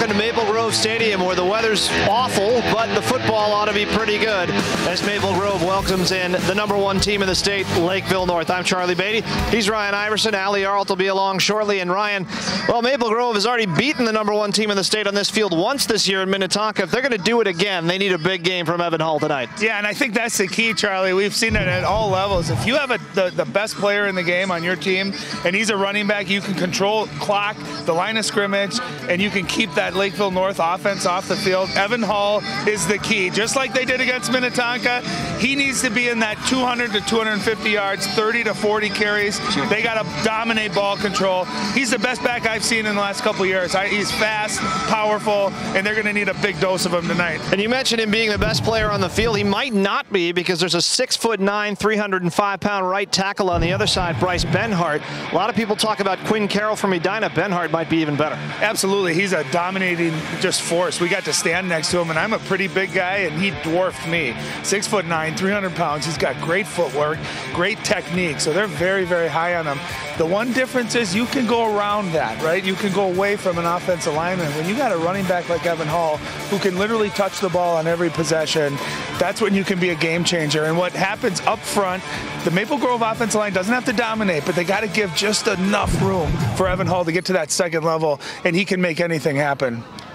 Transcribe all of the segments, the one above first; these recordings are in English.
Welcome to Maple Grove Stadium, where the weather's awful, but the football ought to be pretty good, as Maple Grove welcomes in the #1 team in the state, Lakeville North. I'm Charlie Beatty. He's Ryan Iverson. Allie Arlt will be along shortly. And Ryan, well, Maple Grove has already beaten the #1 team in the state on this field once this year in Minnetonka. If they're going to do it again, they need a big game from Evan Hall tonight. Yeah, and I think that's the key, Charlie. We've seen it at all levels. If you have the best player in the game on your team, and he's a running back, you can control clock, the line of scrimmage, and you can keep that Lakeville North offense off the field. Evan Hall is the key. Just like they did against Minnetonka, he needs to be in that 200 to 250 yards, 30 to 40 carries. They got to dominate ball control. He's the best back I've seen in the last couple of years. He's fast, powerful, and they're going to need a big dose of him tonight. And you mentioned him being the best player on the field. He might not be, because there's a 6'9", 305-pound right tackle on the other side, Bryce Benhart. A lot of people talk about Quinn Carroll from Edina. Benhart might be even better. Absolutely. He's a dominating just force. We got to stand next to him, and I'm a pretty big guy, and he dwarfed me. 6'9", 300 pounds. He's got great footwork, great technique, so they're very, very high on him. The one difference is you can go around that, right? You can go away from an offensive lineman. When you got a running back like Evan Hall, who can literally touch the ball on every possession, that's when you can be a game changer. And what happens up front, the Maple Grove offensive line doesn't have to dominate, but they got to give just enough room for Evan Hall to get to that second level, and he can make anything happen.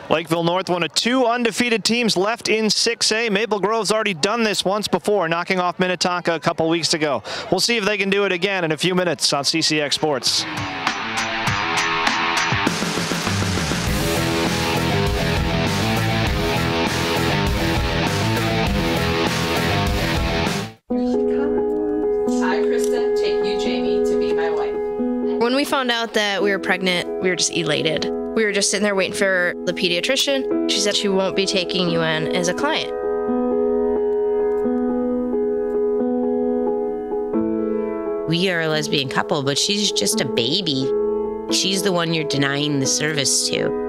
Lakeville North, one of 2 undefeated teams left in 6A. Maple Grove's already done this once before, knocking off Minnetonka a couple weeks ago. We'll see if they can do it again in a few minutes on CCX Sports. When we found out that we were pregnant, we were just elated. We were just sitting there waiting for the pediatrician. She said she won't be taking you in as a client. We are a lesbian couple, but she's just a baby. She's the one you're denying the service to.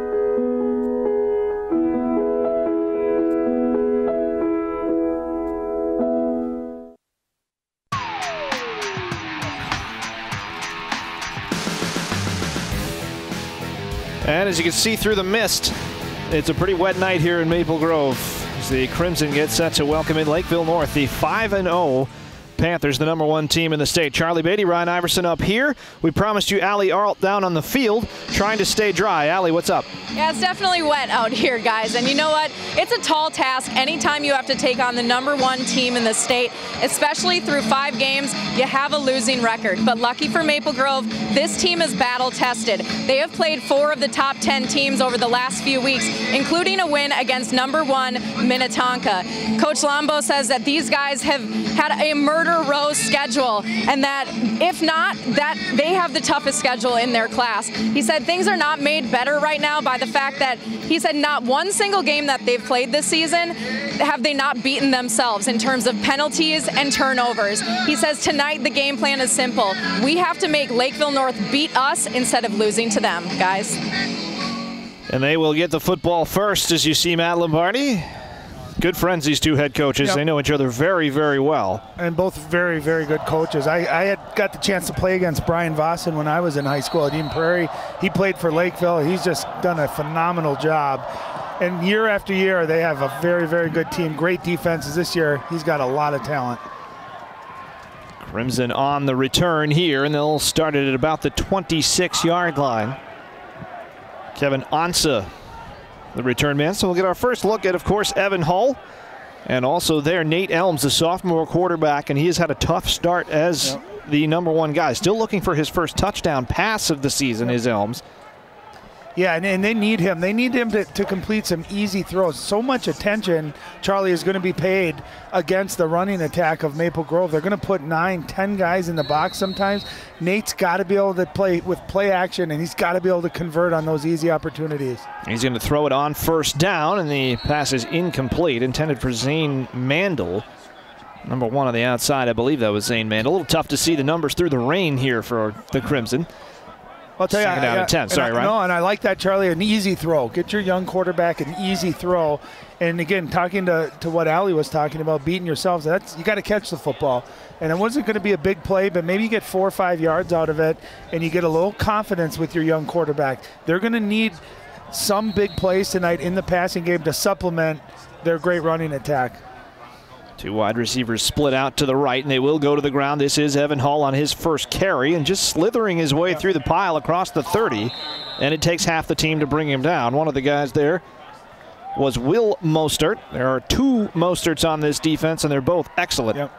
And as you can see through the mist, it's a pretty wet night here in Maple Grove as the Crimson get set to welcome in Lakeville North, the 5-0 Panthers, the #1 team in the state. Charlie Beatty, Ryan Iverson up here. We promised you Allie Arlt down on the field, trying to stay dry. Allie, what's up? Yeah, it's definitely wet out here, guys. And you know what? It's a tall task anytime you have to take on the #1 team in the state, especially through 5 games. You have a losing record. But lucky for Maple Grove, this team is battle-tested. They have played 4 of the top 10 teams over the last few weeks, including a win against #1 Minnetonka. Coach Lombo says that these guys have had a murder row schedule, and that if not, that they have the toughest schedule in their class. He said things are not made better right now by the fact that he said not one single game that they've played this season have they not beaten themselves in terms of penalties and turnovers. He says tonight the game plan is simple. We have to make Lakeville North beat us instead of losing to them, guys. And they will get the football first, as you see Matt Lombardi. Good friends, these 2 head coaches. Yep. They know each other very, very well. And both very, very good coaches. I had got the chance to play against Brian Vossen when I was in high school at Eden Prairie. He played for Lakeville. He's just done a phenomenal job. And year after year, they have a very, very good team. Great defenses. This year, he's got a lot of talent. Crimson on the return here, and they'll start it at about the 26-yard line. Kevin Onsa, the return man. So we'll get our first look at, of course, Evan Hull. And also there, Nate Elms, the sophomore quarterback, and he has had a tough start as the #1 guy. Still looking for his first touchdown pass of the season, is Elms. Yeah, and they need him. They need him to complete some easy throws. So much attention, Charlie, is going to be paid against the running attack of Maple Grove. They're going to put 9, 10 guys in the box sometimes. Nate's got to be able to play with play action, and he's got to be able to convert on those easy opportunities. He's going to throw it on first down, and the pass is incomplete, intended for Zane Mandel. #1 on the outside, I believe that was Zane Mandel. A little tough to see the numbers through the rain here for the Crimson. I'll tell you, second down and 10. Sorry, Ryan. No, and I like that, Charlie. An easy throw. Get your young quarterback an easy throw. And again, talking to what Allie was talking about, beating yourselves. You got to catch the football. And it wasn't going to be a big play, but maybe you get 4 or 5 yards out of it, and you get a little confidence with your young quarterback. They're going to need some big plays tonight in the passing game to supplement their great running attack. Two wide receivers split out to the right, and they will go to the ground. This is Evan Hall on his first carry, and just slithering his way through the pile across the 30, and it takes half the team to bring him down. One of the guys there was Will Mostert. There are two Mosterts on this defense, and they're both excellent. Yep.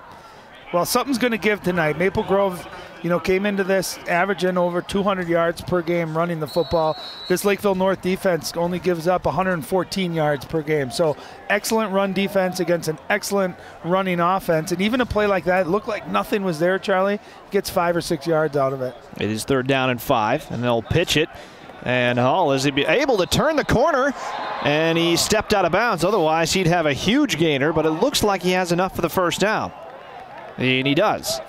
Well, something's going to give tonight. Maple Grove, came into this averaging over 200 yards per game running the football. This Lakeville North defense only gives up 114 yards per game. So excellent run defense against an excellent running offense. And even a play like that, it looked like nothing was there, Charlie, gets 5 or 6 yards out of it. It is 3rd down and 5, and they'll pitch it. And Hall is able to turn the corner, and he stepped out of bounds. Otherwise, he'd have a huge gainer, but it looks like he has enough for the first down. And he does.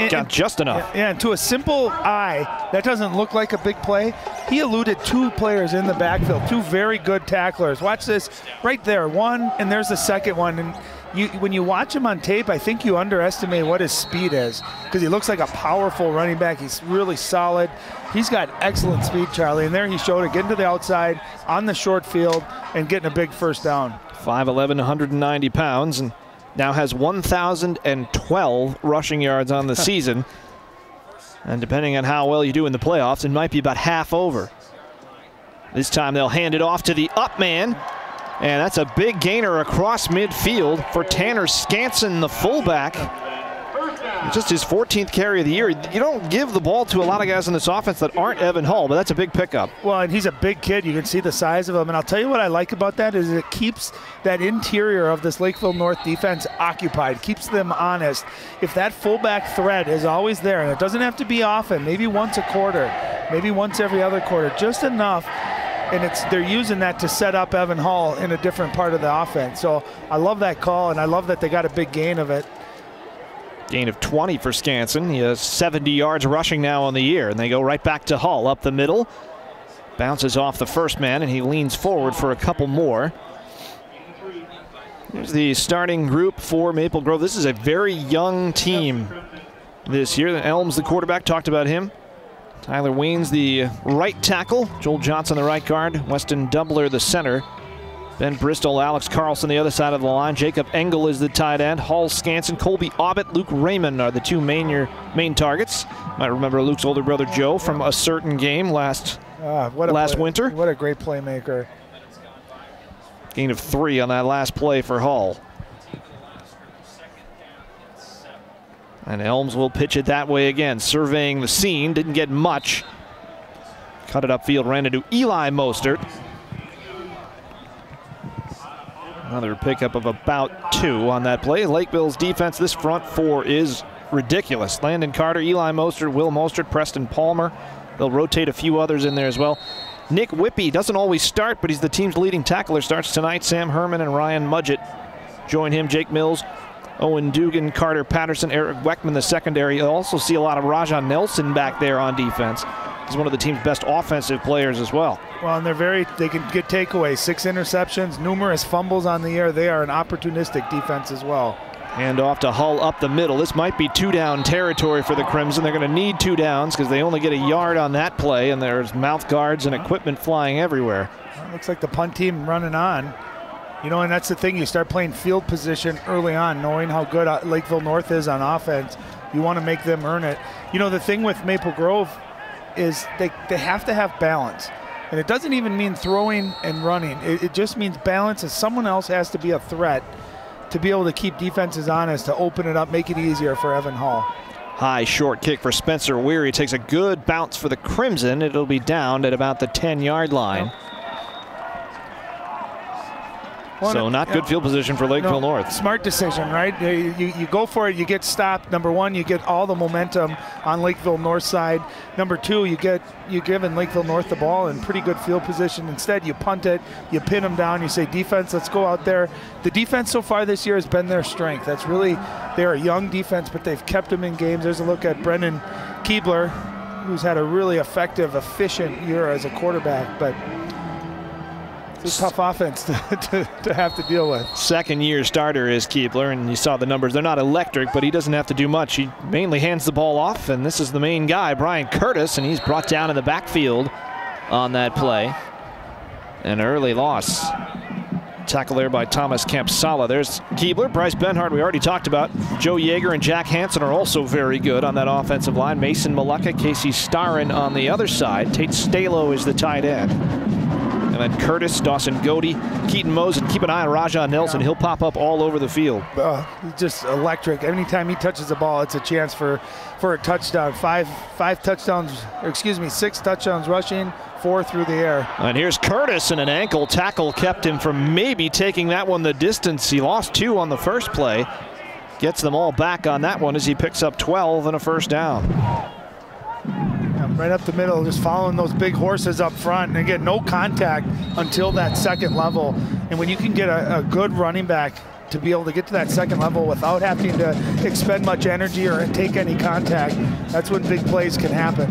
Got just enough. Yeah, and to a simple eye, that doesn't look like a big play. He eluded 2 players in the backfield, 2 very good tacklers. Watch this right there. One, and there's the second one. And when you watch him on tape, I think you underestimate what his speed is, because he looks like a powerful running back. He's really solid. He's got excellent speed, Charlie. And there he showed it, getting to the outside on the short field and getting a big first down. 5'11", 190 pounds, and now has 1,012 rushing yards on the season. And depending on how well you do in the playoffs, it might be about half over. This time they'll hand it off to the up man. And that's a big gainer across midfield for Tanner Skansen, the fullback. Just his 14th carry of the year. You don't give the ball to a lot of guys in this offense that aren't Evan Hall, but that's a big pickup. Well, and he's a big kid. You can see the size of him. And I'll tell you what I like about that is it keeps that interior of this Lakeville North defense occupied, keeps them honest. If that fullback threat is always there, and it doesn't have to be often, maybe once a quarter, maybe once every other quarter, just enough. And they're using that to set up Evan Hall in a different part of the offense. So I love that call, and I love that they got a big gain of it. Gain of 20 for Skansen. He has 70 yards rushing now on the year, and they go right back to Hall up the middle. Bounces off the first man, and he leans forward for a couple more. Here's the starting group for Maple Grove. This is a very young team this year. Elms, the quarterback, talked about him. Tyler Weens, the right tackle. Joel Johnson, the right guard. Weston Dubler, the center. Ben Bristol, Alex Carlson, the other side of the line. Jacob Engel is the tight end. Hall Skansen, Colby Abbott, Luke Raymond are the 2 main targets. Might remember Luke's older brother Joe from a certain game last winter. What a great playmaker. Gain of 3 on that last play for Hall. And Elms will pitch it that way again, surveying the scene. Didn't get much. Cut it upfield, ran into Eli Mostert. Another pickup of about 2 on that play. Lakeville's defense, this front 4 is ridiculous. Landon Carter, Eli Mostert, Will Mostert, Preston Palmer. They'll rotate a few others in there as well. Nick Whippy doesn't always start, but he's the team's leading tackler. Starts tonight. Sam Herman and Ryan Mudgett join him. Jake Mills, Owen Dugan, Carter Patterson, Eric Weckman, the secondary. You'll also see a lot of Rajan Nelson back there on defense. He's one of the team's best offensive players as well. Well, and they can get takeaways. 6 interceptions, numerous fumbles on the year. They are an opportunistic defense as well. Hand off to Hull up the middle. This might be 2-down territory for the Crimson. They're going to need 2 downs because they only get a yard on that play, and there's mouth guards and equipment flying everywhere. Well, looks like the punt team running on. And that's the thing. You start playing field position early on, knowing how good Lakeville North is on offense. You want to make them earn it. The thing with Maple Grove is they have to have balance. And it doesn't even mean throwing and running. It just means balance, and someone else has to be a threat to be able to keep defenses honest, to open it up, make it easier for Evan Hall. High short kick for Spencer Weary. Takes a good bounce for the Crimson. It'll be down at about the 10-yard line. So not good field position for Lakeville North. Smart decision, right? You go for it, you get stopped. Number 1, you get all the momentum on Lakeville North side. Number 2, you're giving Lakeville North the ball in pretty good field position. Instead, you punt it, you pin them down, you say, defense, let's go out there. The defense so far this year has been their strength. That's really, they're a young defense, but they've kept them in games. There's a look at Brendan Keebler, who's had a really effective, efficient year as a quarterback, but it's a tough offense to have to deal with. Second-year starter is Keebler, and you saw the numbers. They're not electric, but he doesn't have to do much. He mainly hands the ball off, and this is the main guy, Brian Curtis, and he's brought down in the backfield on that play. An early loss. Tackle there by Thomas Campsala. There's Keebler, Bryce Benhart, we already talked about. Joe Yeager and Jack Hansen are also very good on that offensive line. Mason Maleka, Casey Starrin on the other side. Tate Stalo is the tight end. And then Curtis, Dawson Godey, Keaton Mose, and keep an eye on Rajon Nelson. He'll pop up all over the field. He's just electric. Anytime he touches the ball, it's a chance for a touchdown. 6 touchdowns rushing, 4 through the air. And here's Curtis, and an ankle tackle kept him from maybe taking that one the distance. He lost 2 on the first play. Gets them all back on that one as he picks up 12 and a first down. Right up the middle, just following those big horses up front. And again, no contact until that second level. And when you can get a good running back to be able to get to that second level without having to expend much energy or take any contact, that's when big plays can happen.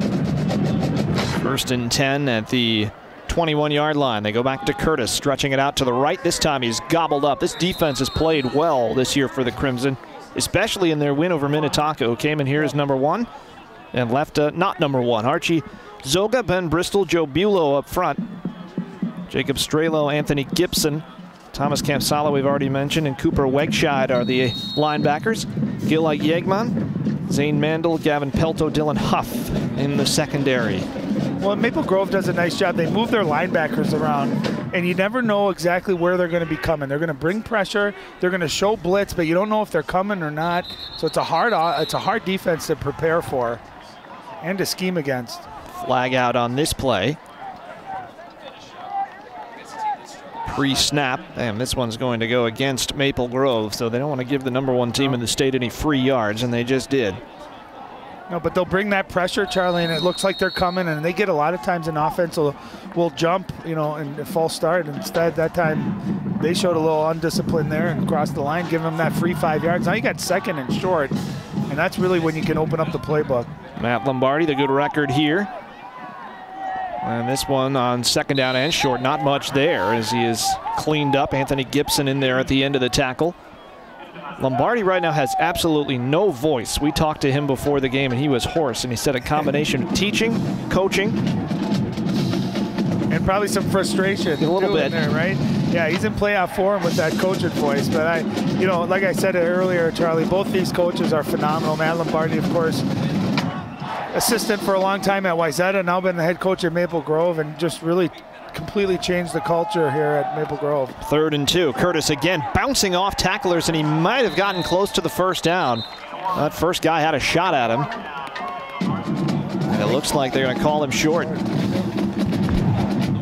1st and 10 at the 21-yard line. They go back to Curtis, stretching it out to the right. This time he's gobbled up. This defense has played well this year for the Crimson, especially in their win over Minnetonka, who came in here as number 1 and left not number 1. Archie Zoga, Ben Bristol, Joe Bulow up front. Jacob Strelo, Anthony Gibson, Thomas Campsala we've already mentioned, and Cooper Wegscheid are the linebackers. Gilai Yegman, Zane Mandel, Gavin Pelto, Dylan Huff in the secondary. Well, Maple Grove does a nice job. They move their linebackers around, and you never know exactly where they're going to be coming. They're going to bring pressure. They're going to show blitz, but you don't know if they're coming or not. So it's a hard defense to prepare for and to scheme against. Flag out on this play. Pre-snap, and this one's going to go against Maple Grove, so they don't want to give the number 1 team in the state any free yards, and they just did. No, but they'll bring that pressure, Charlie, and it looks like they're coming, and they get a lot of times an offense will jump, and a false start. Instead, that time they showed a little undiscipline there and crossed the line, giving them that free 5 yards. Now you got 2nd and short, and that's really when you can open up the playbook. Matt Lombardi, the good record here. And this one on 2nd down and short, not much there as he is cleaned up. Anthony Gibson in there at the end of the tackle. Lombardi right now has absolutely no voice. We talked to him before the game and he was hoarse, and he said a combination of teaching, coaching, and probably some frustration. A little bit. There, right? Yeah, he's in playoff form with that coaching voice. But like I said earlier, Charlie, both these coaches are phenomenal. Matt Lombardi, of course, assistant for a long time at Wayzata, now been the head coach at Maple Grove, and just really completely changed the culture here at Maple Grove. 3rd and 2. Curtis again bouncing off tacklers, and he might have gotten close to the first down. That first guy had a shot at him. And it looks like they're going to call him short.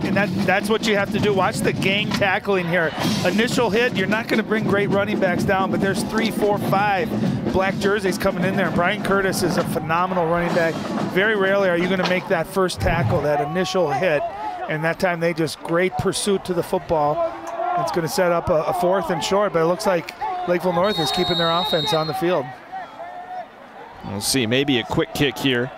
And that's what you have to do. Watch the gang tackling here. Initial hit, you're not going to bring great running backs down, but there's 3, 4, 5 black jerseys coming in there. And Brian Curtis is a phenomenal running back. Very rarely are you going to make that first tackle, that initial hit. And that time they just great pursuit to the football. It's going to set up a 4th and short, but it looks like Lakeville North is keeping their offense on the field. We'll see, maybe a quick kick here.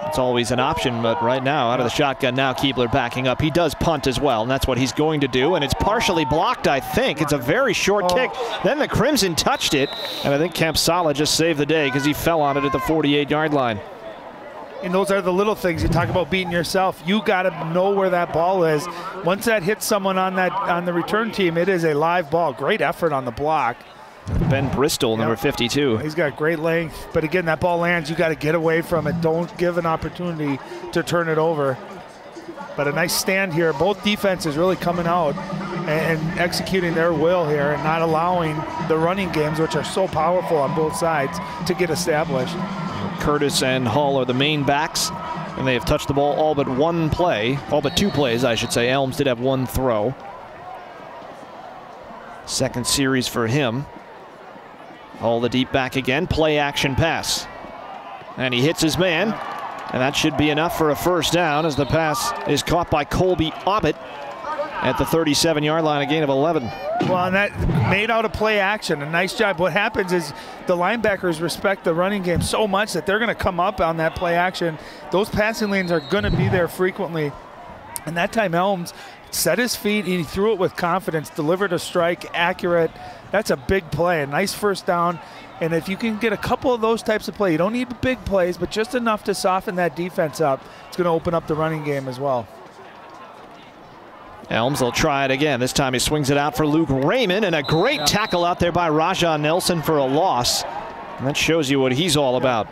It's always an option, but right now, out of the shotgun now, Keebler backing up. He does punt as well, and that's what he's going to do, and it's partially blocked, I think. It's a very short kick. Then the Crimson touched it, and I think Campsala just saved the day because he fell on it at the 48-yard line. And those are the little things. You talk about beating yourself. You got to know where that ball is. Once that hits someone on the return team, it is a live ball. Great effort on the block. Ben Bristol, number 52. He's got great length. But again, that ball lands. You got to get away from it. Don't give an opportunity to turn it over. But a nice stand here. Both defenses really coming out and executing their will here and not allowing the running games, which are so powerful on both sides, to get established. Curtis and Hull are the main backs, and they have touched the ball all but 1 play, all but 2 plays, I should say. Elms did have 1 throw. 2nd series for him. Hull the deep back again, play action pass. And he hits his man, and that should be enough for a first down as the pass is caught by Colby Abbott at the 37-yard line, a gain of 11. Well, and that made out a play action. A nice job. What happens is the linebackers respect the running game so much that they're going to come up on that play action. Those passing lanes are going to be there frequently. And that time Elms set his feet, he threw it with confidence, delivered a strike, accurate. That's a big play, a nice first down. And if you can get a couple of those types of plays, you don't need big plays, but just enough to soften that defense up, it's going to open up the running game as well. Elms will try it again. This time he swings it out for Luke Raymond, and a great tackle out there by Rajah Nelson for a loss. And that shows you what he's all about.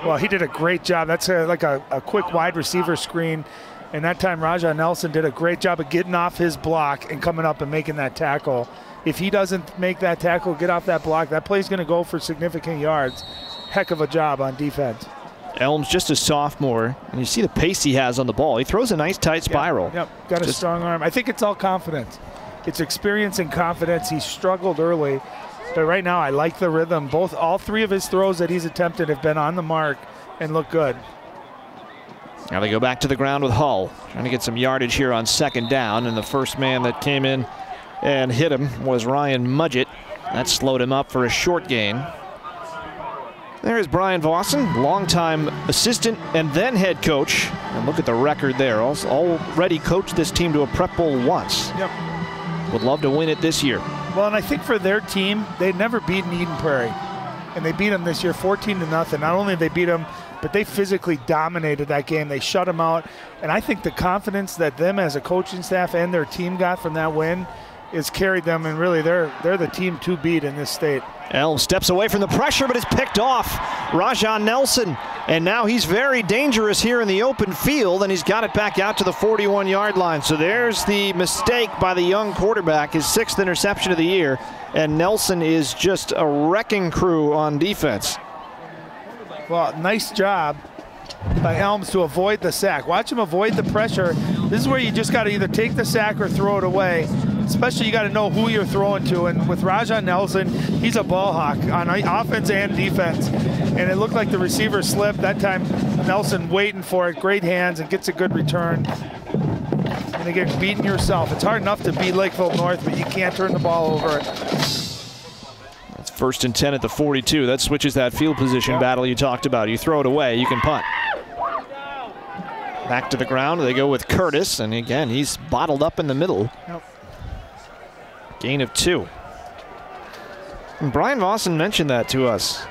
Well, he did a great job. That's like a quick wide receiver screen. And that time Rajah Nelson did a great job of getting off his block and coming up and making that tackle. If he doesn't make that tackle, get off that block, that play's going to go for significant yards. Heck of a job on defense. Elms just a sophomore, and you see the pace he has on the ball. He throws a nice tight spiral. Yep. Got a strong arm. I think it's all confidence. It's experience and confidence. He struggled early, but right now I like the rhythm. All three of his throws that he's attempted have been on the mark and look good. Now they go back to the ground with Hull, trying to get some yardage here on second down, and the first man that came in and hit him was Ryan Mudgett. That slowed him up for a short gain. There is Brian Vossen, longtime assistant and then head coach. And look at the record there. Already coached this team to a Prep Bowl once. Yep. Would love to win it this year. Well, and I think for their team, they'd never beaten Eden Prairie. And they beat them this year 14-0. Not only did they beat them, but they physically dominated that game. They shut them out. And I think the confidence that them as a coaching staff and their team got from that win has carried them, and really they're the team to beat in this state. Elm steps away from the pressure, but is picked off. Rajah Nelson, and now he's very dangerous here in the open field, and he's got it back out to the 41-yard line. So there's the mistake by the young quarterback, his 6th interception of the year, and Nelson is just a wrecking crew on defense. Well, nice job by Elms to avoid the sack. Watch him avoid the pressure. This is where you just got to either take the sack or throw it away. Especially you got to know who you're throwing to. And with Rajah Nelson, he's a ball hawk on offense and defense. And it looked like the receiver slipped. That time Nelson waiting for it. Great hands and gets a good return. And again, beating yourself. It's hard enough to beat Lakeville North, but you can't turn the ball over. That's 1st and 10 at the 42. That switches that field position battle you talked about. You throw it away, you can punt. Back to the ground, they go with Curtis, and again, he's bottled up in the middle. Gain of 2. And Brian Vossen mentioned that to us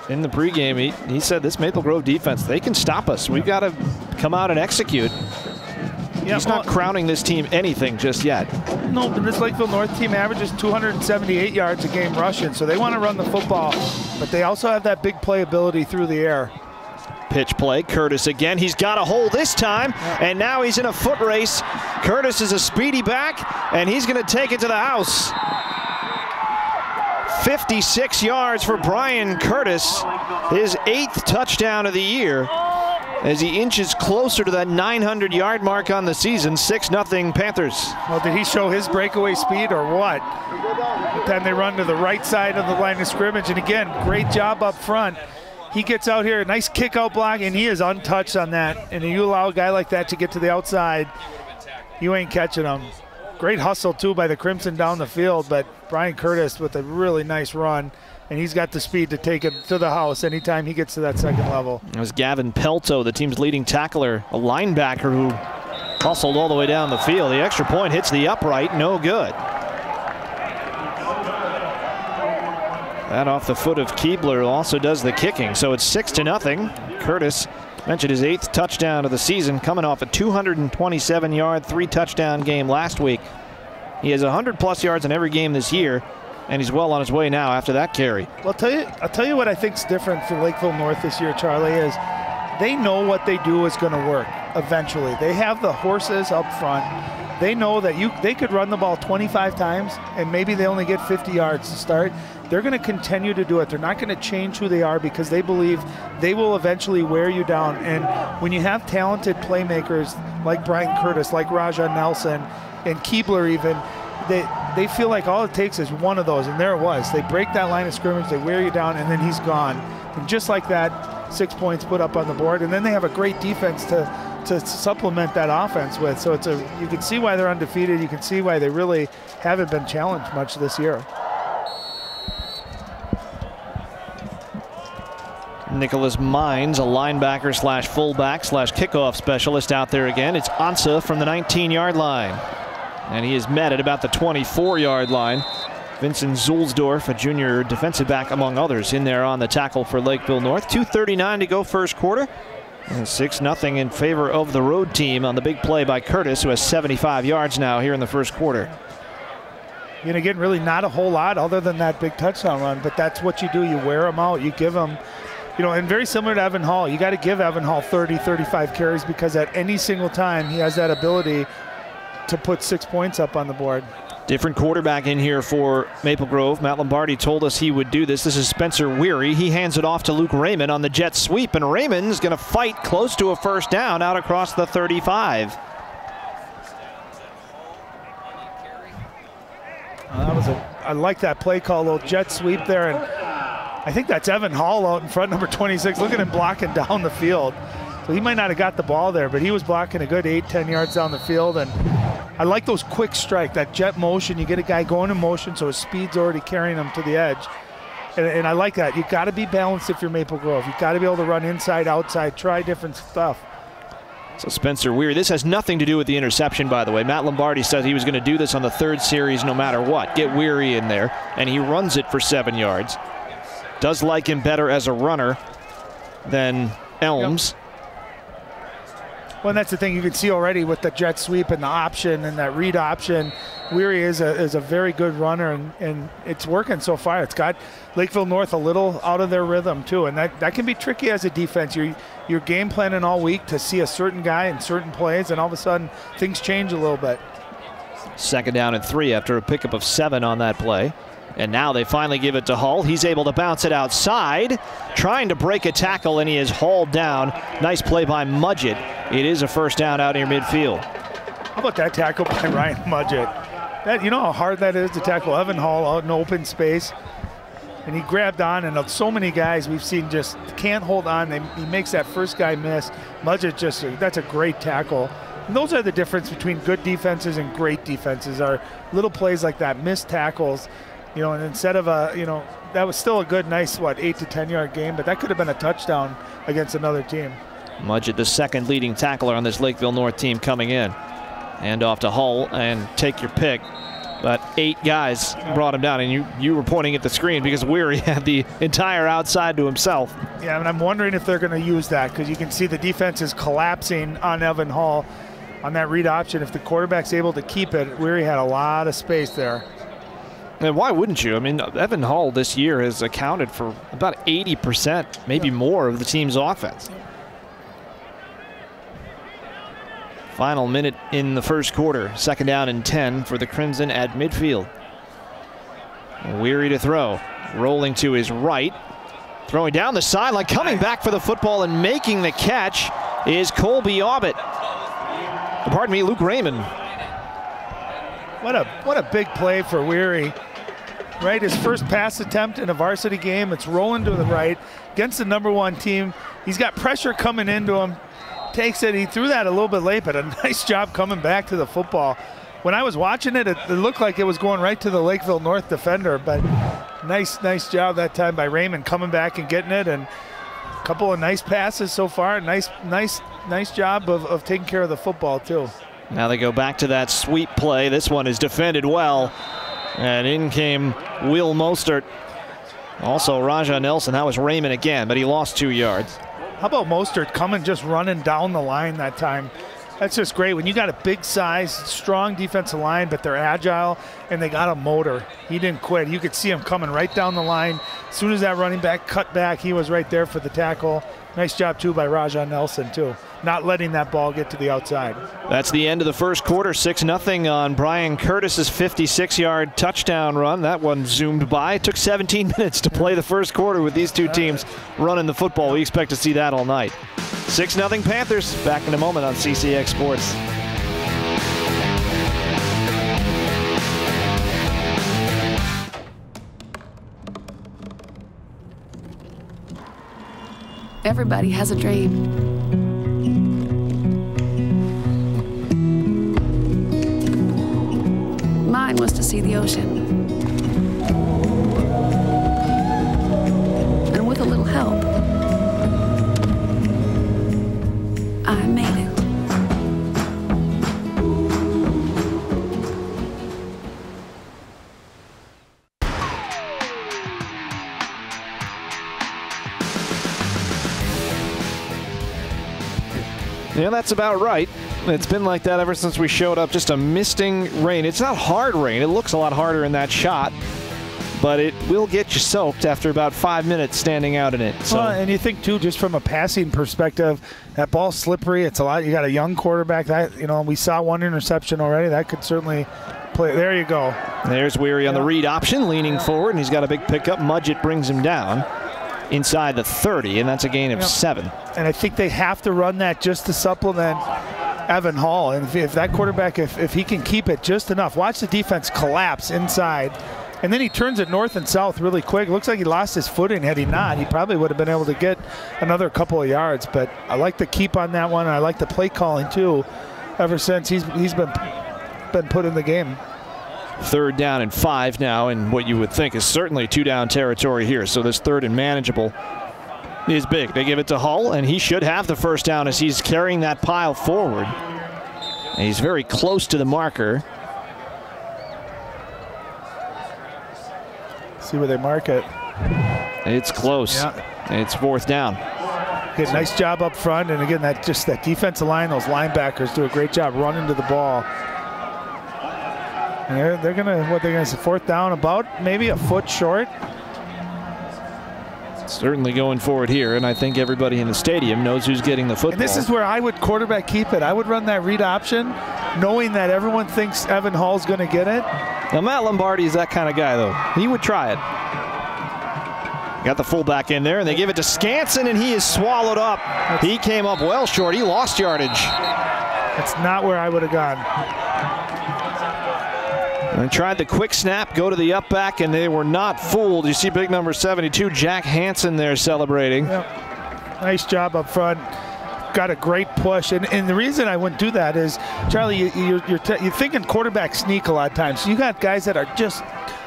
in the pregame. He said this Maple Grove defense, they can stop us. We've got to come out and execute. He's not crowning this team anything just yet. No, but this Lakeville North team averages 278 yards a game rushing, so they want to run the football, but they also have that big playability through the air. Pitch play, Curtis again. He's got a hole this time, and now he's in a foot race. Curtis is a speedy back, and he's going to take it to the house. 56 yards for Brian Curtis, his 8th touchdown of the year, as he inches closer to that 900-yard mark on the season. 6-0 Panthers. Well, did he show his breakaway speed or what? But then they run to the right side of the line of scrimmage, and again, great job up front. He gets out here, nice kick out block, and he is untouched on that. And you allow a guy like that to get to the outside, you ain't catching him. Great hustle, too, by the Crimson down the field, but Brian Curtis with a really nice run, and he's got the speed to take it to the house anytime he gets to that second level. It was Gavin Pelto, the team's leading tackler, a linebacker who hustled all the way down the field. The extra point hits the upright, no good. That off the foot of Keebler also does the kicking, so it's 6-0. Curtis mentioned his 8th touchdown of the season, coming off a 227-yard, 3-touchdown game last week. He has 100-plus yards in every game this year, and he's well on his way now after that carry. Well, I'll tell you what I think's different for Lakeville North this year, Charlie, is they know what they do is going to work eventually. They have the horses up front. They know that they could run the ball 25 times, and maybe they only get 50 yards to start. They're going to continue to do it. They're not going to change who they are because they believe they will eventually wear you down. And when you have talented playmakers like Brian Curtis, like Rajah Nelson, and Keebler even, they feel like all it takes is one of those, and there it was. They break that line of scrimmage, they wear you down, and then he's gone. And just like that, 6 points put up on the board, and then they have a great defense to supplement that offense with. So you can see why they're undefeated. You can see why they really haven't been challenged much this year. Nicholas Mines, a linebacker slash fullback slash kickoff specialist out there again. It's Ansa from the 19-yard line. And he is met at about the 24-yard line. Vincent Zulsdorf, a junior defensive back among others, in there on the tackle for Lakeville North. 2:39 to go first quarter. And 6-0 in favor of the road team on the big play by Curtis, who has 75 yards now here in the first quarter. And again, really not a whole lot other than that big touchdown run, but that's what you do. You wear them out. You give them, you know, and very similar to Evan Hall, you got to give Evan Hall 30, 35 carries because at any single time he has that ability to put 6 points up on the board. Different quarterback in here for Maple Grove. Matt Lombardi told us he would do this. This is Spencer Weary. He hands it off to Luke Raymond on the jet sweep, and Raymond's going to fight close to a first down out across the 35. I like that play call, a little jet sweep there, and I think that's Evan Hall out in front, number 26. Look at him blocking down the field. So he might not have got the ball there, but he was blocking a good 8-10 yards down the field. And I like those quick strike, that jet motion. You get a guy going in motion, so his speed's already carrying him to the edge. And I like that. You've got to be balanced if you're Maple Grove. You've got to be able to run inside, outside, try different stuff. So Spencer Weary, this has nothing to do with the interception, by the way. Matt Lombardi said he was going to do this on the third series no matter what. Get Weary in there, and he runs it for 7 yards. Does like him better as a runner than Elms. Yep. Well, and that's the thing you can see already with the jet sweep and the option and that read option. Weary is a very good runner, and it's working so far. It's got Lakeville North a little out of their rhythm too, and that can be tricky as a defense. You're game planning all week to see a certain guy in certain plays, and all of a sudden things change a little bit. 2nd down and 3 after a pickup of 7 on that play. And now they finally give it to Hull. He's able to bounce it outside, trying to break a tackle, and he is hauled down. Nice play by Mudgett. It is a first down out near midfield. How about that tackle by Ryan Mudgett? You know how hard that is to tackle Evan Hall out in open space? And he grabbed on, and so many guys we've seen just can't hold on. He makes that first guy miss. Mudgett that's a great tackle. And those are the difference between good defenses and great defenses, are little plays like that, missed tackles. You know, and instead of that was still a good, nice, 8 to 10 yard game, but that could have been a touchdown against another team. Mudgett, the second leading tackler on this Lakeville North team, coming in. Hand off to Hull, and take your pick. But 8 guys brought him down, and you were pointing at the screen because Weary had the entire outside to himself. Yeah, and I'm wondering if they're going to use that, because you can see the defense is collapsing on Evan Hall on that read option. If the quarterback's able to keep it, Weary had a lot of space there. And why wouldn't you? I mean, Evan Hall this year has accounted for about 80%, maybe more, of the team's offense. Final minute in the first quarter. 2nd down and 10 for the Crimson at midfield. Weary to throw. Rolling to his right. Throwing down the sideline. Coming back for the football and making the catch is Colby Aubett. Pardon me, Luke Raymond. What a big play for Weary. Right, his first pass attempt in a varsity game. It's rolling to the right against the #1 team. He's got pressure coming into him. Takes it. He threw that a little bit late, but a nice job coming back to the football. When I was watching it, it looked like it was going right to the Lakeville North defender, but nice job that time by Raymond coming back and getting it, and a couple of nice passes so far. Nice job of taking care of the football too. Now they go back to that sweep play. This one is defended well. And in came Will Mostert. Also Raja Nelson. That was Raymond again, but he lost 2 yards. How about Mostert coming just running down the line that time? That's just great. When you got a big size, strong defensive line, but they're agile and they got a motor. He didn't quit. You could see him coming right down the line. As soon as that running back cut back, he was right there for the tackle. Nice job, too, by Raja Nelson, too. Not letting that ball get to the outside. That's the end of the first quarter. 6-0 on Brian Curtis's 56-yard touchdown run. That one zoomed by. It took 17 minutes to play the first quarter with these two teams running the football. We expect to see that all night. 6-0 Panthers. Back in a moment on CCX Sports. Everybody has a dream. Mine was to see the ocean. And with a little help, I made it. Yeah, that's about right. It's been like that ever since we showed up. Just a misting rain. It's not hard rain. It looks a lot harder in that shot, but it will get you soaked after about 5 minutes standing out in it. So. Well, and you think too, just from a passing perspective, that ball's slippery. It's a lot. You got a young quarterback. That we saw one interception already. That could certainly play. There you go. There's Weary on the read option, leaning forward, and he's got a big pickup. Mudgett brings him down inside the 30, and that's a gain of 7. And I think they have to run that just to supplement Evan Hall. And if that quarterback, if he can keep it just enough, watch the defense collapse inside. And then he turns it north and south really quick. Looks like he lost his footing. Had he not, he probably would have been able to get another couple of yards. But I like the keep on that one. And I like the play calling too. Ever since he's been put in the game. 3rd down and 5 now, and what you would think is certainly 2-down territory here. So this 3rd and manageable is big. They give it to Hull, and he should have the first down as he's carrying that pile forward. And he's very close to the marker. See where they mark it. It's close. Yeah. It's 4th down. Good, nice job up front, and again, that defensive line, those linebackers do a great job running to the ball. And they're gonna say 4th down, about maybe a foot short. Certainly going forward here, and I think everybody in the stadium knows who's getting the football. And this is where I would quarterback keep it. I would run that read option, knowing that everyone thinks Evan Hall's going to get it. Now, Matt Lombardi is that kind of guy, though. He would try it. Got the fullback in there, and they give it to Scanson, and he is swallowed up. He came up well short. He lost yardage. That's not where I would have gone. And tried the quick snap, go to the up back, and they were not fooled. You see big number 72, Jack Hansen there celebrating. Yep. Nice job up front. Got a great push. And the reason I wouldn't do that is, Charlie, you're thinking quarterback sneak a lot of times. So you got guys that are just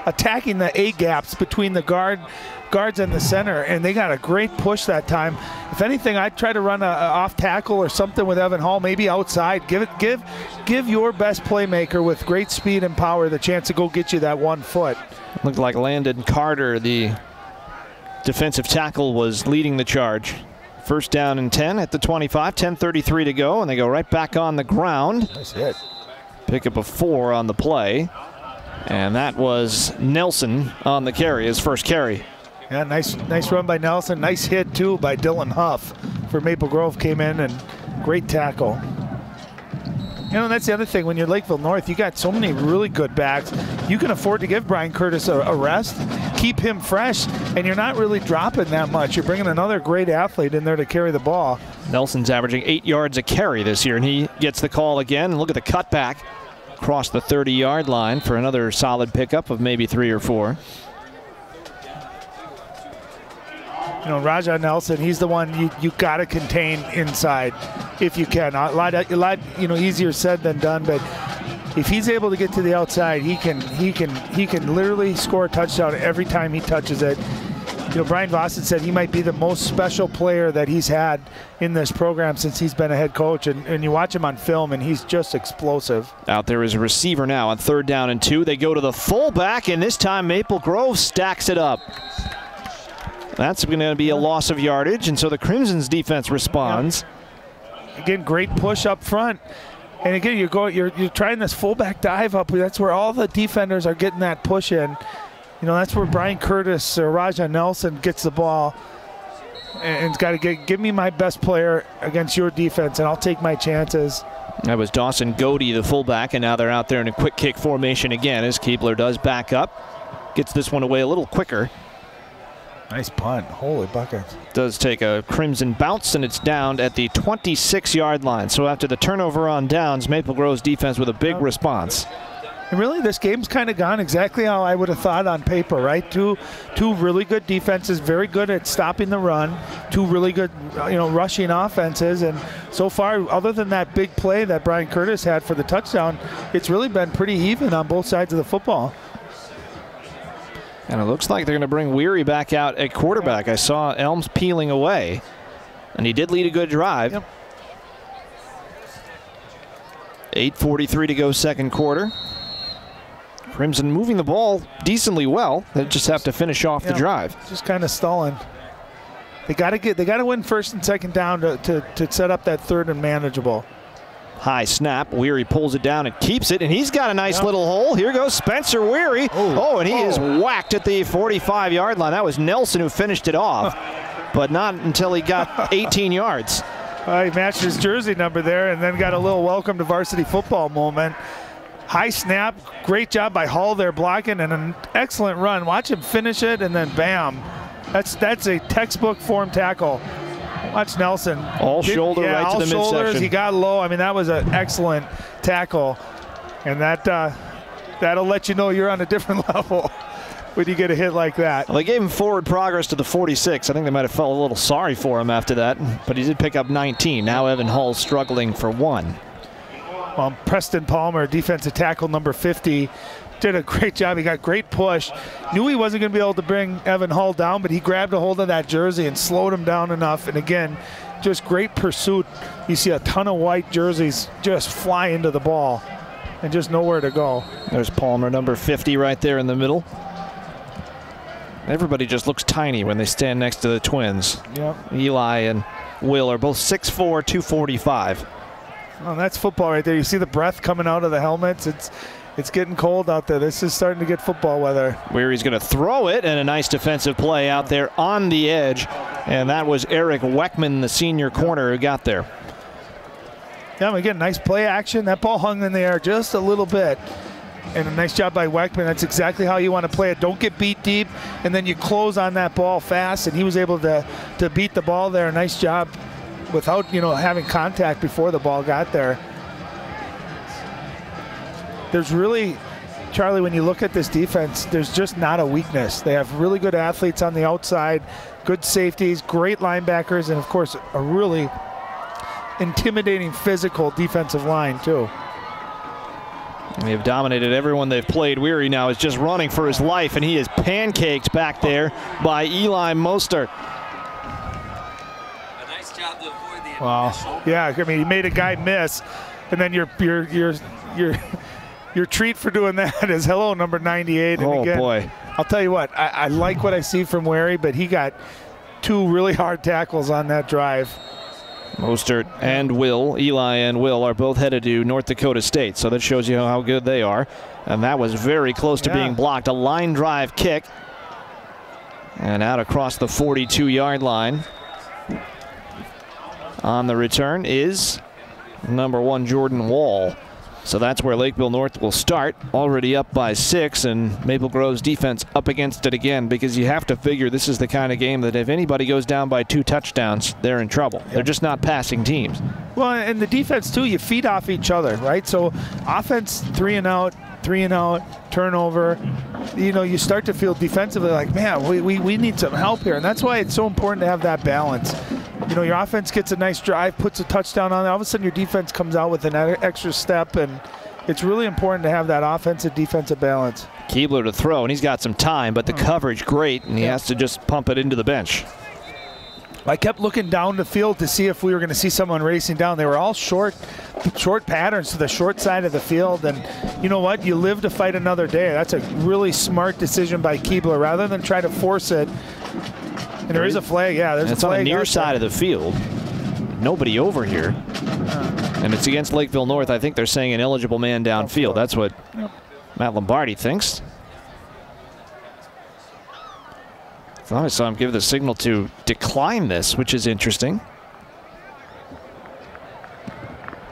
attacking the A-gaps between the guards and the center, and they got a great push that time. If anything, I'd try to run a off tackle or something with Evan Hall, maybe outside. Give your best playmaker with great speed and power the chance to go get you that 1 foot. Looked like Landon Carter, the defensive tackle, was leading the charge. 1st down and 10 at the 25, 10:33 to go, and they go right back on the ground. Nice hit. Pick up a 4 on the play, and that was Nelson on the carry, his first carry. Yeah, nice run by Nelson. Nice hit, too, by Dylan Huff for Maple Grove. Came in, and great tackle. That's the other thing. When you're Lakeville North, you got so many really good backs. You can afford to give Brian Curtis a rest, keep him fresh, and you're not really dropping that much. You're bringing another great athlete in there to carry the ball. Nelson's averaging 8 yards a carry this year, and he gets the call again. And look at the cutback across the 30-yard line for another solid pickup of maybe 3 or 4. Rajah Nelson, he's the one you got to contain inside if you can. A lot easier said than done, but if he's able to get to the outside, he can literally score a touchdown every time he touches it. Brian Vossen said he might be the most special player that he's had in this program since he's been a head coach, and you watch him on film, and he's just explosive. Out there is a receiver now on 3rd down and 2. They go to the fullback, and this time Maple Grove stacks it up. That's going to be a loss of yardage, and so the Crimson's defense responds. Again, great push up front. And again, you're trying this fullback dive up. That's where all the defenders are getting that push in. That's where Brian Curtis or Rajah Nelson gets the ball. And it's got to give me my best player against your defense, and I'll take my chances. That was Dawson Godey, the fullback, and now they're out there in a quick kick formation again as Keebler does back up. Gets this one away a little quicker. Nice punt. Holy buckets. Does take a Crimson bounce, and it's down at the 26-yard line. So after the turnover on downs, Maple Grove's defense with a big response. And really, this game's kind of gone exactly how I would have thought on paper, right? Two really good defenses, very good at stopping the run. 2 really good, rushing offenses. And so far, other than that big play that Brian Curtis had for the touchdown, it's really been pretty even on both sides of the football. And it looks like they're going to bring Weary back out at quarterback. I saw Elms peeling away, and he did lead a good drive. Yep. 8:43 to go, 2nd quarter. Crimson moving the ball decently well. They just have to finish off the drive. Just kind of stalling. They got to win first and second down to set up that third and manageable. High snap. Weary pulls it down and keeps it, and he's got a nice little hole. Here goes Spencer Weary. And he is whacked at the 45-yard line. That was Nelson who finished it off, but not until he got 18 yards. He matched his jersey number there and then got a little welcome to varsity football moment. High snap. Great job by Hall there blocking, and an excellent run. Watch him finish it, and then bam. That's a textbook form tackle. Watch Nelson. All shoulder right to the midsection. He got low. I mean, that was an excellent tackle. And that'll let you know you're on a different level when you get a hit like that. Well, they gave him forward progress to the 46. I think they might have felt a little sorry for him after that, but he did pick up 19. Now Evan Hull's struggling for 1. Well, Preston Palmer, defensive tackle number 50, did a great job. He got great push. Knew he wasn't going to be able to bring Evan Hull down, but he grabbed a hold of that jersey and slowed him down enough. And again, just great pursuit. You see a ton of white jerseys just fly into the ball and just nowhere to go. There's Palmer, number 50, right there in the middle. Everybody just looks tiny when they stand next to the twins. Yep. Eli and Will are both 6'4", 245. Oh, that's football right there. You see the breath coming out of the helmets. It's getting cold out there. This is starting to get football weather. Weary's going to throw it, and a nice defensive play out there on the edge. And that was Eric Weckman, the senior corner, who got there. Yeah, again, nice play action. That ball hung in the air just a little bit. And a nice job by Weckman. That's exactly how you want to play it. Don't get beat deep, and then you close on that ball fast. And he was able to beat the ball there. Nice job without, having contact before the ball got there. There's really, Charlie, when you look at this defense, there's just not a weakness. They have really good athletes on the outside, good safeties, great linebackers, and of course a really intimidating physical defensive line too. They've dominated everyone they've played. Weary now is just running for his life, and he is pancaked back there by Eli Mostert. A nice job to avoid the wow. Yeah, I mean, he made a guy miss, and then your treat for doing that is hello, number 98. And again, boy. I'll tell you what, I like what I see from Weary, but he got 2 really hard tackles on that drive. Mostert and Will, Eli and Will, are both headed to North Dakota State, so that shows you how good they are. And that was very close to being blocked. A line drive kick. And out across the 42-yard line. On the return is number 1, Jordan Wall. So that's where Lakeville North will start, already up by 6, and Maple Grove's defense up against it again, because you have to figure this is the kind of game that if anybody goes down by 2 touchdowns, they're in trouble. They're just not passing teams. Well, and the defense too, you feed off each other, right? So offense 3 and out, turnover. You start to feel defensively like, man, we need some help here, and that's why it's so important to have that balance. Your offense gets a nice drive, puts a touchdown on it. All of a sudden, your defense comes out with an extra step, and it's really important to have that offensive-defensive balance. Keebler to throw, and he's got some time, but the coverage great, and he has to just pump it into the bench. I kept looking down the field to see if we were going to see someone racing down. They were all short patterns to the short side of the field, and you know what? You live to fight another day. That's a really smart decision by Keebler. Rather than try to force it, and there is a flag. Yeah, there's a flag. It's on the near side of the field. Nobody over here. And it's against Lakeville North. I think they're saying an eligible man downfield. That's what Matt Lombardi thinks. I thought I saw him give the signal to decline this, which is interesting.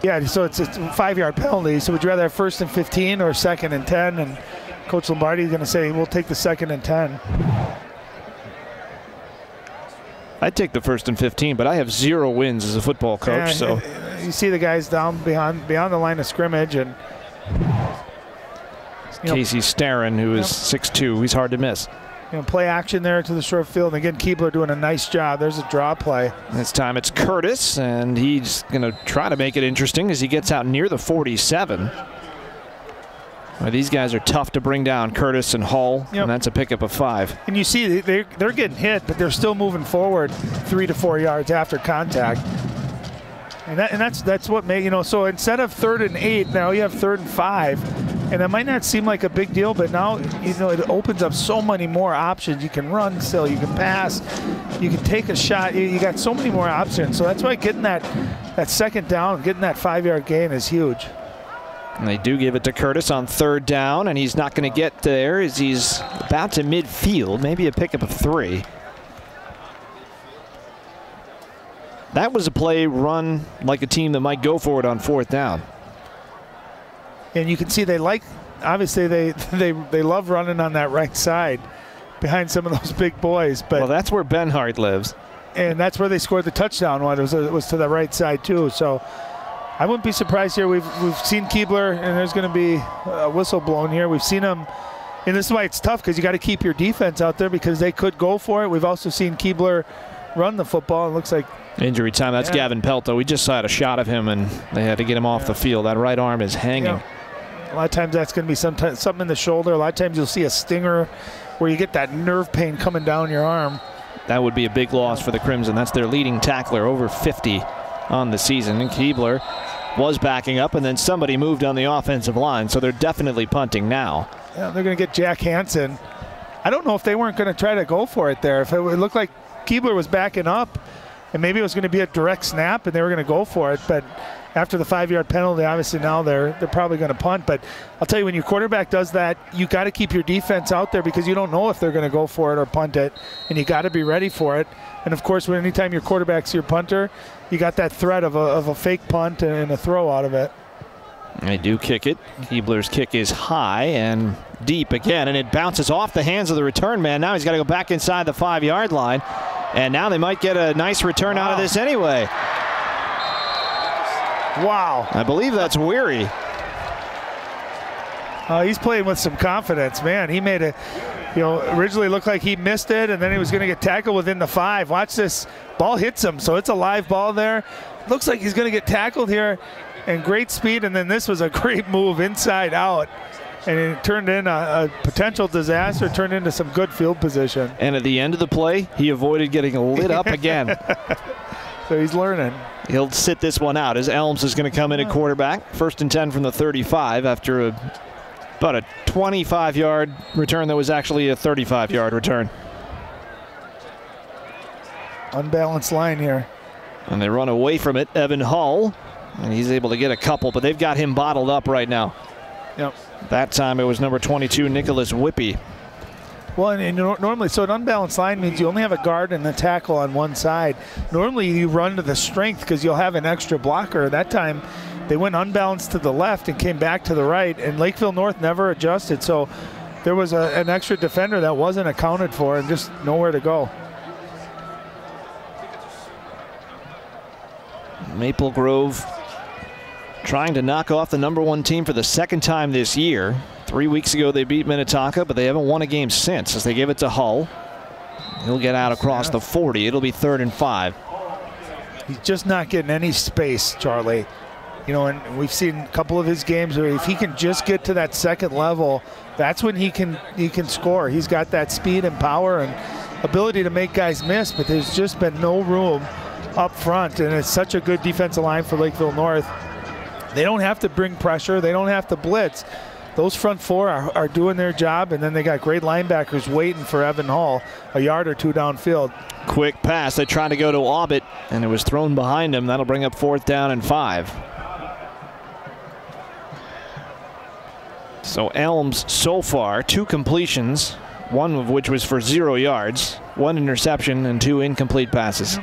Yeah, so it's a 5-yard penalty. So would you rather have 1st and 15 or 2nd and 10? And Coach Lombardi is going to say, we'll take the 2nd and 10. I'd take the 1st and 15, but I have 0 wins as a football coach. So you see the guys down beyond the line of scrimmage, and Casey Starren, who is 6'2", he's hard to miss. Play action there to the short field. And again, Keebler doing a nice job. There's a draw play. This time it's Curtis, and he's going to try to make it interesting as he gets out near the 47. Well, these guys are tough to bring down, Curtis and Hull, and that's a pickup of 5. And you see they're getting hit, but they're still moving forward 3 to 4 yards after contact. And that's what made, so instead of 3rd and 8, now you have 3rd and 5. And it might not seem like a big deal, but now, you know, it opens up so many more options. You can run still, you can pass, you can take a shot. You got so many more options. So that's why getting that second down, getting that 5-yard gain is huge. And they do give it to Curtis on 3rd down, and he's not going to get there as he's about to midfield, maybe a pickup of 3. That was a play run like a team that might go for it on 4th down. And you can see they like, obviously they love running on that right side behind some of those big boys. But well, that's where Benhart lives. And that's where they scored the touchdown one. It was to the right side too. So I wouldn't be surprised here. We've seen Keebler, and there's going to be a whistle blown here. We've seen him, and this is why it's tough, because you got to keep your defense out there because they could go for it. We've also seen Keebler run the football. It looks like injury time. That's Gavin Pelto. We just had a shot of him, and they had to get him off the field. That right arm is hanging. Yeah. A lot of times that's going to be something in the shoulder. A lot of times you'll see a stinger where you get that nerve pain coming down your arm. That would be a big loss for the Crimson. That's their leading tackler, over 50 on the season. And Keebler was backing up, and then somebody moved on the offensive line, so they're definitely punting now. Yeah, they're going to get Jack Hansen. I don't know if they weren't going to try to go for it there. If it looked like Keebler was backing up, and maybe it was going to be a direct snap, and they were going to go for it, but after the 5-yard penalty, obviously now they're probably going to punt. But I'll tell you, when your quarterback does that, you got to keep your defense out there because you don't know if they're going to go for it or punt it, and you got to be ready for it. And of course, anytime your quarterback's your punter, you got that threat of a fake punt and a throw out of it. They do kick it. Keebler's kick is high and deep again, and it bounces off the hands of the return man. Now he's got to go back inside the 5-yard line, and now they might get a nice return out of this anyway. Wow. I believe that's Weary. He's playing with some confidence, man. He made it, originally looked like he missed it, and then he was going to get tackled within the 5. Watch this. Ball hits him, so it's a live ball there. Looks like he's going to get tackled here, and great speed, and then this was a great move inside out. And it turned in a potential disaster, turned into some good field position. And at the end of the play, he avoided getting lit up again. So he's learning. He'll sit this one out as Elms is going to come in at quarterback. 1st and 10 from the 35 after about a 25-yard return that was actually a 35-yard return. Unbalanced line here. And they run away from it. Evan Hull, and he's able to get a couple, but they've got him bottled up right now. Yep. That time it was number 22, Nicholas Whippy. Well, and normally, so an unbalanced line means you only have a guard and a tackle on one side. Normally, you run to the strength because you'll have an extra blocker. That time, they went unbalanced to the left and came back to the right, and Lakeville North never adjusted. So there was an extra defender that wasn't accounted for and just nowhere to go. Maple Grove trying to knock off the #1 team for the 2nd time this year. 3 weeks ago they beat Minnetonka, but they haven't won a game since as they give it to Hull. He'll get out across the 40. It'll be 3rd and 5. He's just not getting any space, Charlie. And we've seen a couple of his games where if he can just get to that second level, that's when he can score. He's got that speed and power and ability to make guys miss, but there's just been no room up front, and it's such a good defensive line for Lakeville North. They don't have to bring pressure. They don't have to blitz. Those front 4 are doing their job, and then they got great linebackers waiting for Evan Hall a yard or 2 downfield. Quick pass. They tried to go to Aubit, and it was thrown behind him. That'll bring up 4th down and 5. So Elms so far, 2 completions, one of which was for 0 yards, 1 interception, and 2 incomplete passes.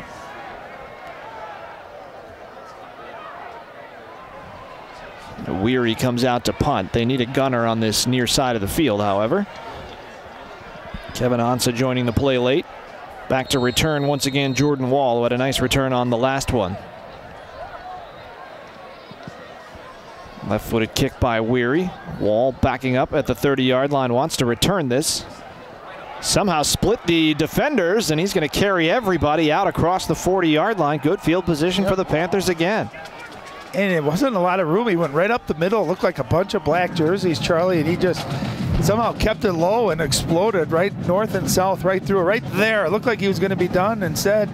Weary comes out to punt. They need a gunner on this near side of the field, however. Kevin Onsa joining the play late. Back to return once again, Jordan Wall, who had a nice return on the last one. Left-footed kick by Weary. Wall backing up at the 30-yard line, wants to return this. Somehow split the defenders, and he's going to carry everybody out across the 40-yard line. Good field position for the Panthers again. And it wasn't a lot of room. He went right up the middle. It looked like a bunch of black jerseys, Charlie, and he just somehow kept it low and exploded right north and south, right through, right there. It looked like he was going to be done. Instead,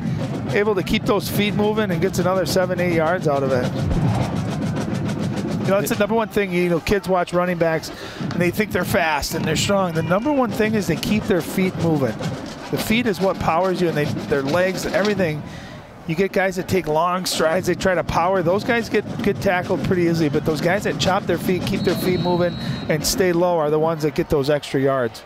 able to keep those feet moving and gets another 7-8 yards out of it. You know, it's the number one thing. You know, kids watch running backs and they think they're fast and they're strong. The number one thing is they keep their feet moving. The feet is what powers you, and their legs, everything. You get guys that take long strides, they try to power. Those guys get tackled pretty easily, but those guys that chop their feet, keep their feet moving, and stay low are the ones that get those extra yards.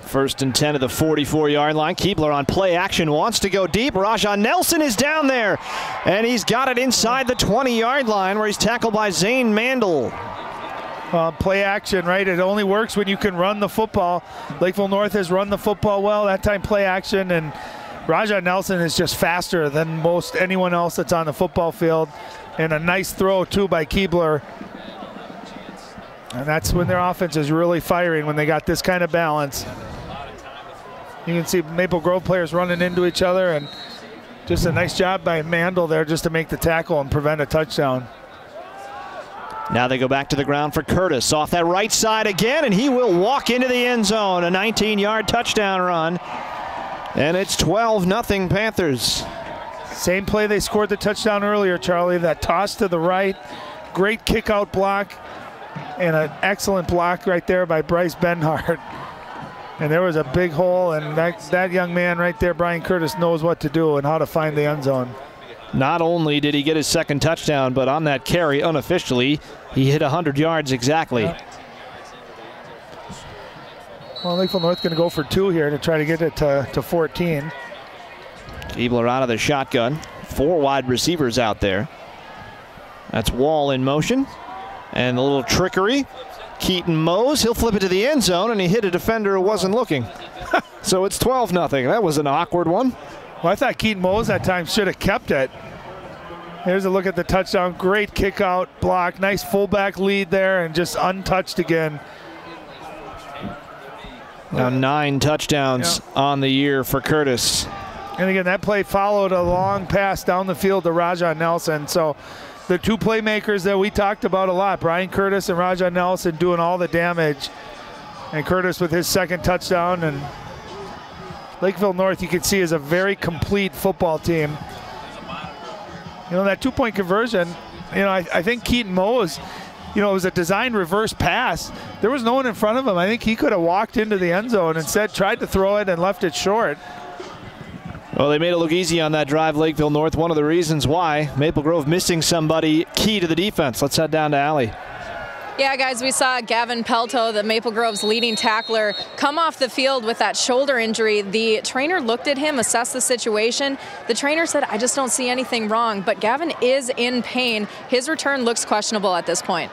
First and 10 at the 44-yard line. Keebler on play action, wants to go deep. Rajah Nelson is down there, and he's got it inside the 20-yard line where he's tackled by Zane Mandel. Play action, right? It only works when you can run the football. Lakeville North has run the football well. That time play action, and Rajah Nelson is just faster than most anyone else that's on the football field. And a nice throw, too, by Keebler. And that's when their offense is really firing, when they got this kind of balance. You can see Maple Grove players running into each other, and just a nice job by Mandel there just to make the tackle and prevent a touchdown. Now they go back to the ground for Curtis. Off that right side again, and he will walk into the end zone. A 19-yard touchdown run. And it's 12-0 Panthers. Same play they scored the touchdown earlier, Charlie. That toss to the right. Great kick-out block. And an excellent block right there by Bryce Benhart. And there was a big hole, and that young man right there, Brian Curtis, knows what to do and how to find the end zone. Not only did he get his second touchdown, but on that carry, unofficially, he hit 100 yards exactly. Yeah. Well, Lakeville North going to go for 2 here to try to get it to 14. Keebler out of the shotgun. 4 wide receivers out there. That's Wall in motion. And a little trickery. Keaton Mose, he'll flip it to the end zone, and he hit a defender who wasn't looking. So it's 12-0. That was an awkward one. Well, I thought Keaton Mose that time should have kept it. Here's a look at the touchdown. Great kick out block. Nice fullback lead there, and just untouched again. Now 9 touchdowns on the year for Curtis. And again, that play followed a long pass down the field to Rajah Nelson. So the 2 playmakers that we talked about a lot, Brian Curtis and Rajah Nelson, doing all the damage. And Curtis with his second touchdown. And Lakeville North, you can see, is a very complete football team. You know, that 2-point conversion, you know, I think Keaton Mose, you know, it was a designed reverse pass. There was no one in front of him. I think he could have walked into the end zone, instead tried to throw it and left it short. Well, they made it look easy on that drive, Lakeville North. One of the reasons why. Maple Grove missing somebody key to the defense. Let's head down to Allie. Yeah, guys, we saw Gavin Pelto, the Maple Grove's leading tackler, come off the field with that shoulder injury. The trainer looked at him, assessed the situation. The trainer said, I just don't see anything wrong, but Gavin is in pain. His return looks questionable at this point.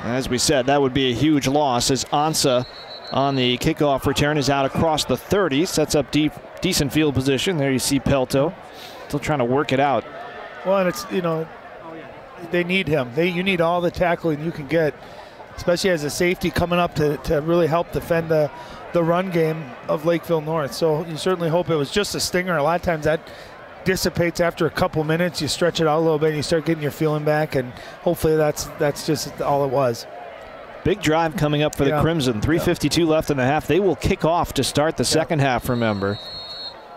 As we said, that would be a huge loss, as Ansa on the kickoff return is out across the 30, sets up decent field position. There you see Pelto still trying to work it out. Well, and it's, you know, they need him. You need all the tackling you can get, especially as a safety coming up to really help defend the run game of Lakeville North. So you certainly hope it was just a stinger. A lot of times that dissipates after a couple minutes. You stretch it out a little bit and you start getting your feeling back, and hopefully that's just all it was. Big drive coming up for the Crimson. 3:52 left in the half. They will kick off to start the second half, remember.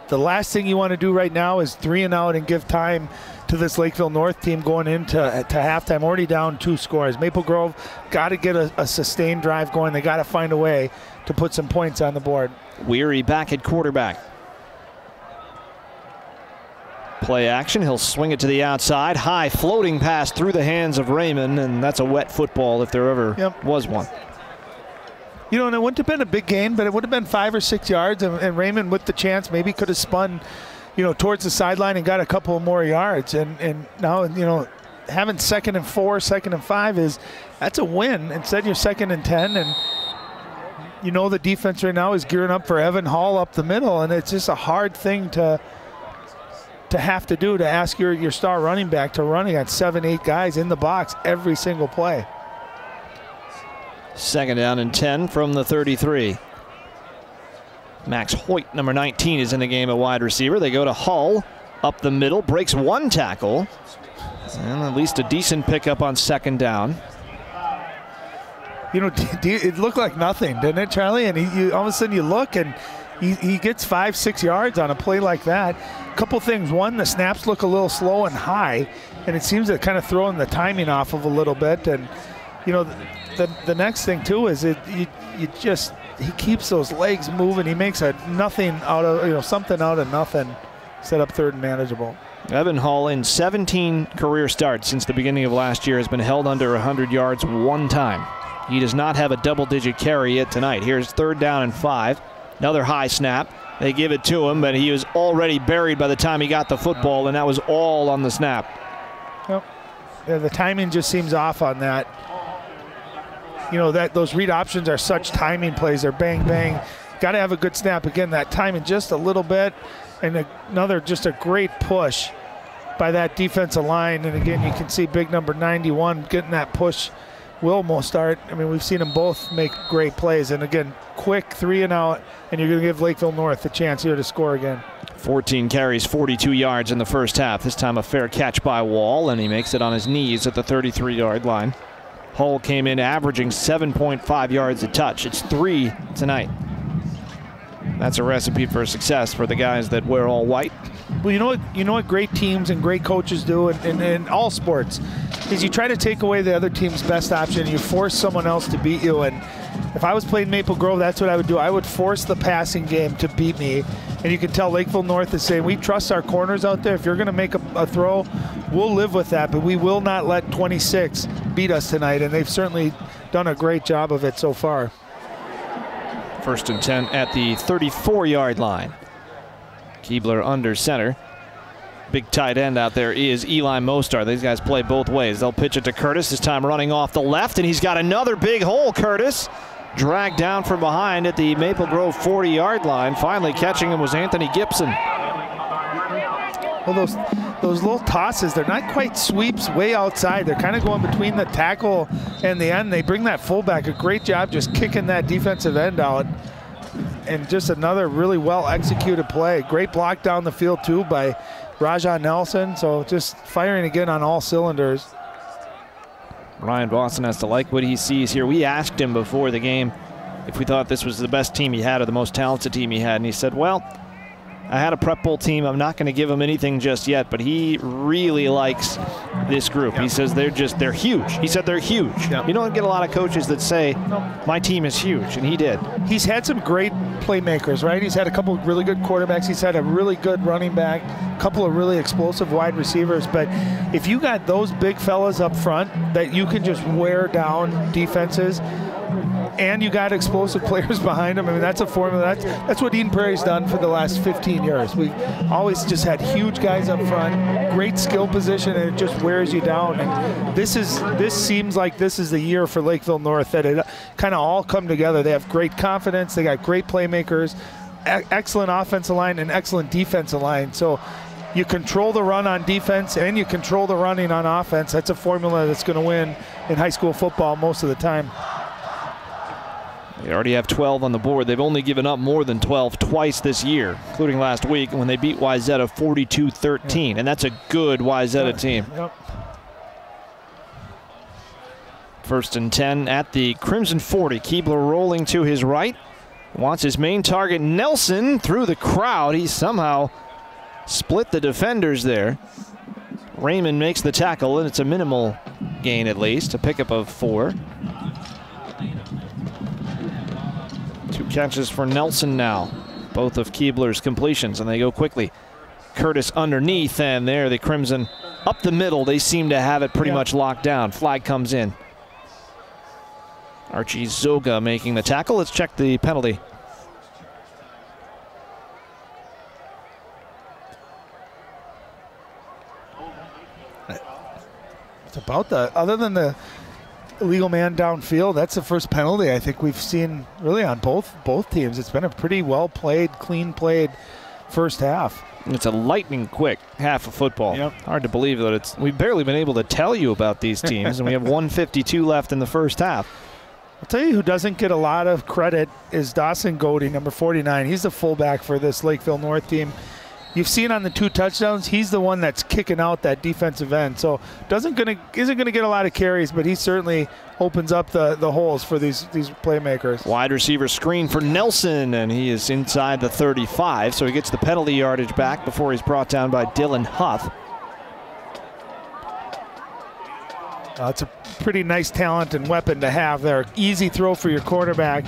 The last thing you want to do right now is 3 and out and give time to this Lakeville North team going into halftime, already down 2 scores. Maple Grove got to get a sustained drive going. They got to find a way to put some points on the board. Weary back at quarterback. Play action. He'll swing it to the outside. High floating pass through the hands of Raymond, and that's a wet football if there ever was one. You know, and it wouldn't have been a big gain, but it would have been 5 or 6 yards, and Raymond with the chance maybe could have spun, you know, towards the sideline and got a couple more yards. And now, you know, having 2nd and 4, 2nd and 5 that's a win. Instead, you're 2nd and 10, and you know the defense right now is gearing up for Evan Hall up the middle, and it's just a hard thing to have to do, to ask your star running back to run against 7, 8 guys in the box every single play. 2nd down and 10 from the 33. Max Hoyt, number 19, is in the game at wide receiver. They go to Hull up the middle, breaks 1 tackle, and at least a decent pickup on 2nd down. You know, it looked like nothing, didn't it, Charlie? And you all of a sudden you look, and he gets 5-6 yards on a play like that. A couple things. One, the snaps look a little slow and high, and it seems to kind of throwing the timing off of a little bit. And, you know, the next thing, too, is he keeps those legs moving. He makes something out of nothing, set up third and manageable. Evan Hall, in 17 career starts since the beginning of last year, has been held under 100 yards one time. He does not have a double-digit carry yet tonight. Here's 3rd down and 5. Another high snap. They give it to him, but he was already buried by the time he got the football, and that was all on the snap. Yep. Yeah, the timing just seems off on that. You know, those read options are such timing plays. They're bang, bang. Got to have a good snap. Again, that timing just a little bit. And just a great push by that defensive line. And again, you can see big number 91 getting that push. Wilmo start. I mean, we've seen them both make great plays. And again, quick 3 and out, and you're going to give Lakeville North a chance here to score again. 14 carries, 42 yards in the first half. This time a fair catch by Wall, and he makes it on his knees at the 33-yard line. Hull came in averaging 7.5 yards a touch. It's 3 tonight. That's a recipe for success for the guys that wear all white. Well, you know what great teams and great coaches do in all sports is you try to take away the other team's best option and you force someone else to beat you. And if I was playing Maple Grove, that's what I would do. I would force the passing game to beat me. And you can tell Lakeville North is saying, we trust our corners out there. If you're going to make a throw, we'll live with that, but we will not let 26 beat us tonight. And they've certainly done a great job of it so far. 1st and 10 at the 34-yard line. Keebler under center. Big tight end out there is Eli Mostar. These guys play both ways. They'll pitch it to Curtis, this time running off the left, and he's got another big hole, Curtis. Dragged down from behind at the Maple Grove 40-yard line. Finally catching him was Anthony Gibson. Well, those little tosses, they're not quite sweeps way outside. They're kind of going between the tackle and the end. They bring that fullback a great job just kicking that defensive end out. And just another really well-executed play. Great block down the field, too, by Raja Nelson. So just firing again on all cylinders. Ryan Boston has to like what he sees here. We asked him before the game if we thought this was the best team he had or the most talented team he had. And he said, well, I had a prep bowl team. I'm not going to give him anything just yet, but he really likes this group. Yep. He says they're huge. He said they're huge. Yep. You don't get a lot of coaches that say, my team is huge, and he did. He's had some great playmakers, right? He's had a couple of really good quarterbacks. He's had a really good running back, a couple of really explosive wide receivers. But if you got those big fellas up front that you can just wear down defenses, and you got explosive players behind them. I mean, that's a formula. That's what Eden Prairie's done for the last 15 years. We've always just had huge guys up front, great skill position, and it just wears you down. And this seems like this is the year for Lakeville North that it kind of all come together. They have great confidence. They got great playmakers, excellent offensive line, and excellent defensive line. So you control the run on defense and you control the running on offense. That's a formula that's going to win in high school football most of the time. They already have 12 on the board. They've only given up more than 12 twice this year, including last week when they beat Wayzata 42-13. Yep. And that's a good Wayzata team. Yep. 1st and 10 at the Crimson 40. Keebler rolling to his right. Wants his main target, Nelson, through the crowd. He somehow split the defenders there. Raymond makes the tackle, and it's a minimal gain at least, a pickup of 4. 2 catches for Nelson now. Both of Keebler's completions, and they go quickly. Curtis underneath, and there the Crimson up the middle. They seem to have it pretty much locked down. Flag comes in. Archie Zoga making the tackle. Let's check the penalty. It's about other than the illegal man downfield, that's the first penalty I think we've seen really on both teams. It's been a pretty well played, clean played first half. It's a lightning quick half of football. Yep. Hard to believe that we've barely been able to tell you about these teams, and we have 1:52 left in the first half. I'll tell you who doesn't get a lot of credit is Dawson Godey, number 49. He's the fullback for this Lakeville North team. you've seen on the 2 touchdowns, he's the one that's kicking out that defensive end. So isn't going to get a lot of carries, but he certainly opens up the holes for these playmakers. Wide receiver screen for Nelson, and he is inside the 35, so he gets the penalty yardage back before he's brought down by Dylan Huff. It's a pretty nice talent and weapon to have there. Easy throw for your quarterback.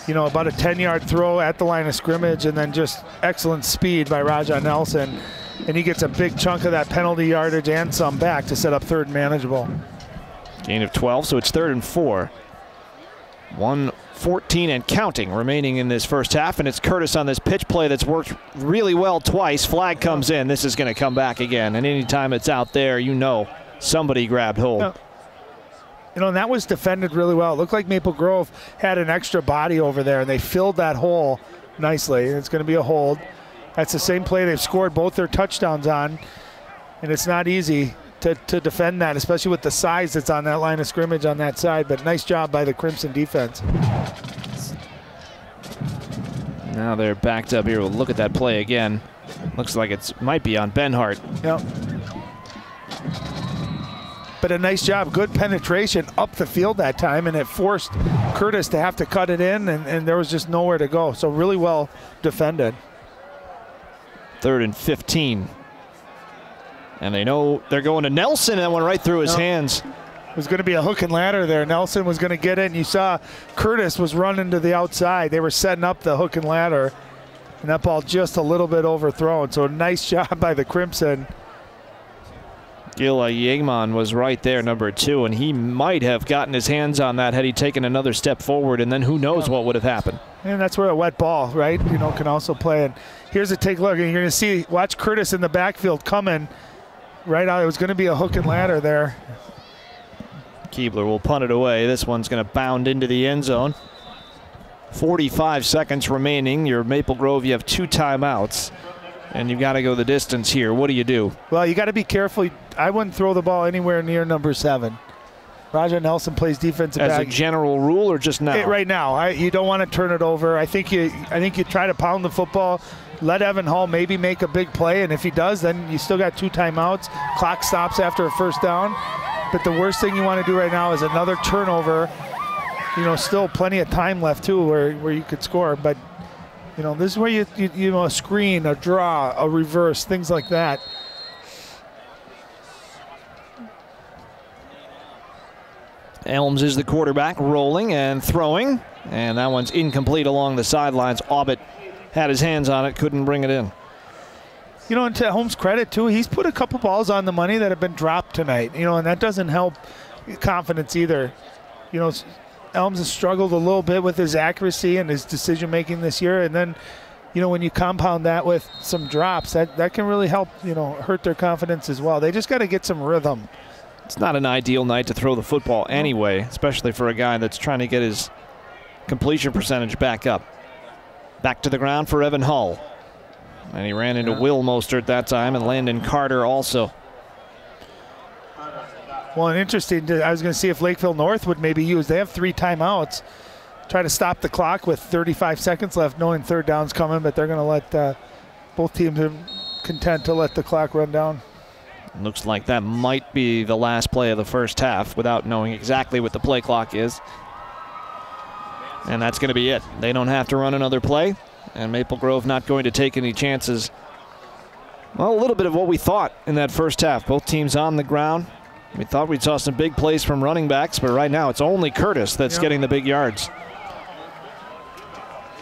You know, about a 10-yard throw at the line of scrimmage, and then just excellent speed by Raja Nelson. And he gets a big chunk of that penalty yardage and some back to set up 3rd and manageable. Gain of 12, so it's 3rd and 4. 1:14 and counting remaining in this first half, and it's Curtis on this pitch play that's worked really well twice. Flag comes in. This is going to come back again, and anytime it's out there, you know somebody grabbed hold. Yeah. You know, and that was defended really well. It looked like Maple Grove had an extra body over there, and they filled that hole nicely. It's going to be a hold. That's the same play they've scored both their touchdowns on, and it's not easy to defend that, especially with the size that's on that line of scrimmage on that side. But nice job by the Crimson defense. Now they're backed up here. We'll look at that play again. Looks like it might be on Benhart. Yep. But a nice job, good penetration up the field that time, and it forced Curtis to have to cut it in, and there was just nowhere to go. So really well defended. 3rd and 15. And they know they're going to Nelson, and that went right through his hands. It was going to be a hook and ladder there. Nelson was going to get it, and you saw Curtis was running to the outside. They were setting up the hook and ladder, and that ball just a little bit overthrown. So nice job by the Crimson. Gil Yegman was right there, number 2, and he might have gotten his hands on that had he taken another step forward, and then who knows what would have happened. And that's where a wet ball, right, you know, can also play. And here's a take look, and you're going to see, watch Curtis in the backfield coming right out. It was going to be a hook and ladder there. Keebler will punt it away. This one's going to bound into the end zone. 45 seconds remaining. You're Maple Grove. You have 2 timeouts. And you've got to go the distance here. What do you do? Well, you got to be careful. I wouldn't throw the ball anywhere near number 7. Raja Nelson plays defensive back. As a general rule, or just now? Right now. You don't want to turn it over. I think you try to pound the football. Let Evan Hall maybe make a big play, and if he does, then you still got 2 timeouts. Clock stops after a first down. But the worst thing you want to do right now is another turnover. You know, still plenty of time left too, where you could score, but. You know, this is where you know, a screen, a draw, a reverse, things like that. Elms is the quarterback, rolling and throwing, and that one's incomplete along the sidelines. Aubert had his hands on it, couldn't bring it in. You know, and to Holmes' credit too, he's put a couple balls on the money that have been dropped tonight. You know, and that doesn't help confidence either. You know, Elms has struggled a little bit with his accuracy and his decision-making this year. And then, you know, when you compound that with some drops, that can really help, you know, hurt their confidence as well. They just got to get some rhythm. It's not an ideal night to throw the football anyway, especially for a guy that's trying to get his completion percentage back up. Back to the ground for Evan Hull. And he ran into Will Mostert that time, and Landon Carter also. Well, and interesting, I was going to see if Lakeville North would maybe use, they have 3 timeouts, try to stop the clock with 35 seconds left, knowing 3rd down's coming, but they're going to let both teams are content to let the clock run down. Looks like that might be the last play of the first half without knowing exactly what the play clock is. And that's going to be it. They don't have to run another play, and Maple Grove not going to take any chances. Well, a little bit of what we thought in that first half. Both teams on the ground. We thought we saw some big plays from running backs, but right now it's only Curtis that's getting the big yards.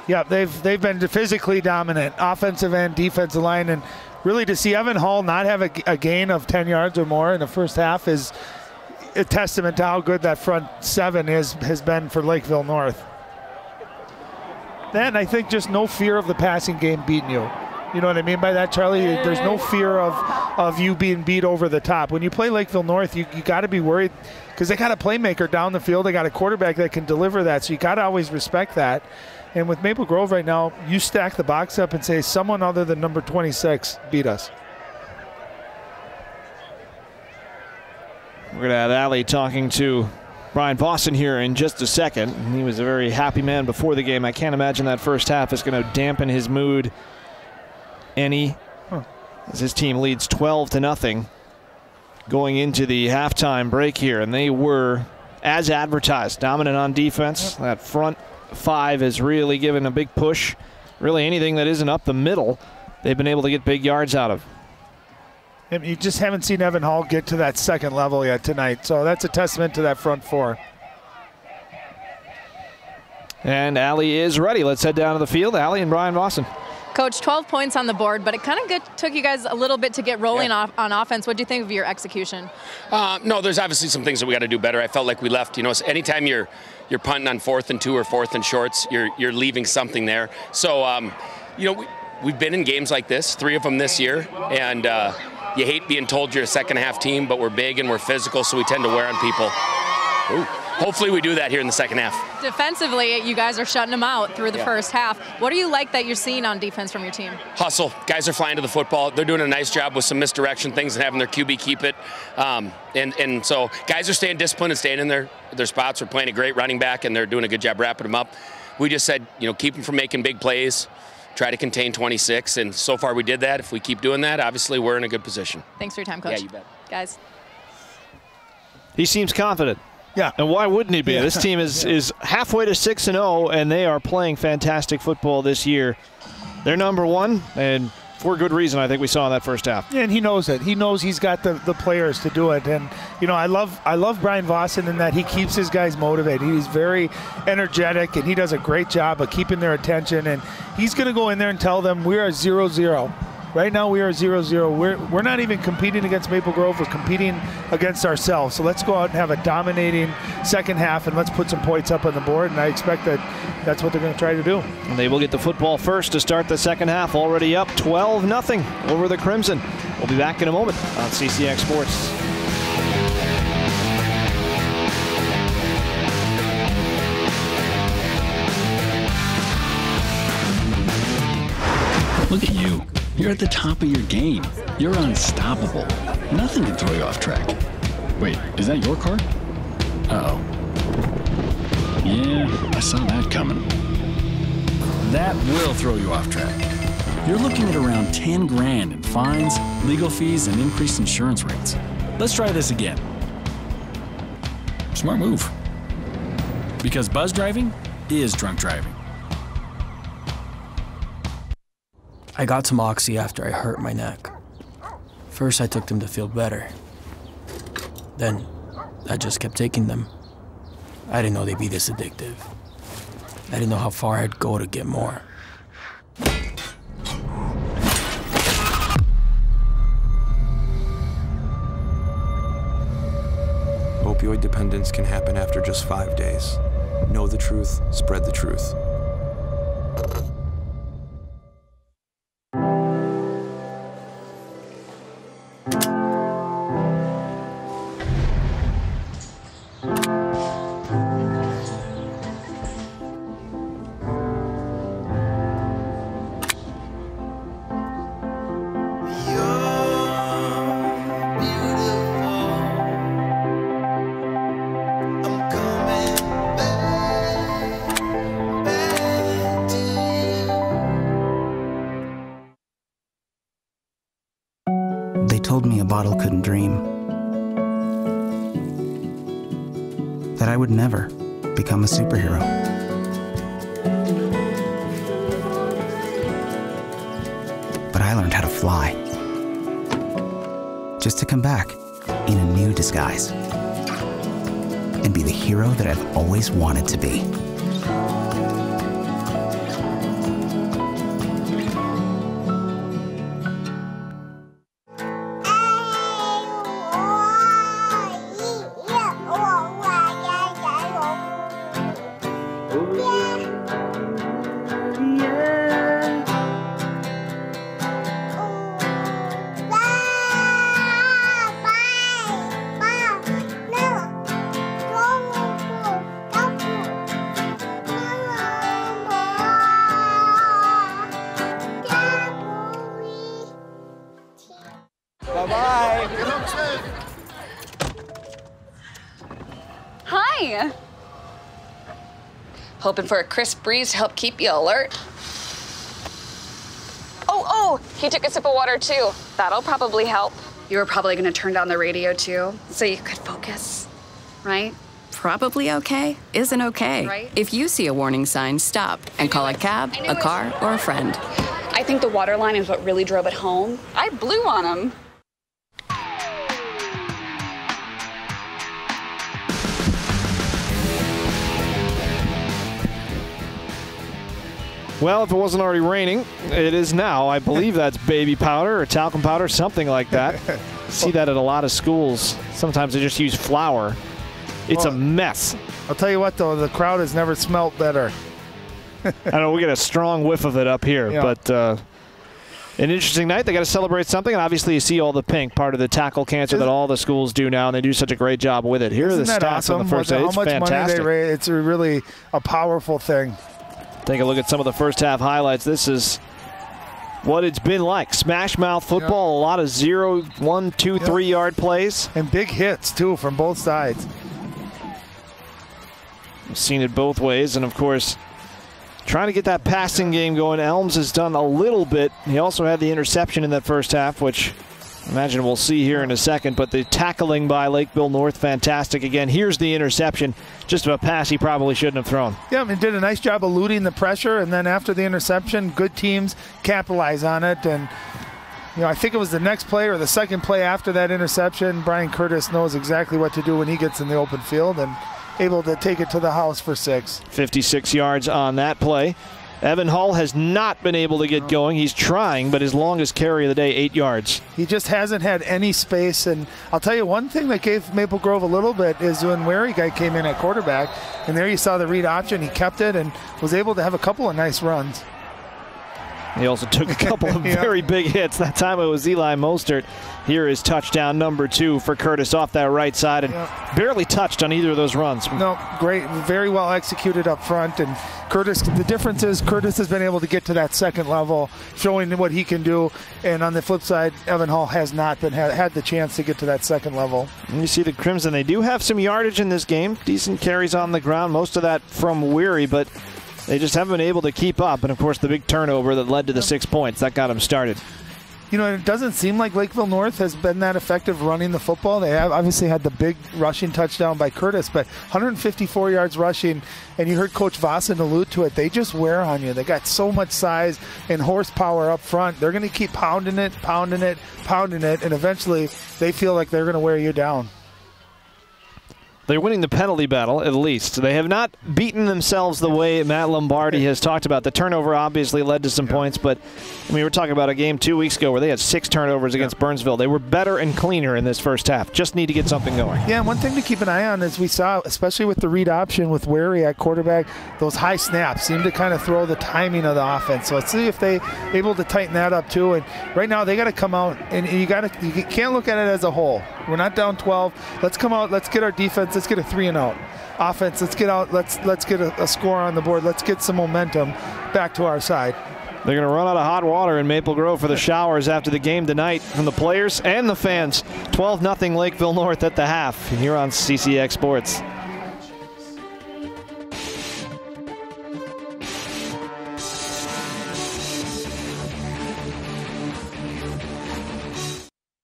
Yeah, they've been physically dominant, offensive and defensive line, and really to see Evan Hall not have a gain of 10 yards or more in the first half is a testament to how good that front 7 has been for Lakeville North. Then I think just no fear of the passing game beating you. You know what I mean by that, Charlie? There's no fear of you being beat over the top. When you play Lakeville North, you got to be worried because they got a playmaker down the field. They got a quarterback that can deliver that, so you got to always respect that. And with Maple Grove right now, you stack the box up and say someone other than number 26 beat us. We're going to have Allie talking to Brian Boston here in just a second. He was a very happy man before the game. I can't imagine that first half is going to dampen his mood any. as his team leads 12-0 going into the halftime break here. And they were, as advertised, dominant on defense. That front five has really given a big push. Really anything that isn't up the middle, they've been able to get big yards out of. You just haven't seen Evan Hall get to that second level yet tonight, so that's a testament to that front four. And Allie is ready. Let's head down to the field. Allie and Brian Vossen. Coach, 12 points on the board, but it kind of took you guys a little bit to get rolling off on offense. What do you think of your execution? No, there's obviously some things that we got to do better. I felt like we left, anytime you're punting on 4th and 2 or 4th and shorts, you're leaving something there. So, we've been in games like this, 3 of them this year, and you hate being told you're a second half team, but we're big and we're physical, so we tend to wear on people. Ooh. Hopefully we do that here in the second half. Defensively, you guys are shutting them out through the first half. What do you like that you're seeing on defense from your team? Hustle. Guys are flying to the football. They're doing a nice job with some misdirection things and having their QB keep it. And so guys are staying disciplined and staying in their spots. We're playing a great running back, and they're doing a good job wrapping them up. We just said, keep them from making big plays. Try to contain 26, and so far we did that. If we keep doing that, obviously we're in a good position. Thanks for your time, Coach. Yeah, you bet. Guys. He seems confident. Yeah. And why wouldn't he be? Yeah. This team is halfway to 6-0, and they are playing fantastic football this year. They're number 1, and for good reason, I think we saw in that first half. Yeah, and he knows it. He knows he's got the players to do it. And, I love Brian Vossen in that he keeps his guys motivated. He's very energetic, and he does a great job of keeping their attention. And he's going to go in there and tell them we are 0-0. Right now we are 0-0. We're not even competing against Maple Grove. We're competing against ourselves. So let's go out and have a dominating second half, and let's put some points up on the board. And I expect that's what they're going to try to do. And they will get the football first to start the second half. Already up 12-0 over the Crimson. We'll be back in a moment on CCX Sports. Look at you. You're at the top of your game. You're unstoppable. Nothing can throw you off track. Wait, is that your car? Uh-oh. Yeah, I saw that coming. That will throw you off track. You're looking at around 10 grand in fines, legal fees, and increased insurance rates. Let's try this again. Smart move. Because buzz driving is drunk driving. I got some Oxy after I hurt my neck. First, I took them to feel better. Then, I just kept taking them. I didn't know they'd be this addictive. I didn't know how far I'd go to get more. Opioid dependence can happen after just 5 days. Know the truth, spread the truth. They told me a bottle couldn't dream. That I would never become a superhero. But I learned how to fly. Just to come back in a new disguise. And be the hero that I've always wanted to be. Hi. Hoping for a crisp breeze to help keep you alert. Oh, He took a sip of water too. That'll probably help. You were probably going to turn down the radio too, so you could focus, right? Probably okay isn't okay. Right. If you see a warning sign, stop and call a cab, a car, or a friend. I think the water line is what really drove it home. I blew on him. Well, if it wasn't already raining, it is now. I believe that's baby powder or talcum powder, something like that. See that at a lot of schools. Sometimes they just use flour. It's a mess. I'll tell you what, though, the crowd has never smelt better. I know we get a strong whiff of it up here, Yeah. but an interesting night. They got to celebrate something, and obviously you see all the pink, part of the tackle cancer that all the schools do now, and they do such a great job with it. Here are the Isn't that stats awesome? on the first day. It's how much fantastic. money they raise. It's really a powerful thing. Take a look at some of the first half highlights. This is what it's been like. Smash mouth football, a lot of 0, 1, 2, 3 yard plays. And big hits, too, from both sides. We've seen it both ways, and of course, trying to get that passing game going. Elms has done a little bit. He also had the interception in that first half, which I imagine we'll see here in a second, but the tackling by Lakeville North, fantastic. Again, here's the interception, just a pass he probably shouldn't have thrown. Yeah, I mean, did a nice job eluding the pressure, and then after the interception, good teams capitalize on it. And, you know, I think it was the next play or the second play after that interception. Brian Curtis knows exactly what to do when he gets in the open field and able to take it to the house for 6. 56 yards on that play. Evan Hull has not been able to get going. He's trying, but his longest carry of the day, 8 yards. He just hasn't had any space. And I'll tell you one thing that gave Maple Grove a little bit is when Wary guy came in at quarterback, and there you saw the read option. He kept it and was able to have a couple of nice runs. He also took a couple of very big hits. That time it was Eli Mostert. Here is touchdown number 2 for Curtis off that right side, and barely touched on either of those runs. No, great. Very well executed up front. And Curtis, the difference is Curtis has been able to get to that second level, showing what he can do. And on the flip side, Evan Hall has not been had the chance to get to that second level. And you see the Crimson, they do have some yardage in this game. Decent carries on the ground, most of that from Weary, but they just haven't been able to keep up. And, of course, the big turnover that led to the 6 points, that got them started. You know, it doesn't seem like Lakeville North has been that effective running the football. They have obviously had the big rushing touchdown by Curtis, but 154 yards rushing, and you heard Coach Vossen allude to it. They just wear on you. They got so much size and horsepower up front. They're going to keep pounding it, and eventually they feel like they're going to wear you down. They're winning the penalty battle, at least. They have not beaten themselves the way Matt Lombardi has talked about. The turnover obviously led to some points, but I mean, we were talking about a game 2 weeks ago where they had 6 turnovers against Burnsville. They were better and cleaner in this first half. Just need to get something going. Yeah, and one thing to keep an eye on is we saw, especially with the read option with Wary at quarterback, those high snaps seem to kind of throw the timing of the offense. So let's see if they able to tighten that up too. And right now they got to come out, and you can't look at it as a whole. We're not down 12. Let's come out. Let's get our defense. Let's get a 3-and-out offense. Let's get out. Let's get a score on the board. Let's get some momentum back to our side. They're going to run out of hot water in Maple Grove for the showers after the game tonight from the players and the fans. 12-0 Lakeville North at the half here on CCX Sports.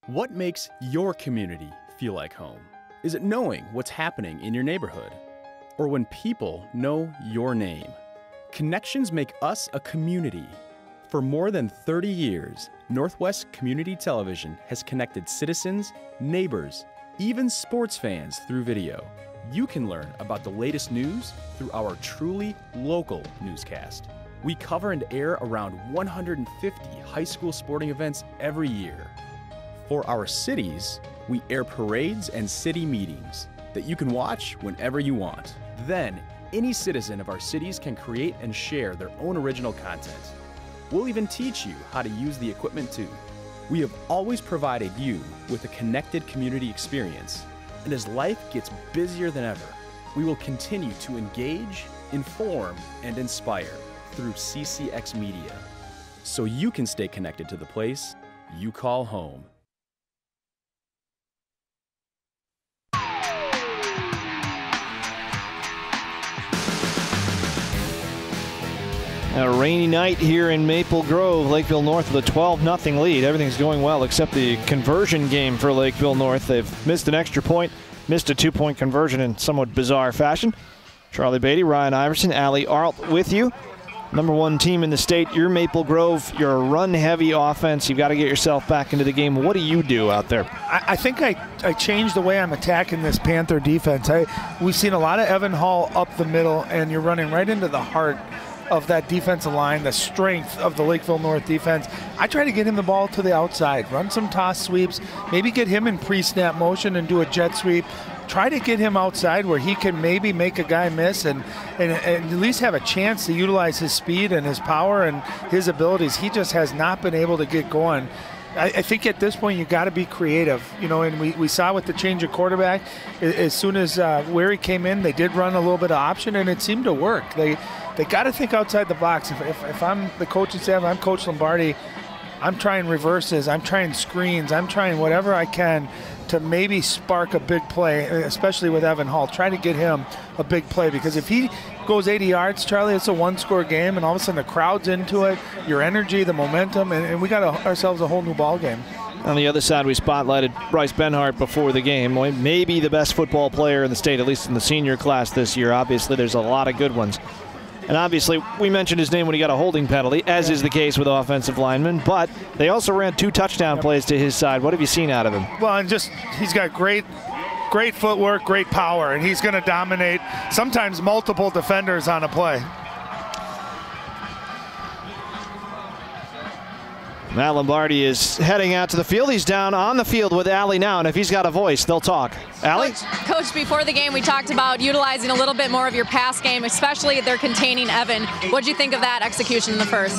What makes your community feel like home? Is it knowing what's happening in your neighborhood? Or when people know your name? Connections make us a community. For more than 30 years, Northwest Community Television has connected citizens, neighbors, even sports fans through video. You can learn about the latest news through our truly local newscast. We cover and air around 150 high school sporting events every year. For our cities, we air parades and city meetings that you can watch whenever you want. Then, any citizen of our cities can create and share their own original content. We'll even teach you how to use the equipment too. We have always provided you with a connected community experience, and as life gets busier than ever, we will continue to engage, inform, and inspire through CCX Media, so you can stay connected to the place you call home. A Rainy night here in Maple Grove. Lakeville North with a 12-0 lead. Everything's going well except the conversion game for Lakeville North. They've missed an extra point, missed a 2-point conversion in somewhat bizarre fashion. Charlie Beatty, Ryan Iverson, Allie Arlt with you. Number one team in the state. You're Maple Grove. You're a run-heavy offense. You've got to get yourself back into the game. What do you do out there? I think I changed the way I'm attacking this Panther defense. We've seen a lot of Evan Hall up the middle, and you're running right into the heart of that defensive line, the strength of the Lakeville North defense. I try to get him the ball to the outside, run some toss sweeps, maybe get him in pre-snap motion and do a jet sweep. Try to get him outside where he can maybe make a guy miss and at least have a chance to utilize his speed and his power and his abilities. He just has not been able to get going. I think at this point you got to be creative, you know, and we saw with the change of quarterback, as soon as Wary came in, they did run a little bit of option and it seemed to work. They got to think outside the box. If I'm the coaching staff, I'm Coach Lombardi, I'm trying reverses, I'm trying screens, I'm trying whatever I can to maybe spark a big play, especially with Evan Hall. Try to get him a big play, because if he goes 80 yards, Charlie, it's a one-score game, and all of a sudden the crowd's into it, your energy, the momentum, and we got ourselves a whole new ball game. On the other side, we spotlighted Bryce Benhart before the game. Maybe the best football player in the state, at least in the senior class this year. Obviously, there's a lot of good ones. And obviously, we mentioned his name when he got a holding penalty, as is the case with offensive linemen. But they also ran 2 touchdown plays to his side. What have you seen out of him? Well, and just he's got great footwork, great power, and he's going to dominate sometimes multiple defenders on a play. Matt Lombardi is heading out to the field. He's down on the field with Allie now, and if he's got a voice, they'll talk. Allie? Coach, before the game, we talked about utilizing a little bit more of your pass game, especially they're containing Evan. What did you think of that execution in the first?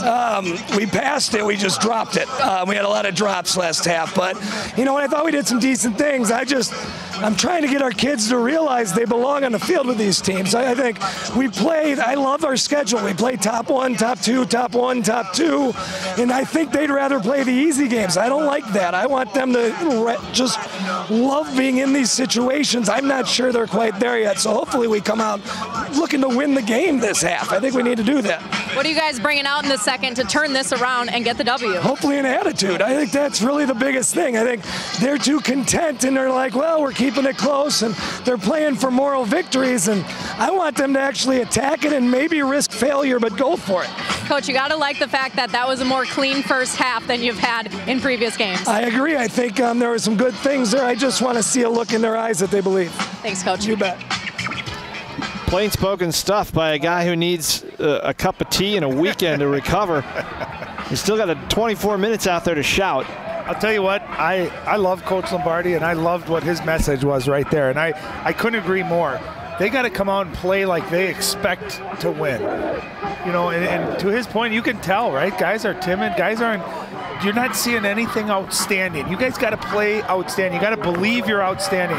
We passed it. We just dropped it. We had a lot of drops last half, but, you know, I thought we did some decent things. I'm trying to get our kids to realize they belong on the field with these teams. I think I love our schedule. We play top 1, top 2, top 1, top 2, and I think they'd rather play the easy games. I don't like that. I want them to just love being in these situations. I'm not sure they're quite there yet, so hopefully we come out looking to win the game this half. I think we need to do that. What are you guys bringing out in the second to turn this around and get the W? Hopefully an attitude. I think that's really the biggest thing. I think they're too content and they're like, well, we're keeping it close, and they're playing for moral victories, and I want them to actually attack it and maybe risk failure, but go for it. Coach, you got to like the fact that was a more clean first half than you've had in previous games. I agree. I think there were some good things there. I just want to see a look in their eyes that they believe. Thanks, Coach. You bet. Plain spoken stuff by a guy who needs a cup of tea and a weekend to recover. He's still got 24 minutes out there to shout. I'll tell you what, I love Coach Lombardi, and I loved what his message was right there, and I couldn't agree more. They got to come out and play like they expect to win. You know, and to his point, you can tell, right? Guys are timid. Guys aren't. You're not seeing anything outstanding. You guys got to play outstanding. You got to believe you're outstanding.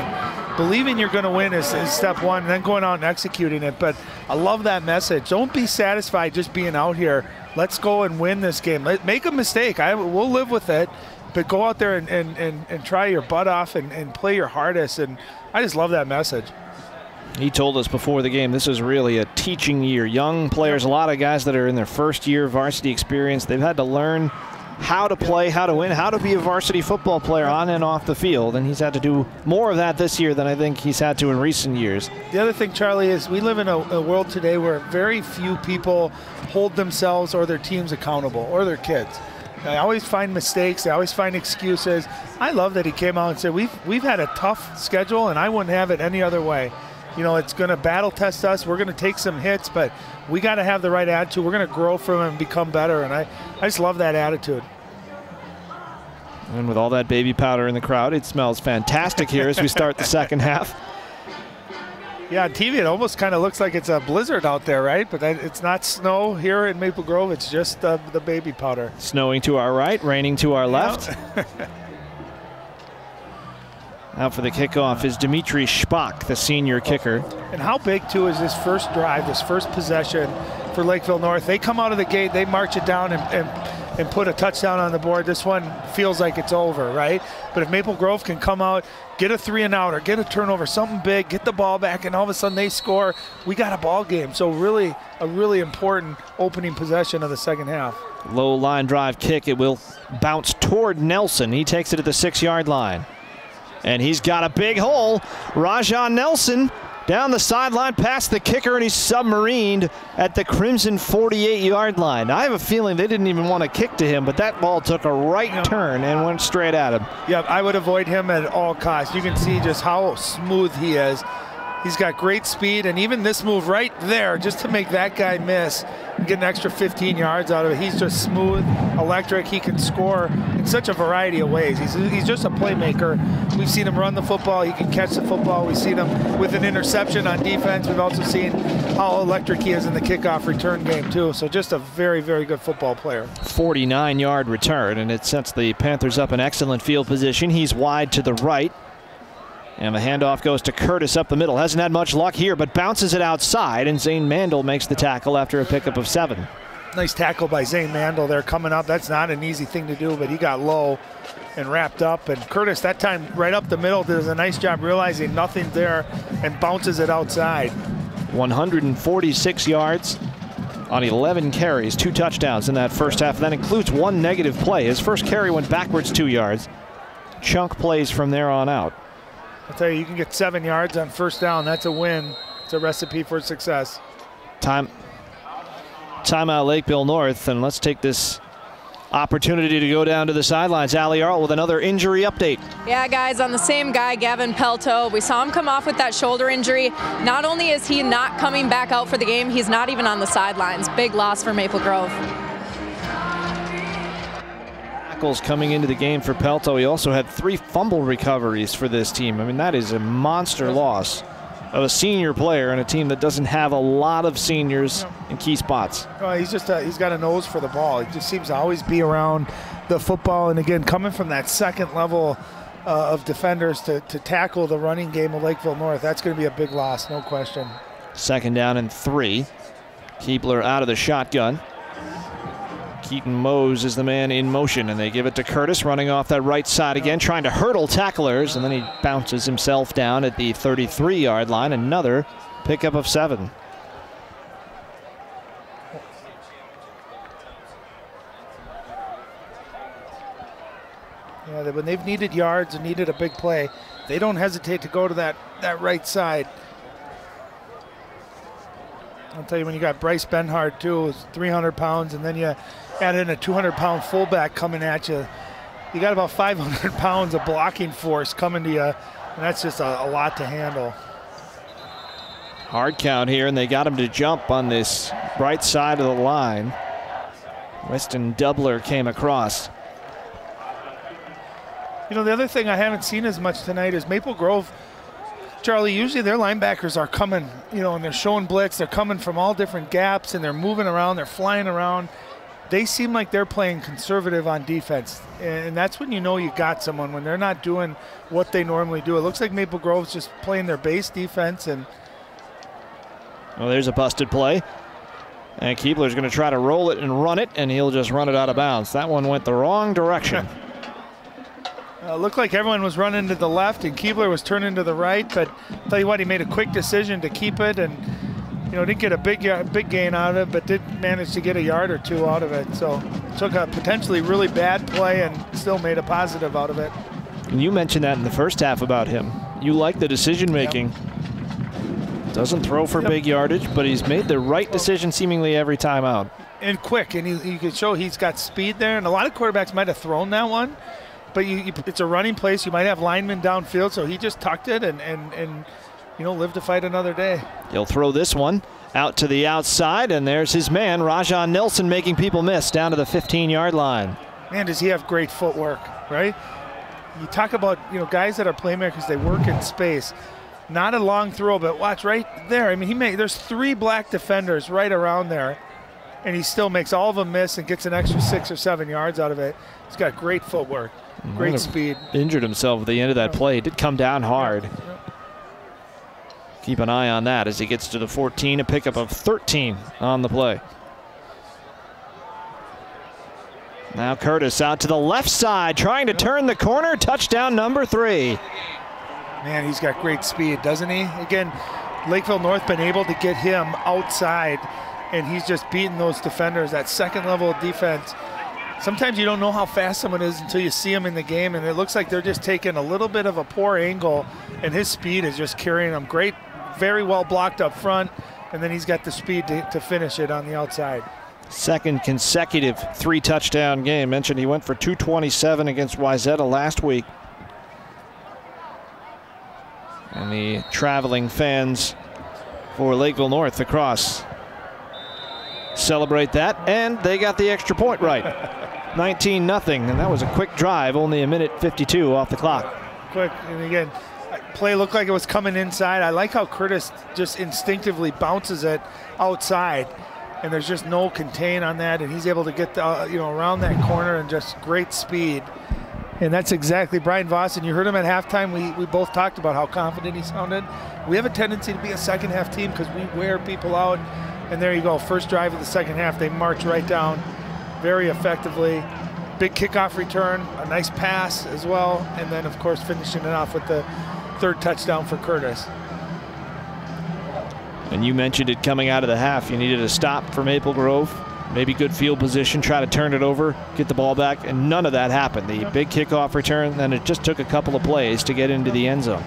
Believing you're going to win is step one, and then going out and executing it. But I love that message. Don't be satisfied just being out here. Let's go and win this game. Make a mistake. We'll live with it. But go out there and try your butt off and play your hardest. And I just love that message. He told us before the game this is really a teaching year. Young players, a lot of guys that are in their first year of varsity experience, they've had to learn how to play, how to win, how to be a varsity football player on and off the field. And he's had to do more of that this year than I think he's had to in recent years. The other thing, Charlie, is we live in a world today where very few people hold themselves or their teams accountable, or their kids. They always find mistakes. They always find excuses. I love that he came out and said, we've had a tough schedule, and I wouldn't have it any other way. You know, it's going to battle test us. We're going to take some hits, but we got to have the right attitude. We're going to grow from it and become better, and I just love that attitude. And with all that baby powder in the crowd, it smells fantastic here as we start the second half. Yeah, on TV it almost kind of looks like it's a blizzard out there, right? But it's not snow here in Maple Grove. It's just the baby powder. Snowing to our right, raining to our left. Out for the kickoff is Dimitri Schbach, the senior kicker. And how big, too, is this first drive, this first possession for Lakeville North? They come out of the gate, they march it down, and and put a touchdown on the board, this one feels like it's over, right? But if Maple Grove can come out, get a 3-and-out or get a turnover, something big, get the ball back, and all of a sudden they score, we got a ball game. So really, a really important opening possession of the second half. Low line drive kick. It will bounce toward Nelson. He takes it at the 6-yard line. And he's got a big hole. Rajon Nelson down the sideline past the kicker, and he's submarined at the Crimson 48-yard line. I have a feeling they didn't even want to kick to him, but that ball took a right turn and went straight at him. Yeah, I would avoid him at all costs. You can see just how smooth he is. He's got great speed, and even this move right there, just to make that guy miss and get an extra 15 yards out of it. He's just smooth, electric. He can score in such a variety of ways. He's just a playmaker. We've seen him run the football. He can catch the football. We've seen him with an interception on defense. We've also seen how electric he is in the kickoff return game, too. So just a very, very good football player. 49-yard return, and it sets the Panthers up in excellent field position. He's wide to the right. And the handoff goes to Curtis up the middle. Hasn't had much luck here, but bounces it outside, and Zane Mandel makes the tackle after a pickup of 7. Nice tackle by Zane Mandel there coming up. That's not an easy thing to do, but he got low and wrapped up. And Curtis, that time right up the middle, does a nice job realizing nothing's there and bounces it outside. 146 yards on 11 carries, 2 touchdowns in that first half. That includes 1 negative play. His first carry went backwards 2 yards. Chunk plays from there on out. I'll tell you, you can get 7 yards on first down. That's a win. It's a recipe for success. Timeout Lakeville North, and let's take this opportunity to go down to the sidelines. Allie Arlt with another injury update. Yeah, guys, on the same guy, Gavin Pelto. We saw him come off with that shoulder injury. Not only is he not coming back out for the game, he's not even on the sidelines. Big loss for Maple Grove. Coming into the game for Pelto. He also had 3 fumble recoveries for this team. I mean, that is a monster loss of a senior player and a team that doesn't have a lot of seniors in key spots. He's got a nose for the ball. He just seems to always be around the football. And again, coming from that second level of defenders to tackle the running game of Lakeville North, that's going to be a big loss, no question. 2nd down and 3. Keebler out of the shotgun. Keaton Mose is the man in motion, and they give it to Curtis, running off that right side again, trying to hurdle tacklers, and then he bounces himself down at the 33-yard line. Another pickup of 7. Yeah, when they've needed yards and needed a big play, they don't hesitate to go to that right side. I'll tell you, when you got Bryce Benhart, too, who's 300 pounds, and then you add in a 200-pound fullback coming at you, you got about 500 pounds of blocking force coming to you, and that's just a lot to handle. Hard count here, and they got him to jump on this right side of the line. Weston Doubler came across. You know, the other thing I haven't seen as much tonight is Maple Grove. Charlie, usually their linebackers are coming, you know, and they're showing blitz. They're coming from all different gaps, and they're moving around. They're flying around. They seem like they're playing conservative on defense, and that's when you know you got someone, when they're not doing what they normally do. It looks like Maple Grove's just playing their base defense. And well, there's a busted play. And Keebler's going to try to roll it and run it, and he'll just run it out of bounds. That one went the wrong direction. Looked like everyone was running to the left and Keebler was turning to the right, but I'll tell you what, he made a quick decision to keep it, and you know, didn't get a big gain out of it, but did manage to get a yard or 2 out of it. So took a potentially really bad play and still made a positive out of it. And you mentioned that in the first half about him. You like the decision making. Yep. Doesn't throw for big yardage, but he's made the right decision seemingly every time out. And quick, and you can show he's got speed there, and a lot of quarterbacks might have thrown that one. But it's a running place. You might have linemen downfield, so he just tucked it and you know, lived to fight another day. He'll throw this one out to the outside, and there's his man, Rajon Nelson, making people miss down to the 15-yard line. Man, does he have great footwork, right? You talk about, you know, guys that are playmakers, they work in space. Not a long throw, but watch right there. I mean, there's 3 black defenders right around there, and he still makes all of them miss and gets an extra 6 or 7 yards out of it. He's got great footwork. Great speed. Injured himself at the end of that play. He did come down hard. Keep an eye on that as he gets to the 14, a pickup of 13 on the play. Now Curtis out to the left side, trying to turn the corner. Touchdown number 3. Man, he's got great speed, doesn't he? Again, Lakeville North been able to get him outside, and he's just beating those defenders. That second level of defense. Sometimes you don't know how fast someone is until you see him in the game, and it looks like they're just taking a little bit of a poor angle, and his speed is just carrying him. Great, very well blocked up front, and then he's got the speed to finish it on the outside. Second consecutive 3-touchdown game. Mentioned he went for 227 against Wayzata last week. And the traveling fans for Lakeville North across celebrate that, and they got the extra point right. 19-0, and that was a quick drive, only 1:52 off the clock. Quick, and again, play looked like it was coming inside. I like how Curtis just instinctively bounces it outside, and there's just no contain on that, and he's able to get around that corner and just great speed. And that's exactly Brian Vossen. You heard him at halftime. We both talked about how confident he sounded. We have a tendency to be a second half team because we wear people out. And there you go, first drive of the second half, they march right down very effectively. Big kickoff return, a nice pass as well, and then of course finishing it off with the 3rd touchdown for Curtis. And you mentioned it coming out of the half. You needed a stop for Maple Grove, maybe good field position, try to turn it over, get the ball back, and none of that happened. The big kickoff return, then it just took a couple of plays to get into the end zone.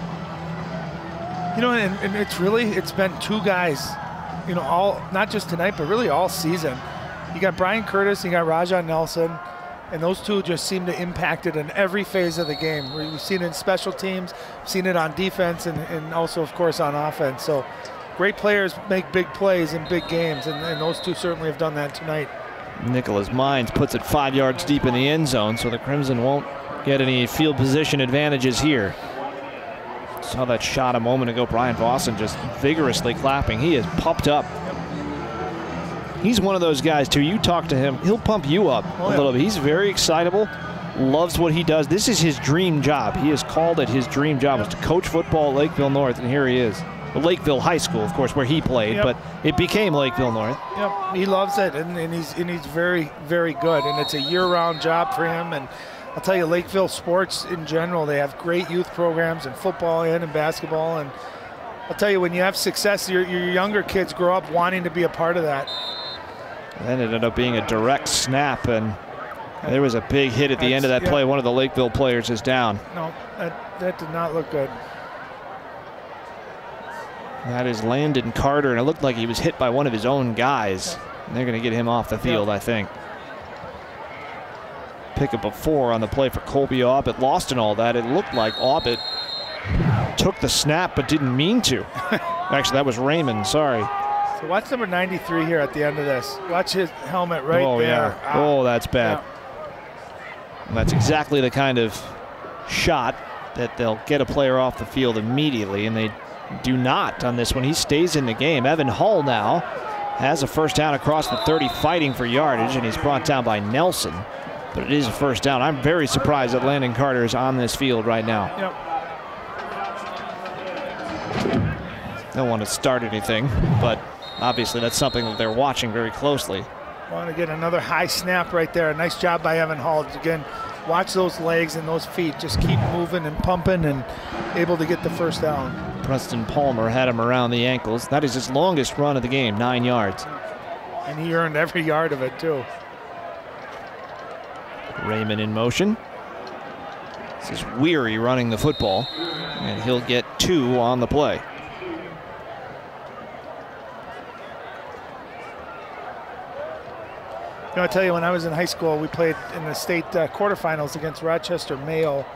You know, and it's been 2 guys, not just tonight, but really all season. You got Brian Curtis, you got Raja Nelson, and those 2 just seem to impact it in every phase of the game. We've seen it in special teams, seen it on defense, and also, of course, on offense. So great players make big plays in big games, and those 2 certainly have done that tonight. Nicholas Mines puts it 5 yards deep in the end zone, so the Crimson won't get any field position advantages here. Saw that shot a moment ago. Brian Vossen just vigorously clapping. He is pumped up. He's one of those guys, too. You talk to him, he'll pump you up a little bit. He's very excitable, loves what he does. This is his dream job. He has called it his dream job, is to coach football at Lakeville North, and here he is. Lakeville High School, of course, where he played, but it became Lakeville North. Yep, he loves it, and he's very, very good, and it's a year-round job for him. And I'll tell you, Lakeville sports in general, they have great youth programs in football and in basketball, and I'll tell you, when you have success, your younger kids grow up wanting to be a part of that. That ended up being a direct snap, and there was a big hit at the end of that play. One of the Lakeville players is down. No, that did not look good. That is Landon Carter, and it looked like he was hit by one of his own guys. And they're going to get him off the field, I think. Pickup of 4 on the play for Colby Aubit. Lost in all that. It looked like Aubit took the snap but didn't mean to. Actually, that was Raymond, sorry. So watch number 93 here at the end of this. Watch his helmet right there. Yeah. Oh, that's bad. And that's exactly the kind of shot that they'll get a player off the field immediately, and they do not on this one. He stays in the game. Evan Hull now has a first down across the 30, fighting for yardage, and he's brought down by Nelson. But it is a first down. I'm very surprised that Landon Carter is on this field right now. Don't want to start anything, but obviously that's something that they're watching very closely. Want to get another high snap right there. Nice job by Evan Hall. Again, watch those legs and those feet. Just keep moving and pumping and able to get the first down. Preston Palmer had him around the ankles. That is his longest run of the game, 9 yards. And he earned every yard of it, too. Raymond in motion. This is Weary running the football, and he'll get 2 on the play. You know, I tell you, when I was in high school, we played in the state quarterfinals against Rochester Mayo,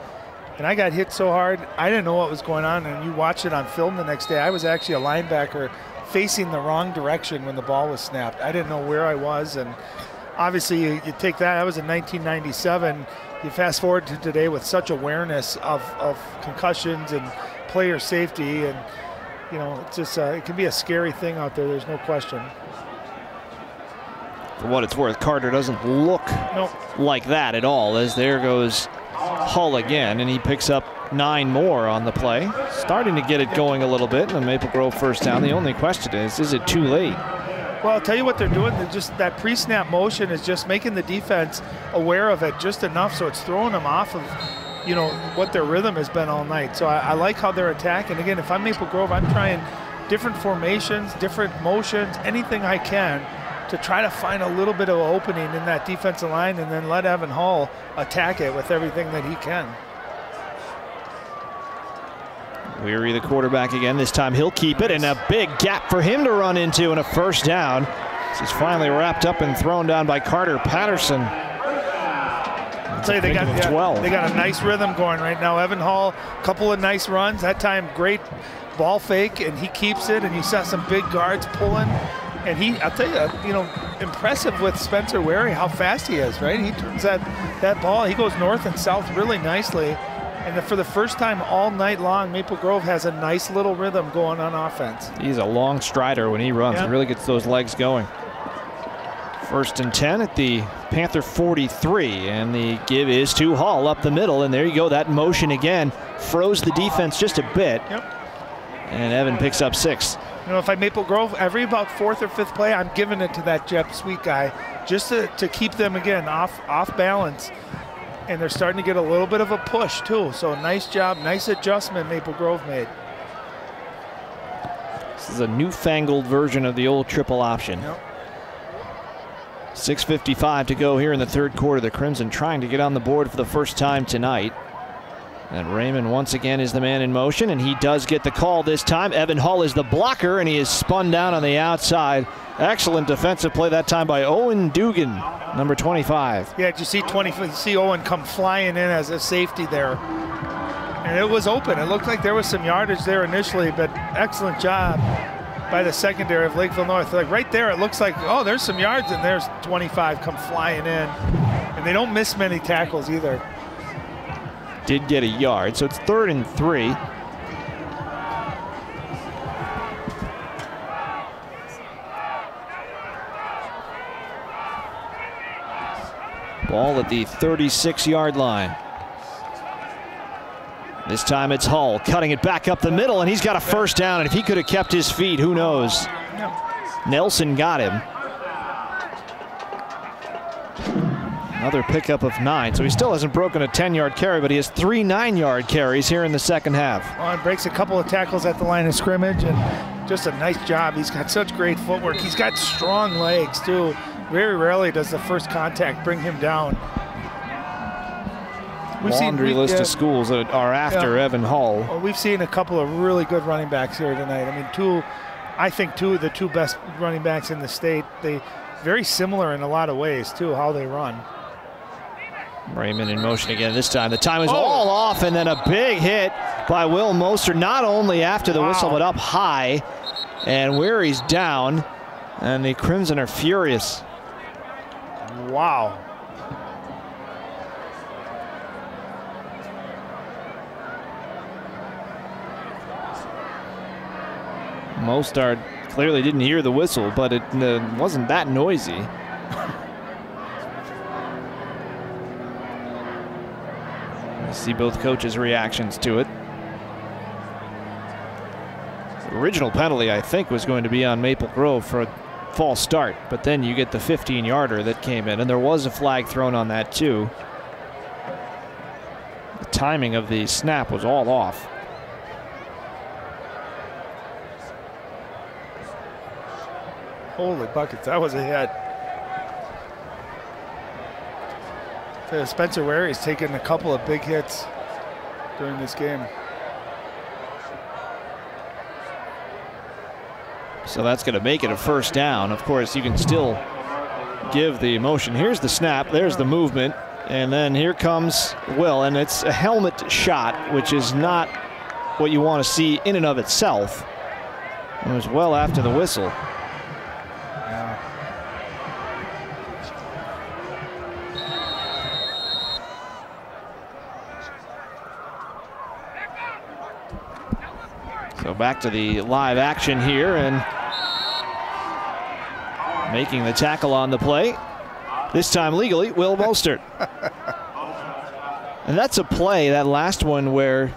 and I got hit so hard, I didn't know what was going on, and you watch it on film the next day. I was actually a linebacker facing the wrong direction when the ball was snapped. I didn't know where I was, and obviously you take that. That was in 1997. You fast forward to today with such awareness of concussions and player safety, and you know, it's just it can be a scary thing out there. There's no question. For what it's worth, Carter doesn't look like that at all, as there goes Hull again, and he picks up 9 more on the play. Starting to get it going a little bit, and a Maple Grove first down. The only question is it too late? Well, I'll tell you what they're doing. They're just that pre-snap motion is just making the defense aware of it just enough so it's throwing them off of, you know, what their rhythm has been all night. So I like how they're attacking. Again, if I'm Maple Grove, I'm trying different formations, different motions, anything I can to try to find a little bit of an opening in that defensive line and then let Evan Hall attack it with everything that he can. Weary, the quarterback again. This time he'll keep it, and a big gap for him to run into, and a first down. This is finally wrapped up and thrown down by Carter Patterson. I'll tell you, they got a nice rhythm going right now. Evan Hall, a couple of nice runs. That time, great ball fake, and he keeps it, and you saw some big guards pulling. And I'll tell you, you know, impressive with Spencer Wary, how fast he is, right? He turns that ball, he goes north and south really nicely. And for the first time all night long, Maple Grove has a nice little rhythm going on offense. He's a long strider when he runs. He really gets those legs going. 1st and 10 at the Panther 43, and the give is to Hall up the middle, and there you go. That motion again froze the defense just a bit. And Evan picks up 6. You know, if I'm Maple Grove, every about 4th or 5th play, I'm giving it to that Jeff Sweet guy just to keep them, again, off balance. And they're starting to get a little bit of a push, too. So nice job, nice adjustment Maple Grove made. This is a newfangled version of the old triple option. 6:55 to go here in the 3rd quarter. The Crimson trying to get on the board for the first time tonight. And Raymond once again is the man in motion, and he does get the call this time. Evan Hall is the blocker, and he is spun down on the outside. Excellent defensive play that time by Owen Dugan, number 25. Yeah, did you see Owen come flying in as a safety there? And it was open. It looked like there was some yardage there initially, but excellent job by the secondary of Lakeville North. Like right there, it looks like, oh, there's some yards, and there's 25 come flying in. And they don't miss many tackles either. Did get a yard, so it's 3rd and 3. Ball at the 36-yard line. This time it's Hull cutting it back up the middle, and he's got a first down, and if he could have kept his feet, who knows? Nelson got him. Another pickup of 9, so he still hasn't broken a 10-yard carry, but he has 3 9-yard carries here in the second half. Well, it breaks a couple of tackles at the line of scrimmage, and just a nice job. He's got such great footwork. He's got strong legs, too. Very rarely does the first contact bring him down. Laundry list of schools that are after Evan Hall. Well, we've seen a couple of really good running backs here tonight. I mean, I think two of the 2 best running backs in the state. They very similar in a lot of ways, too, how they run. Raymond in motion again this time. The time is all off, and then a big hit by Will Moster, not only after the whistle, but up high. And Weary's down, and the Crimson are furious. Wow. Mostard clearly didn't hear the whistle, but it wasn't that noisy. See both coaches' reactions to it. The original penalty, I think, was going to be on Maple Grove for a false start, but then you get the 15-yarder that came in, and there was a flag thrown on that too. The timing of the snap was all off. Holy buckets, that was a hit. Spencer Ware's taken a couple of big hits during this game. So that's going to make it a first down. Of course, you can still give the motion. Here's the snap, there's the movement, and then here comes Will, and it's a helmet shot, which is not what you want to see in and of itself. It was well after the whistle. So back to the live action here, and making the tackle on the play, this time legally, Will Mostert. And that's a play, that last one, where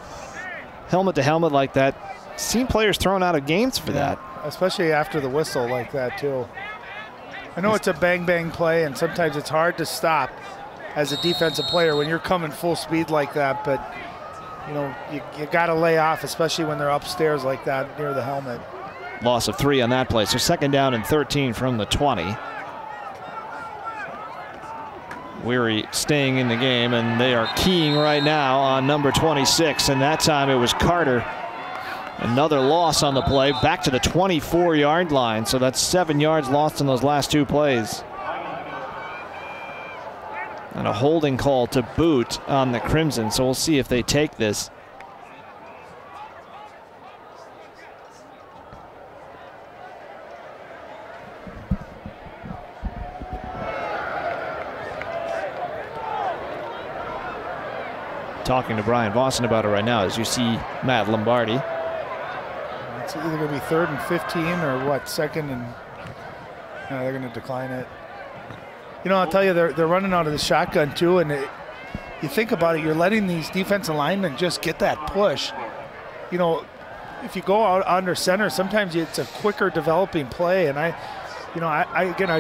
helmet to helmet like that, seen players thrown out of games for that. Especially after the whistle like that too. I know it's a bang-bang play, and sometimes it's hard to stop as a defensive player when you're coming full speed like that, but you know, you got to lay off, especially when they're upstairs like that near the helmet. Loss of 3 on that play, so 2nd down and 13 from the 20. Weary staying in the game, and they are keying right now on number 26, and that time it was Carter. Another loss on the play, back to the 24-yard line, so that's 7 yards lost in those last 2 plays. And a holding call to boot on the Crimson, so we'll see if they take this. Talking to Brian Vossen about it right now as you see Matt Lombardi. It's either going to be 3rd and 15 or what, 2nd and... No, they're going to decline it. You know, I'll tell you, they're running out of the shotgun too, and you think about it, you're letting these defensive linemen just get that push. You know, if you go out under center, sometimes it's a quicker developing play, and I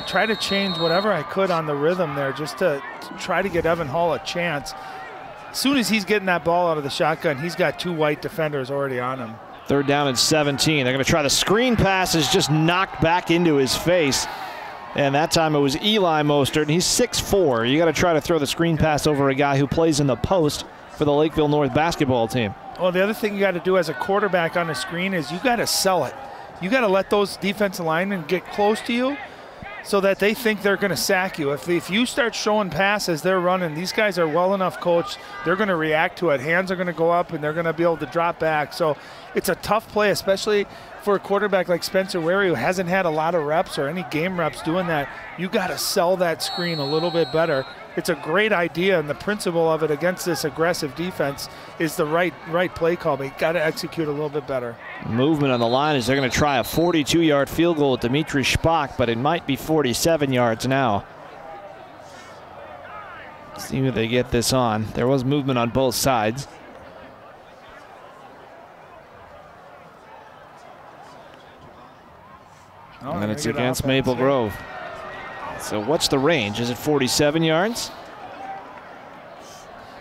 try to change whatever I could on the rhythm there just to try to get Evan Hall a chance. As soon as he's getting that ball out of the shotgun, he's got 2 white defenders already on him. 3rd down and 17. They're going to try the screen pass, is just knocked back into his face. And that time it was Eli Mostert, and he's 6'4". You got to try to throw the screen pass over a guy who plays in the post for the Lakeville North basketball team. Well, the other thing you got to do as a quarterback on the screen is you got to sell it. You got to let those defensive linemen get close to you so that they think they're going to sack you. If you start showing passes they're running, these guys are well enough coached, they're going to react to it. Hands are going to go up, and they're going to be able to drop back. So it's a tough play, especially for a quarterback like Spencer Wary, who hasn't had a lot of reps or any game reps doing that. You got to sell that screen a little bit better. It's a great idea, and the principle of it against this aggressive defense is the right play call, but you got to execute a little bit better. Movement on the line is they're going to try a 42-yard field goal with Dimitri Spock, but it might be 47 yards now. See who they get this on. There was movement on both sides. And then it's against Maple Grove. So what's the range? Is it 47 yards?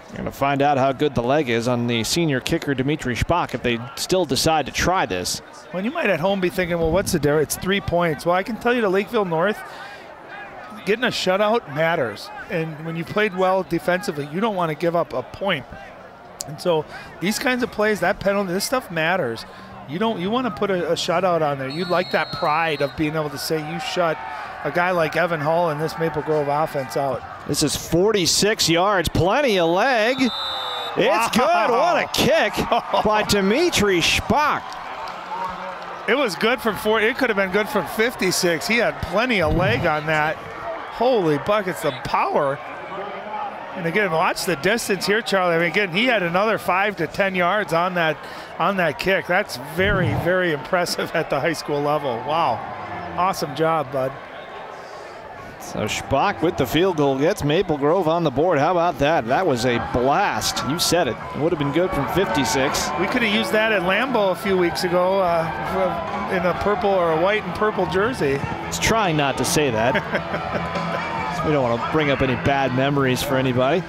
You're going to find out how good the leg is on the senior kicker, Dimitri Spock, if they still decide to try this. Well, you might at home be thinking, well, what's the difference? It's 3 points. Well, I can tell you to Lakeville North, getting a shutout matters. And when you played well defensively, you don't want to give up a point. And so these kinds of plays, that penalty, this stuff matters. You want to put a shutout on there. You'd like that pride of being able to say you shut a guy like Evan Hall and this Maple Grove offense out. This is 46 yards, plenty of leg. It's good. What a kick by Dimitri Spock. It was good from 40. It could have been good from 56. He had plenty of leg on that. Holy buckets, the power. And again, watch the distance here, Charlie. I mean, again, he had another 5 to 10 yards on that kick. That's very, very impressive at the high school level. Wow. Awesome job, bud. So Spock with the field goal gets Maple Grove on the board. How about that? That was a blast. You said it. It would have been good from 56. We could have used that at Lambeau a few weeks ago in a purple or a white and purple jersey. It's trying not to say that. We don't want to bring up any bad memories for anybody.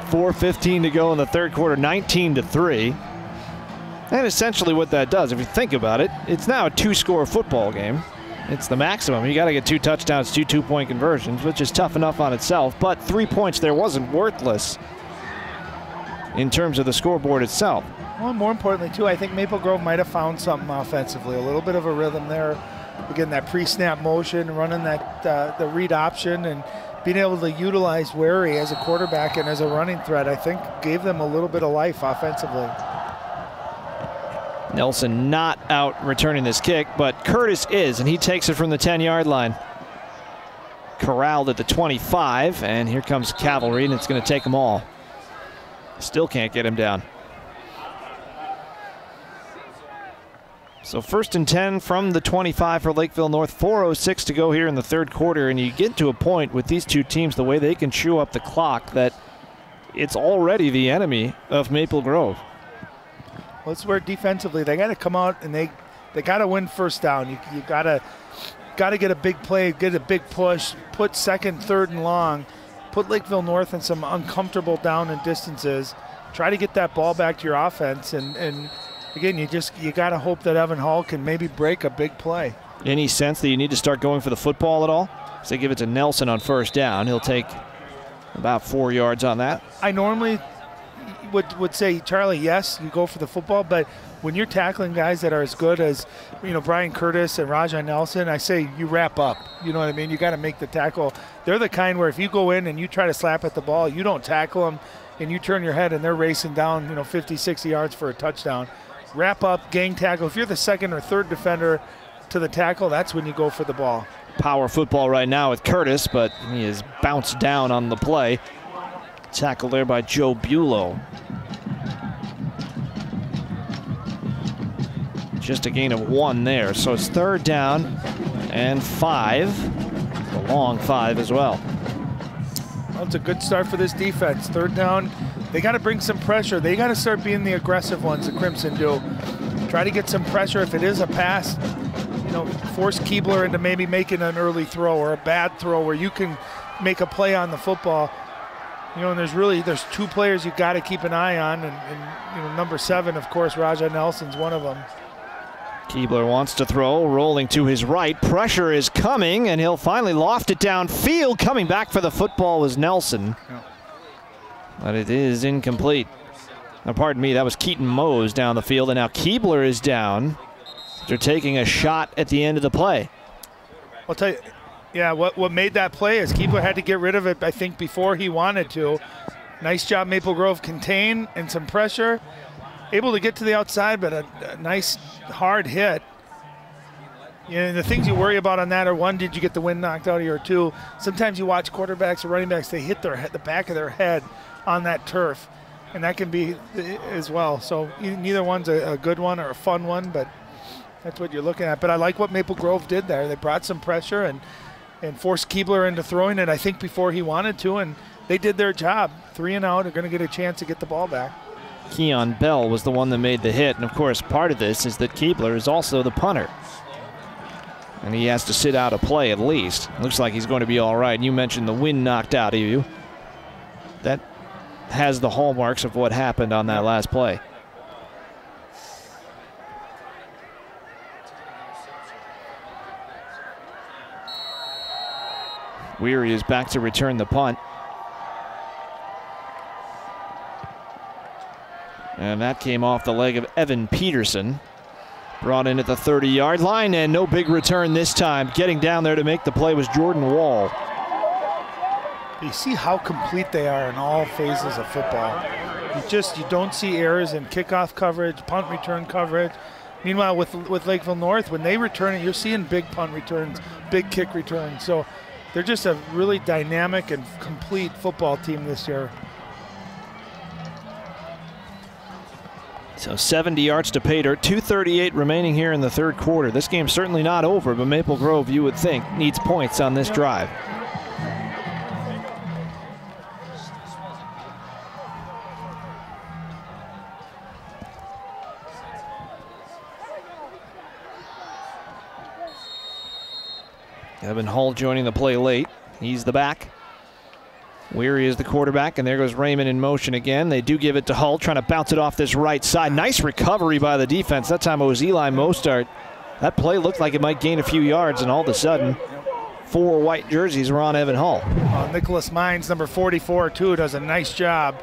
4:15 to go in the third quarter, 19-3. And essentially what that does, if you think about it, it's now a 2-score football game. It's the maximum. You got to get 2 touchdowns, 2 two-point conversions, which is tough enough on itself. But 3 points there wasn't worthless in terms of the scoreboard itself. Well, more importantly, too, I think Maple Grove might have found something offensively, a little bit of a rhythm there. Again, that pre-snap motion, running that the read option, and being able to utilize Wary as a quarterback and as a running threat, I think gave them a little bit of life offensively. Nelson not out returning this kick, but Curtis is, and he takes it from the 10-yard line. Corralled at the 25, and here comes Cavalry, and it's going to take them all. Still can't get him down. So 1st and 10 from the 25 for Lakeville North. 4:06 to go here in the third quarter, and you get to a point with these two teams, the way they can chew up the clock, that it's already the enemy of Maple Grove. Well, it's where defensively they got to come out and they They got to win first down. You got to get a big play, get a big push, put second, third, and long, put Lakeville North in some uncomfortable down and distances, try to get that ball back to your offense, and again, you got to hope that Evan Hall can maybe break a big play. Any sense that you need to start going for the football at all? So they give it to Nelson on first down. He'll take about 4 yards on that. I normally would say, Charlie, yes, you go for the football, but when you're tackling guys that are as good as, Brian Curtis and Rajah Nelson, I say you wrap up. You know what I mean? You got to make the tackle. They're the kind where if you go in and you try to slap at the ball, you don't tackle them, and you turn your head and they're racing down, 50, 60 yards for a touchdown. Wrap up, gang tackle. If you're the second or third defender to the tackle, that's when you go for the ball. Power football right now with Curtis, but he is bounced down on the play. Tackle there by Joe Bulow. Just a gain of 1 there, so it's third down and 5. A long 5 as well. Well, it's a good start for this defense. Third down, they got to bring some pressure. They got to start being the aggressive ones, the Crimson do. Try to get some pressure. If it is a pass, force Keebler into maybe making an early throw or a bad throw where you can make a play on the football. And there's 2 players you got to keep an eye on, and number 7, of course, Rajah Nelson's one of them. Keebler wants to throw, rolling to his right. Pressure is coming, and he'll finally loft it downfield. Coming back for the football was Nelson. Yeah. But it is incomplete. Now, pardon me, that was Keaton Mose down the field, and now Keebler is down. They're taking a shot at the end of the play. I'll tell you, yeah, what made that play is Keebler had to get rid of it, I think, before he wanted to. Nice job, Maple Grove, contain and some pressure. Able to get to the outside, but a nice hard hit. The things you worry about on that are, 1, did you get the wind knocked out of you, or 2, sometimes you watch quarterbacks or running backs, they hit the back of their head on that turf, and that can be as well. So neither one's a good one or a fun one, but that's what you're looking at. But I like what Maple Grove did there. They brought some pressure and forced Keebler into throwing it, I think, before he wanted to, and they did their job. 3 and out, are going to get a chance to get the ball back. Keon Bell was the one that made the hit, and of course part of this is that Keebler is also the punter. And he has to sit out a play at least. Looks like he's going to be all right. You mentioned the wind knocked out of you. That has the hallmarks of what happened on that last play. Weary is back to return the punt. And that came off the leg of Evan Peterson. Brought in at the 30-yard line, and no big return this time. Getting down there to make the play was Jordan Wall. You see how complete they are in all phases of football. You don't see errors in kickoff coverage, punt return coverage. Meanwhile, with Lakeville North, when they return it, you're seeing big punt returns, big kick returns. So they're just a really dynamic and complete football team this year. So 70 yards to pay dirt, 2:38 remaining here in the third quarter. This game's certainly not over, but Maple Grove, you would think, needs points on this drive. Evan Hull joining the play late. He's the back. Weary is the quarterback, and there goes Raymond in motion again. They do give it to Hull, trying to bounce it off this right side. Nice recovery by the defense. That time it was Eli Mostart. That play looked like it might gain a few yards, and all of a sudden, 4 white jerseys were on Evan Hull. Nicholas Mines, number 44, too, does a nice job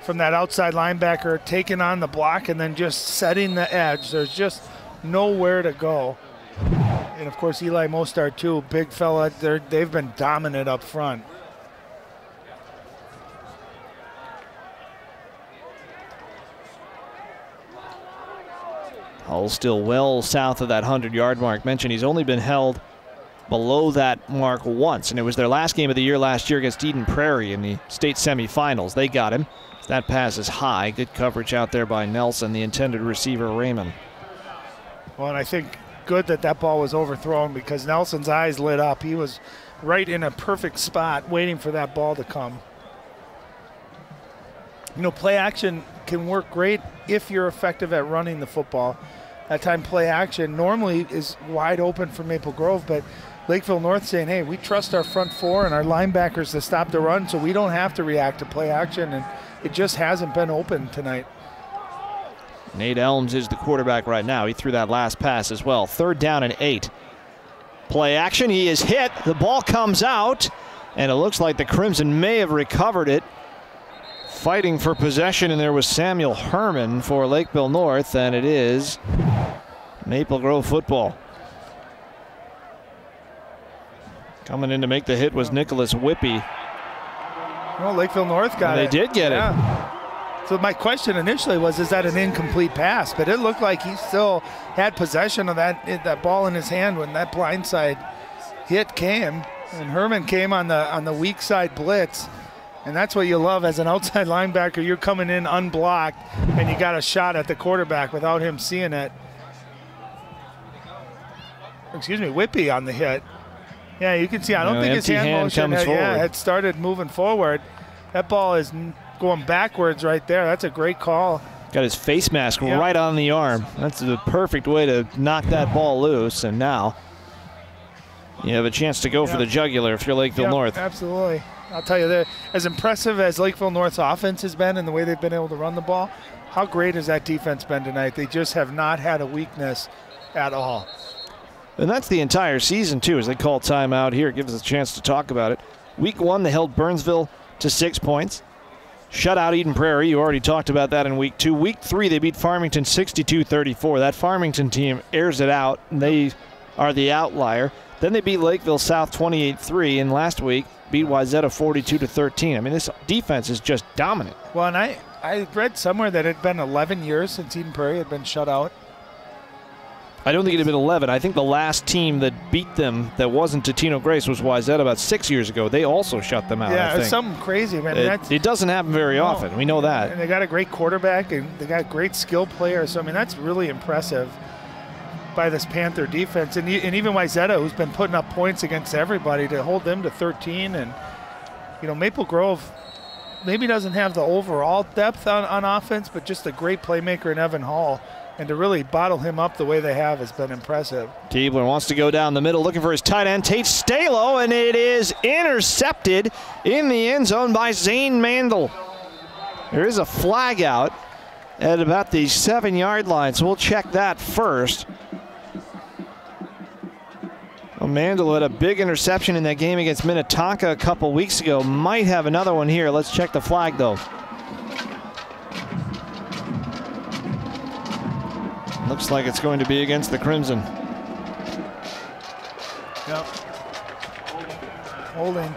from that outside linebacker, taking on the block and then just setting the edge. There's just nowhere to go. And, of course, Eli Mostart, too, big fella. They've been dominant up front. Hull still well south of that 100-yard mark. Mentioned he's only been held below that mark once, and it was their last game of the year last year against Eden Prairie in the state semifinals. They got him. That pass is high. Good coverage out there by Nelson, the intended receiver, Raymond. Well, and I think good that ball was overthrown because Nelson's eyes lit up. He was right in a perfect spot waiting for that ball to come. Play action can work great if you're effective at running the football. That time play action normally is wide open for Maple Grove, but Lakeville North saying, hey, we trust our front four and our linebackers to stop the run so we don't have to react to play action, and it just hasn't been open tonight. Nate Elms is the quarterback right now. He threw that last pass as well. 3rd down and 8. Play action, he is hit. The ball comes out, and it looks like the Crimson may have recovered it. Fighting for possession, and there was Samuel Herman for Lakeville North, and it is Maple Grove football. Coming in to make the hit was Nicholas Whippy. Well, Lakeville North got it. They did get it. So my question initially was, is that an incomplete pass? But it looked like he still had possession of that ball in his hand when that blindside hit came. And Herman came on the weak side blitz. And that's what you love as an outside linebacker. You're coming in unblocked, and you got a shot at the quarterback without him seeing it. Excuse me, Whippy on the hit. Yeah, you can see, I don't think his hand motion had started moving forward. That ball is going backwards right there. That's a great call. Got his face mask right on the arm. That's the perfect way to knock that ball loose, and now you have a chance to go for the jugular if you're Lakeville North. Absolutely. I'll tell you, as impressive as Lakeville North's offense has been and the way they've been able to run the ball, how great has that defense been tonight? They just have not had a weakness at all. And that's the entire season, too, as they call timeout here. It gives us a chance to talk about it. Week 1, they held Burnsville to 6 points. Shut out Eden Prairie. You already talked about that in Week 2. Week 3, they beat Farmington 62-34. That Farmington team airs it out, and they are the outlier. Then they beat Lakeville South 28-3, and last week beat Wayzata 42-13. I mean, this defense is just dominant. Well, and I read somewhere that it had been 11 years since Eden Prairie had been shut out. I don't think it had been 11. I think the last team that beat them that wasn't Totino Grace was Wayzata about 6 years ago. They also shut them out, Yeah, I think. It's something crazy, man. It doesn't happen very often. We know that. And they got a great quarterback, and they got great skill players. So, I mean, that's really impressive by this Panther defense. And even Wayzata, who's been putting up points against everybody, to hold them to 13. And, you know, Maple Grove maybe doesn't have the overall depth on offense, but just a great playmaker in Evan Hall. And to really bottle him up the way they have has been impressive. Keebler wants to go down the middle, looking for his tight end, Tate Stalo, and it is intercepted in the end zone by Zane Mandel. There is a flag out at about the 7-yard line, so we'll check that first. Well, Mandel had a big interception in that game against Minnetonka a couple weeks ago. Might have another one here. Let's check the flag, though. Looks like it's going to be against the Crimson. Yep. Holding.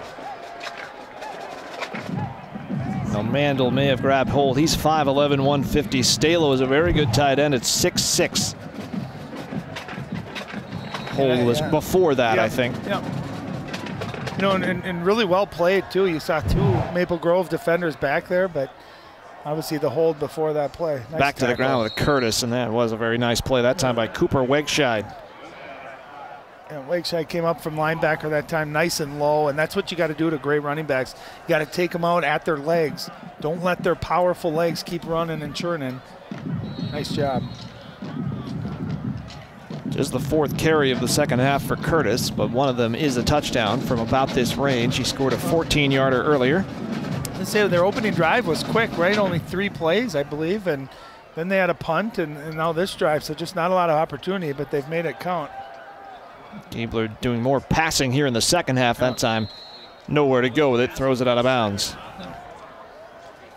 Now Mandel may have grabbed hold. He's 5'11", 150. Stalo is a very good tight end at 6'6". Hold was before that, I think. Yep. You know, and really well played, too. You saw 2 Maple Grove defenders back there, but obviously the hold before that play. Nice back to the ground with Curtis, and that was a very nice play that time by Cooper Wegscheid. And Wegscheid came up from linebacker that time nice and low, and that's what you got to do to great running backs. You got to take them out at their legs. Don't let their powerful legs keep running and churning. Nice job. Just the 4th carry of the second half for Curtis, but one of them is a touchdown from about this range. He scored a 14-yarder earlier. Let's say their opening drive was quick, right? Only 3 plays, I believe, and then they had a punt, and now this drive, so just not a lot of opportunity, but they've made it count. Keebler doing more passing here in the second half that time. Nowhere to go with it, throws it out of bounds.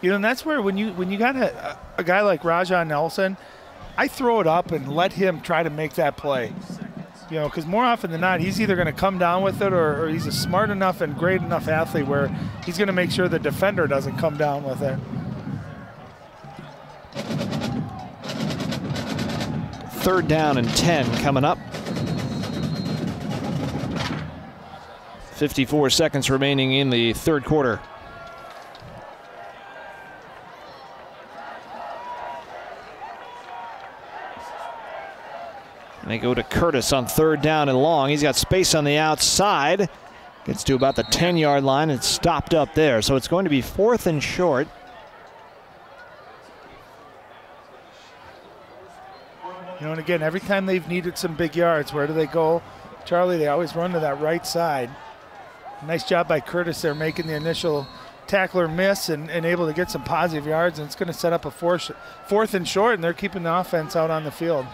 You know, and that's where when you got a guy like Rajon Nelson, I throw it up and let him try to make that play. You know, because more often than not, he's either going to come down with it or he's a smart enough and great enough athlete where he's going to make sure the defender doesn't come down with it. 3rd down and 10 coming up. 54 seconds remaining in the 3rd quarter. And they go to Curtis on 3rd down and long. He's got space on the outside. Gets to about the 10-yard line and stopped up there. So it's going to be 4th and short. You know, and again, every time they've needed some big yards, where do they go? Charlie, they always run to that right side. Nice job by Curtis there, making the initial tackler miss and able to get some positive yards, and it's going to set up a fourth and short, and they're keeping the offense out on the field.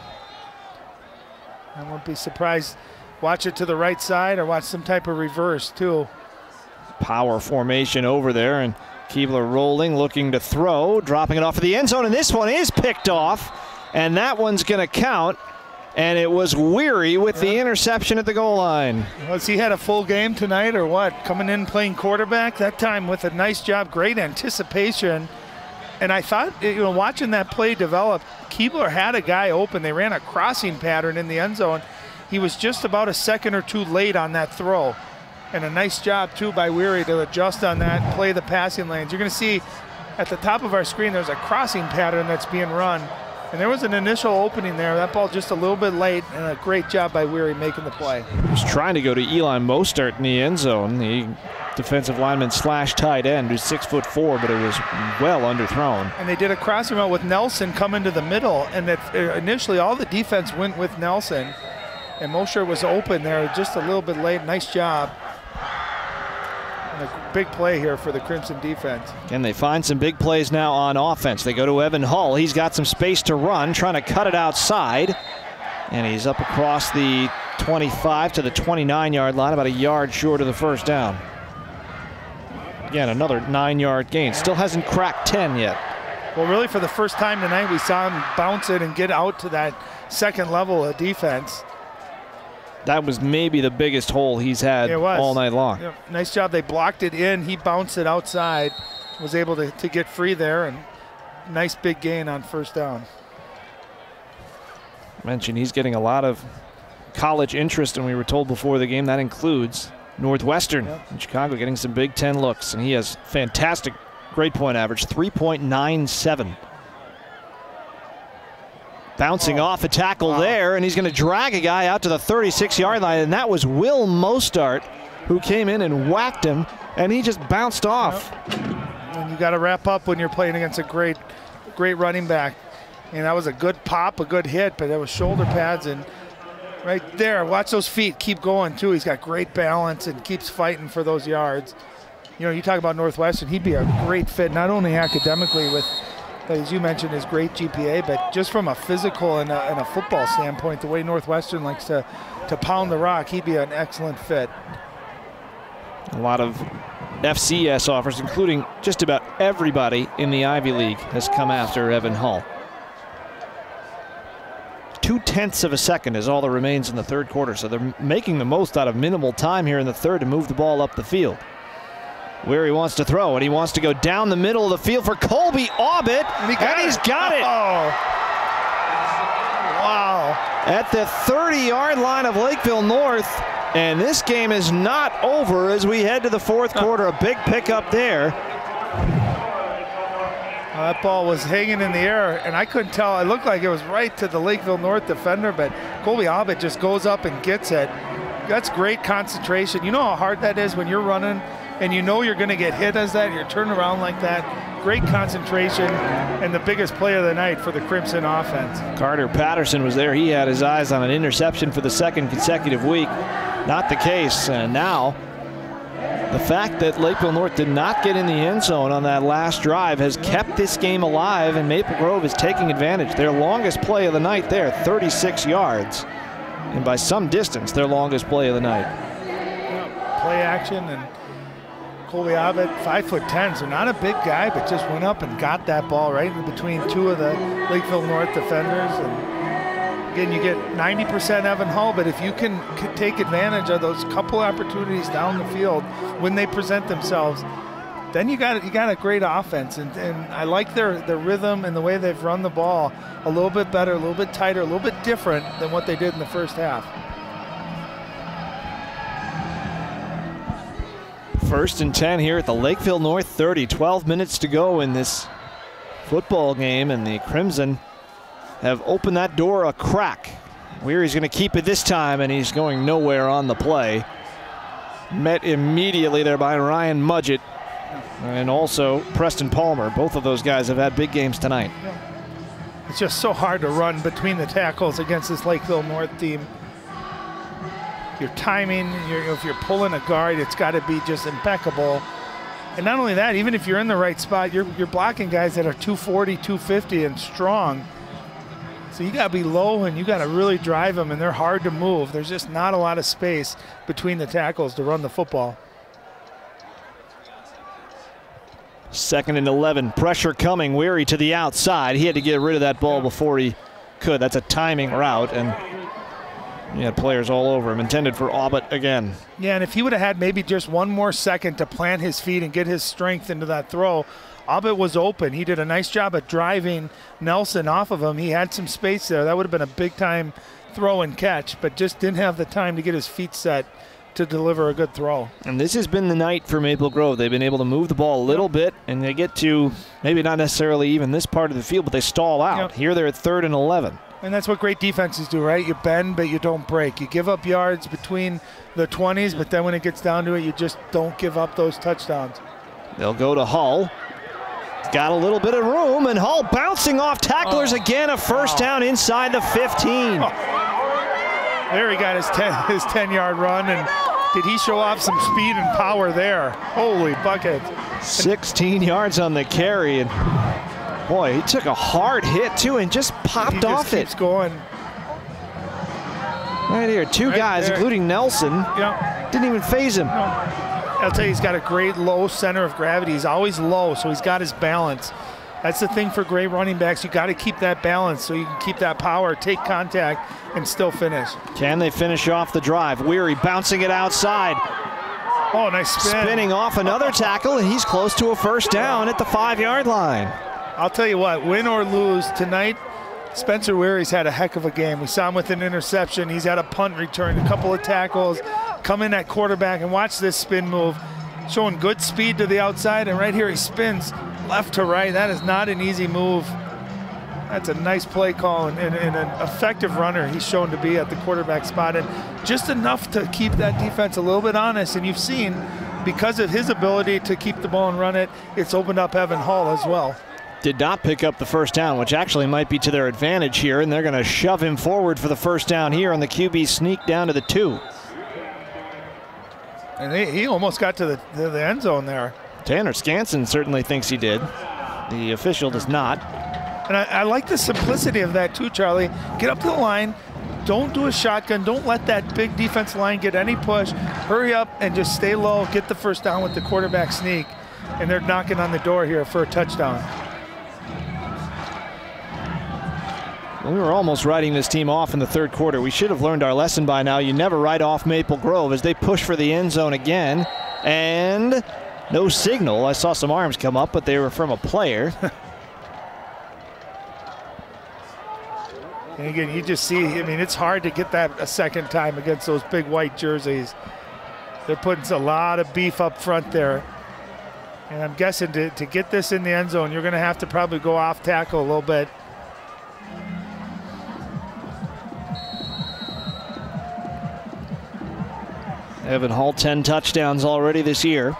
I won't be surprised. Watch it to the right side or watch some type of reverse too. Power formation over there, and Keebler rolling, looking to throw, dropping it off of the end zone, and this one is picked off, and that one's going to count. And it was Weary with the interception at the goal line. Has he had a full game tonight or what? Coming in playing quarterback, that time with a nice job, great anticipation. And I thought, you know, watching that play develop, Keebler had a guy open. They ran a crossing pattern in the end zone. He was just about a second or two late on that throw. And a nice job, too, by Weary to adjust on that and play the passing lanes. You're going to see at the top of our screen there's a crossing pattern that's being run. And there was an initial opening there. That ball just a little bit late, and a great job by Weary making the play. He was trying to go to Eli Mostert in the end zone, the defensive lineman slash tight end, who's 6'4", but it was well underthrown. And they did a crossing route with Nelson come into the middle, and that initially all the defense went with Nelson. And Mostert was open there just a little bit late. Nice job. And a big play here for the Crimson defense. Can they find some big plays now on offense? They go to Evan Hull. He's got some space to run, trying to cut it outside. And he's up across the 25 to the 29-yard line, about a yard short of the first down. Again, another 9-yard gain. Still hasn't cracked 10 yet. Well, really for the first time tonight, we saw him bounce it and get out to that second level of defense. That was maybe the biggest hole he's had all night long. Yeah, nice job. They blocked it in. He bounced it outside, was able to get free there, and nice big gain on first down. I mentioned he's getting a lot of college interest, and we were told before the game that includes Northwestern in Chicago, getting some Big Ten looks, and he has fantastic grade point average, 3.97. Bouncing off a tackle there, and he's going to drag a guy out to the 36-yard line, and that was Will Mostert, who came in and whacked him, and he just bounced off. And you got to wrap up when you're playing against a great running back. And that was a good pop, a good hit, but it was shoulder pads, and right there, watch those feet keep going too. He's got great balance and keeps fighting for those yards. You know, you talk about Northwestern, he'd be a great fit, not only academically with, as you mentioned, his great GPA, but just from a physical and a football standpoint, the way Northwestern likes to pound the rock, he'd be an excellent fit. A lot of FCS offers, including just about everybody in the Ivy League, has come after Evan Hull. 0.2 of a second is all that remains in the third quarter, so they're making the most out of minimal time here in the third to move the ball up the field. Weary wants to throw, and he wants to go down the middle of the field for Colby Aubit, and he's got it. Oh. Wow. At the 30-yard line of Lakeville North, and this game is not over as we head to the fourth quarter. A big pickup there. That ball was hanging in the air, and I couldn't tell. It looked like it was right to the Lakeville North defender, but Colby Aubit just goes up and gets it. That's great concentration. You know how hard that is when you're running and you know you're going to get hit as that, you're turning around like that. Great concentration, and the biggest play of the night for the Crimson offense. Carter Patterson was there. He had his eyes on an interception for the second consecutive week. Not the case, and now the fact that Lakeville North did not get in the end zone on that last drive has kept this game alive, and Maple Grove is taking advantage. Their longest play of the night there, 36 yards, and by some distance, their longest play of the night. Play action, and Colby Aubit, 5'10", so not a big guy, but just went up and got that ball right in between two of the Lakeville North defenders. And again, you get 90% Evan Hull, but if you can take advantage of those couple opportunities down the field when they present themselves, then you got a great offense. And I like their rhythm and the way they've run the ball a little bit better, a little bit tighter, a little bit different than what they did in the first half. First and 10 here at the Lakeville North 30. 12 minutes to go in this football game, and the Crimson have opened that door a crack. Weary's going to keep it this time, and he's going nowhere on the play. Met immediately there by Ryan Mudgett and also Preston Palmer. Both of those guys have had big games tonight. It's just so hard to run between the tackles against this Lakeville North team. Your timing, if you're pulling a guard, it's got to be just impeccable. And not only that, even if you're in the right spot, you're blocking guys that are 240, 250 and strong. So you got to be low and you got to really drive them, and they're hard to move. There's just not a lot of space between the tackles to run the football. 2nd and 11, pressure coming. Weary to the outside. He had to get rid of that ball before he could. That's a timing route, and he had players all over him. Intended for Aubert again. Yeah, and if he would have had maybe just one more second to plant his feet and get his strength into that throw, Aubert was open. He did a nice job at driving Nelson off of him. He had some space there. That would have been a big-time throw and catch, but just didn't have the time to get his feet set to deliver a good throw. And this has been the night for Maple Grove. They've been able to move the ball a little bit, and they get to maybe not necessarily even this part of the field, but they stall out. Yep. Here they're at 3rd and 11. And that's what great defenses do, right? You bend, but you don't break. You give up yards between the 20s, but then when it gets down to it, you just don't give up those touchdowns. They'll go to Hull. Got a little bit of room, and Hull bouncing off tacklers again. A first down inside the 15. There he got his 10-yard run, and did he show off some speed and power there? Holy bucket. 16 yards on the carry, and boy, he took a hard hit too and just popped off it. He just keeps going. Right here, two guys, there, including Nelson, didn't even phase him. No. I'll tell you, he's got a great low center of gravity. He's always low, so he's got his balance. That's the thing for great running backs. You got to keep that balance so you can keep that power, take contact, and still finish. Can they finish off the drive? Weary bouncing it outside. Oh, nice spin. Spinning off another tackle, and he's close to a first down at the 5-yard line. I'll tell you what, win or lose tonight, Spencer Weary's had a heck of a game. We saw him with an interception. He's had a punt return, a couple of tackles, come in at quarterback, and watch this spin move. Showing good speed to the outside, and right here he spins left to right. That is not an easy move. That's a nice play call and an effective runner he's shown to be at the quarterback spot, and just enough to keep that defense a little bit honest. And you've seen, because of his ability to keep the ball and run it, it's opened up Evan Hall as well. Did not pick up the first down, which actually might be to their advantage here, and they're going to shove him forward for the first down here on the QB sneak down to the 2. And he almost got to the end zone there. Tanner Skansen certainly thinks he did. The official does not. And I like the simplicity of that too, Charlie. Get up to the line. Don't do a shotgun. Don't let that big defense line get any push. Hurry up and just stay low. Get the first down with the quarterback sneak. And they're knocking on the door here for a touchdown. We were almost writing this team off in the third quarter. We should have learned our lesson by now. You never write off Maple Grove as they push for the end zone again. And no signal. I saw some arms come up, but they were from a player. And again, you just see, I mean, it's hard to get that a second time against those big white jerseys. They're putting a lot of beef up front there. And I'm guessing to get this in the end zone, you're going to have to probably go off tackle a little bit. Evan Hall, 10 touchdowns already this year.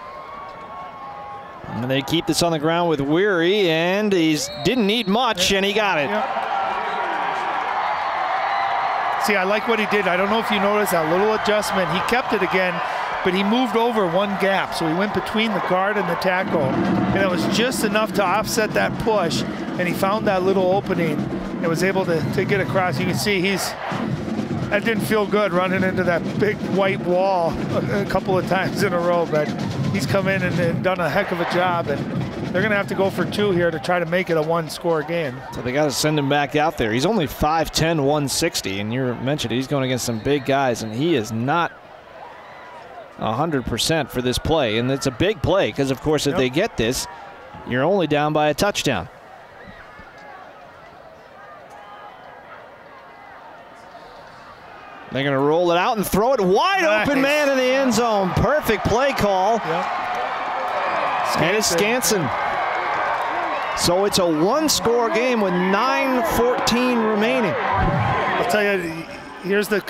And they keep this on the ground with Weary, and he didn't need much, and he got it. Yep. See, I like what he did. I don't know if you noticed that little adjustment. He kept it again, but he moved over one gap. So he went between the guard and the tackle. And it was just enough to offset that push, and he found that little opening and was able to get across. You can see that didn't feel good running into that big white wall a couple of times in a row, but he's come in and done a heck of a job, and they're going to have to go for 2 here to try to make it a 1-score game. So they got to send him back out there. He's only 5'10", 160, and you mentioned he's going against some big guys, and he is not 100% for this play. And it's a big play because, of course, if they get this, you're only down by a touchdown. They're going to roll it out and throw it wide open, man, in the end zone. Perfect play call. And it's Skansen. So it's a 1-score game with 9:14 remaining. I'll tell you,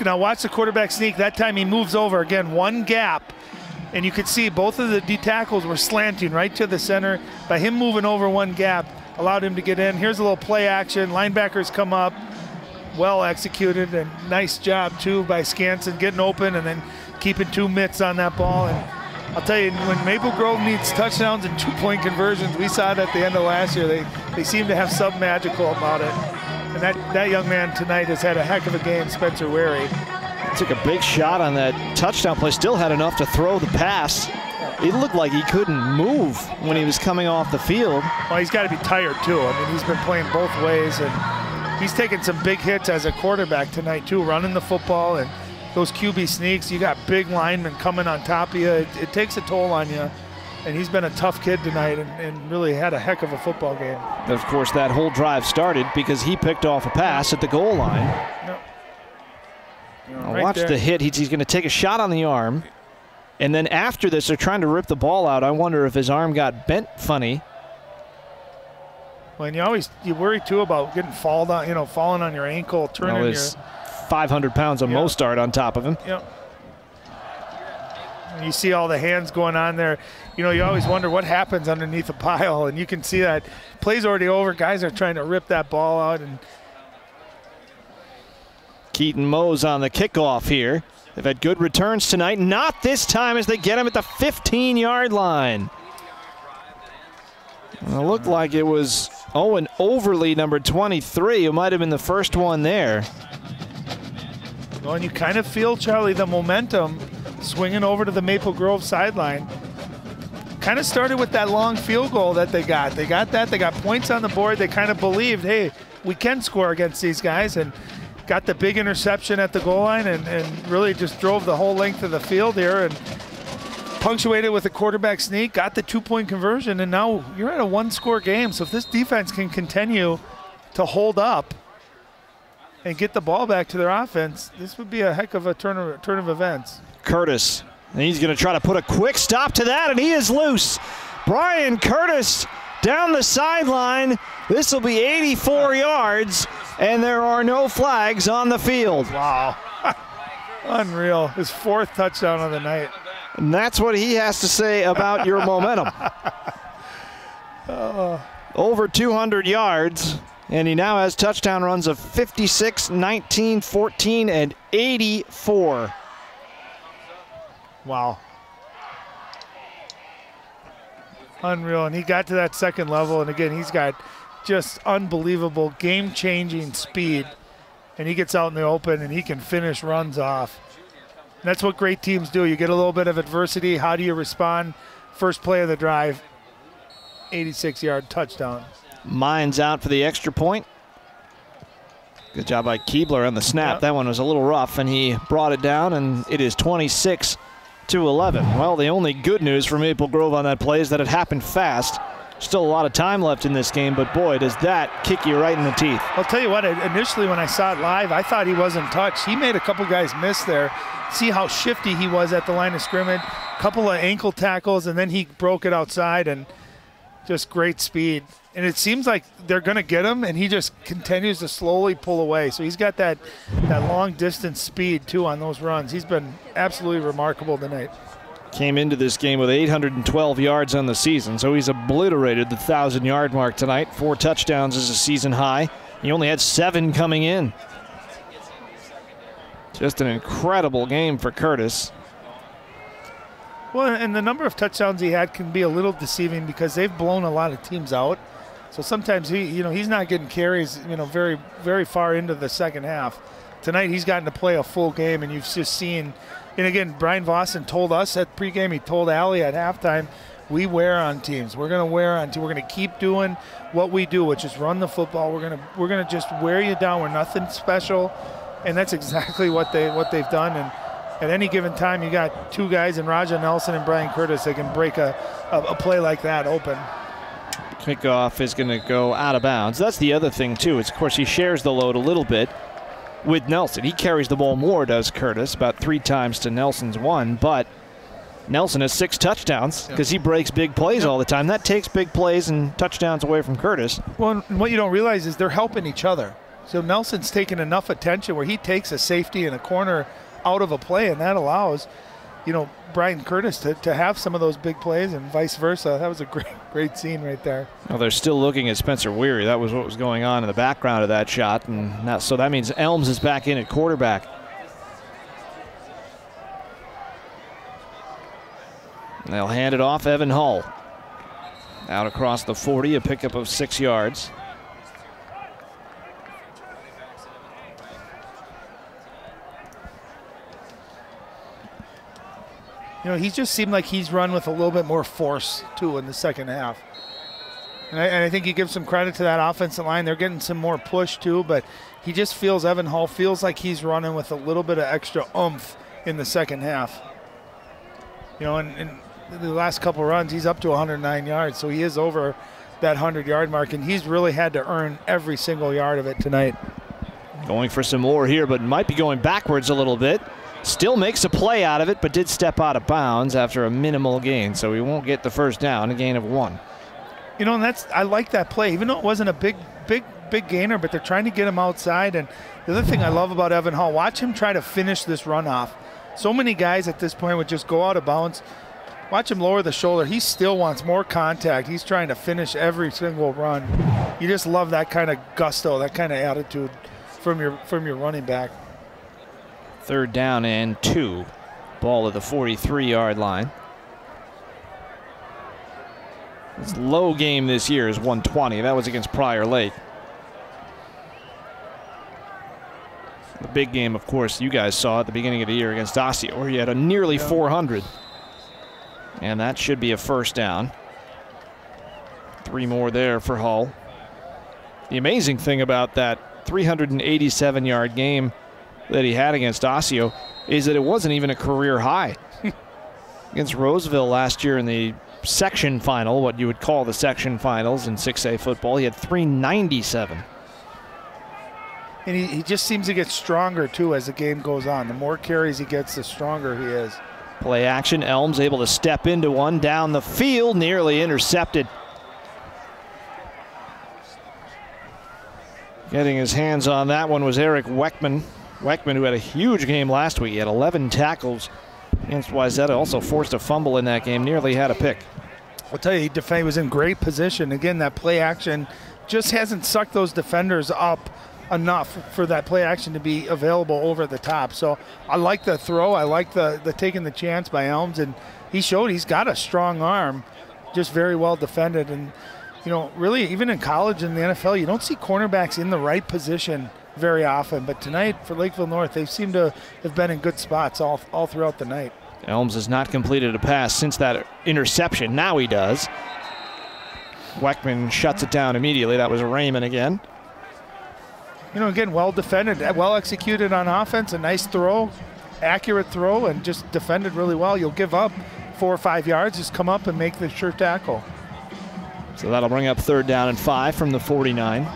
now watch the quarterback sneak. That time he moves over again, one gap. And you could see both of the D tackles were slanting right to the center. By him moving over one gap, allowed him to get in. Here's a little play action. Linebackers come up. Well executed, and nice job too by Skansen getting open and then keeping 2 mitts on that ball. And I'll tell you, when Maple Grove needs touchdowns and 2-point conversions, we saw it at the end of last year. They seem to have something magical about it. And that young man tonight has had a heck of a game, Spencer Wary. Took a big shot on that touchdown play. Still had enough to throw the pass. It looked like he couldn't move when he was coming off the field. Well, he's got to be tired too. I mean, he's been playing both ways, and he's taken some big hits as a quarterback tonight too, running the football and those QB sneaks. You got big linemen coming on top of you. It takes a toll on you, and he's been a tough kid tonight and really had a heck of a football game. Of course, that whole drive started because he picked off a pass at the goal line. Yep. Right, watch the hit. He's going to take a shot on the arm, and then after this, they're trying to rip the ball out. I wonder if his arm got bent funny. Well, and you worry too about getting falling on your ankle, turning your 500 pounds of Mostard on top of him. Yep. And you see all the hands going on there. You always wonder what happens underneath a pile, and you can see that play's already over. Guys are trying to rip that ball out. And Keaton Mose on the kickoff here. They've had good returns tonight. Not this time as they get him at the 15-yard line. Well, it looked like it was Owen Overly, number 23, who might have been the first one there. Well, and you kind of feel, Charlie, the momentum swinging over to the Maple Grove sideline. Kind of started with that long field goal that they got. They got that. They got points on the board. They kind of believed, hey, we can score against these guys, and got the big interception at the goal line and really just drove the whole length of the field here and punctuated with a quarterback sneak, got the 2-point conversion, and now you're at a 1-score game. So if this defense can continue to hold up and get the ball back to their offense, this would be a heck of a turn of events. Curtis, and he's going to try to put a quick stop to that, and he is loose. Brian Curtis down the sideline. This will be 84 yards, and there are no flags on the field. Wow. Unreal. His 4th touchdown of the night. And that's what he has to say about your momentum. Over 200 yards, and he now has touchdown runs of 56, 19, 14, and 84. Wow. Unreal. And he got to that second level, and again, he's got just unbelievable game-changing speed, and he gets out in the open and he can finish runs off. And that's what great teams do. You get a little bit of adversity. How do you respond? First play of the drive, 86-yard touchdown. Mine's out for the extra point. Good job by Keebler on the snap. Yep. That one was a little rough, and he brought it down, and it is 26-11. Well, the only good news for Maple Grove on that play is that it happened fast. Still a lot of time left in this game, but boy, does that kick you right in the teeth. I'll tell you what, initially when I saw it live, I thought he wasn't touched. He made a couple guys miss there. See how shifty he was at the line of scrimmage. A couple of ankle tackles, and then he broke it outside, and just great speed. And it seems like they're going to get him, and he just continues to slowly pull away. So he's got that long-distance speed, too, on those runs. He's been absolutely remarkable tonight. Came into this game with 812 yards on the season, so he's obliterated the 1,000-yard mark tonight. 4 touchdowns is a season high. He only had 7 coming in. Just an incredible game for Curtis. Well, and the number of touchdowns he had can be a little deceiving because they've blown a lot of teams out. So sometimes he's not getting carries, very, very far into the second half. Tonight he's gotten to play a full game, and you've just seen. And again, Brian Vossen told us at pregame, he told Allie at halftime, we wear on teams. We're going to wear on teams. We're going to keep doing what we do, which is run the football. We're going to just wear you down. We're nothing special, and that's exactly what they've done. And at any given time, you got 2 guys in Raja Nelson and Brian Curtis that can break a play like that open. Kickoff is going to go out of bounds. That's the other thing, too. Of course, he shares the load a little bit with Nelson. He carries the ball more, does Curtis, about 3 times to Nelson's 1, but Nelson has 6 touchdowns because he breaks big plays all the time. That takes big plays and touchdowns away from Curtis. Well, and what you don't realize is they're helping each other. So Nelson's taking enough attention where he takes a safety and a corner out of a play, and that allows Brian Curtis to have some of those big plays and vice versa. That was a great scene right there. Well, they're still looking at Spencer Weary. That was what was going on in the background of that shot. And so that means Elms is back in at quarterback. They'll hand it off. Evan Hull out across the 40, a pickup of 6 yards. He just seemed like he's run with a little bit more force, too, in the second half. And I think you give some credit to that offensive line. They're getting some more push, too, but Evan Hull feels like he's running with a little bit of extra oomph in the second half. And the last couple runs, he's up to 109 yards, so he is over that 100-yard mark, and he's really had to earn every single yard of it tonight. Going for some more here, but might be going backwards a little bit. Still makes a play out of it, but did step out of bounds after a minimal gain, so he won't get the first down, a gain of 1. And I like that play, even though it wasn't a big gainer, but they're trying to get him outside. And the other thing I love about Evan Hull, watch him try to finish this run off. So many guys at this point would just go out of bounds. Watch him lower the shoulder. He still wants more contact. He's trying to finish every single run. You just love that kind of gusto, that kind of attitude from your running back. 3rd down and 2. Ball at the 43-yard line. His low game this year is 120. That was against Prior Lake. The big game, of course, you guys saw at the beginning of the year against Osseo, where he had a nearly 400. And that should be a first down. 3 more there for Hull. The amazing thing about that 387-yard game that he had against Osseo is that it wasn't even a career high. Against Roseville last year in the section final, what you would call the section finals in 6A football, he had 397. And he just seems to get stronger, too, as the game goes on. The more carries he gets, the stronger he is. Play action. Elms able to step into one down the field, nearly intercepted. Getting his hands on that one was Eric Weckman. Weckman, who had a huge game last week. He had 11 tackles against Wayzata. Also forced a fumble in that game. Nearly had a pick. I'll tell you, he was in great position. Again, that play action just hasn't sucked those defenders up enough for that play action to be available over the top. So I like the throw. I like the taking the chance by Elms. And he showed he's got a strong arm. Just very well defended. And, really, even in college and the NFL, you don't see cornerbacks in the right position very often, but tonight for Lakeville North, they seem to have been in good spots all throughout the night. Elms has not completed a pass since that interception. Now he does. Weckman shuts it down immediately. That was Raymond again. Again, well defended, well executed on offense, a nice throw, accurate throw, and just defended really well. You'll give up 4 or 5 yards, just come up and make the sure tackle. So that'll bring up 3rd down and 5 from the 49.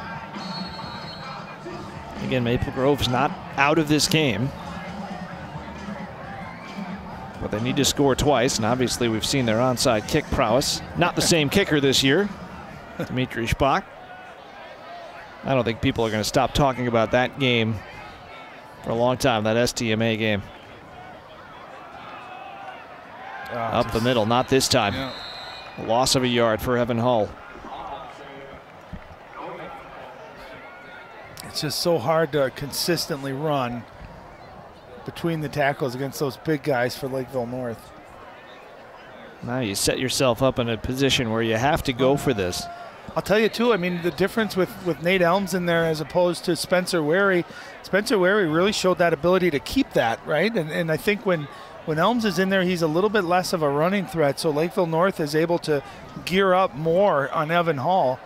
Again, Maple Grove's not out of this game, but they need to score twice, and obviously we've seen their onside kick prowess. Not the same kicker this year, Dimitri Spock. I don't think people are going to stop talking about that game for a long time, that STMA game. Up the middle, not this time. Yeah. Loss of a yard for Evan Hull. It's just so hard to consistently run between the tackles against those big guys for Lakeville North. Now you set yourself up in a position where you have to go for this. I'll tell you, too, I mean, the difference with Nate Elms in there as opposed to Spencer Wary really showed that ability to keep that, right? And I think when Elms is in there, he's a little bit less of a running threat, so Lakeville North is able to gear up more on Evan Hull.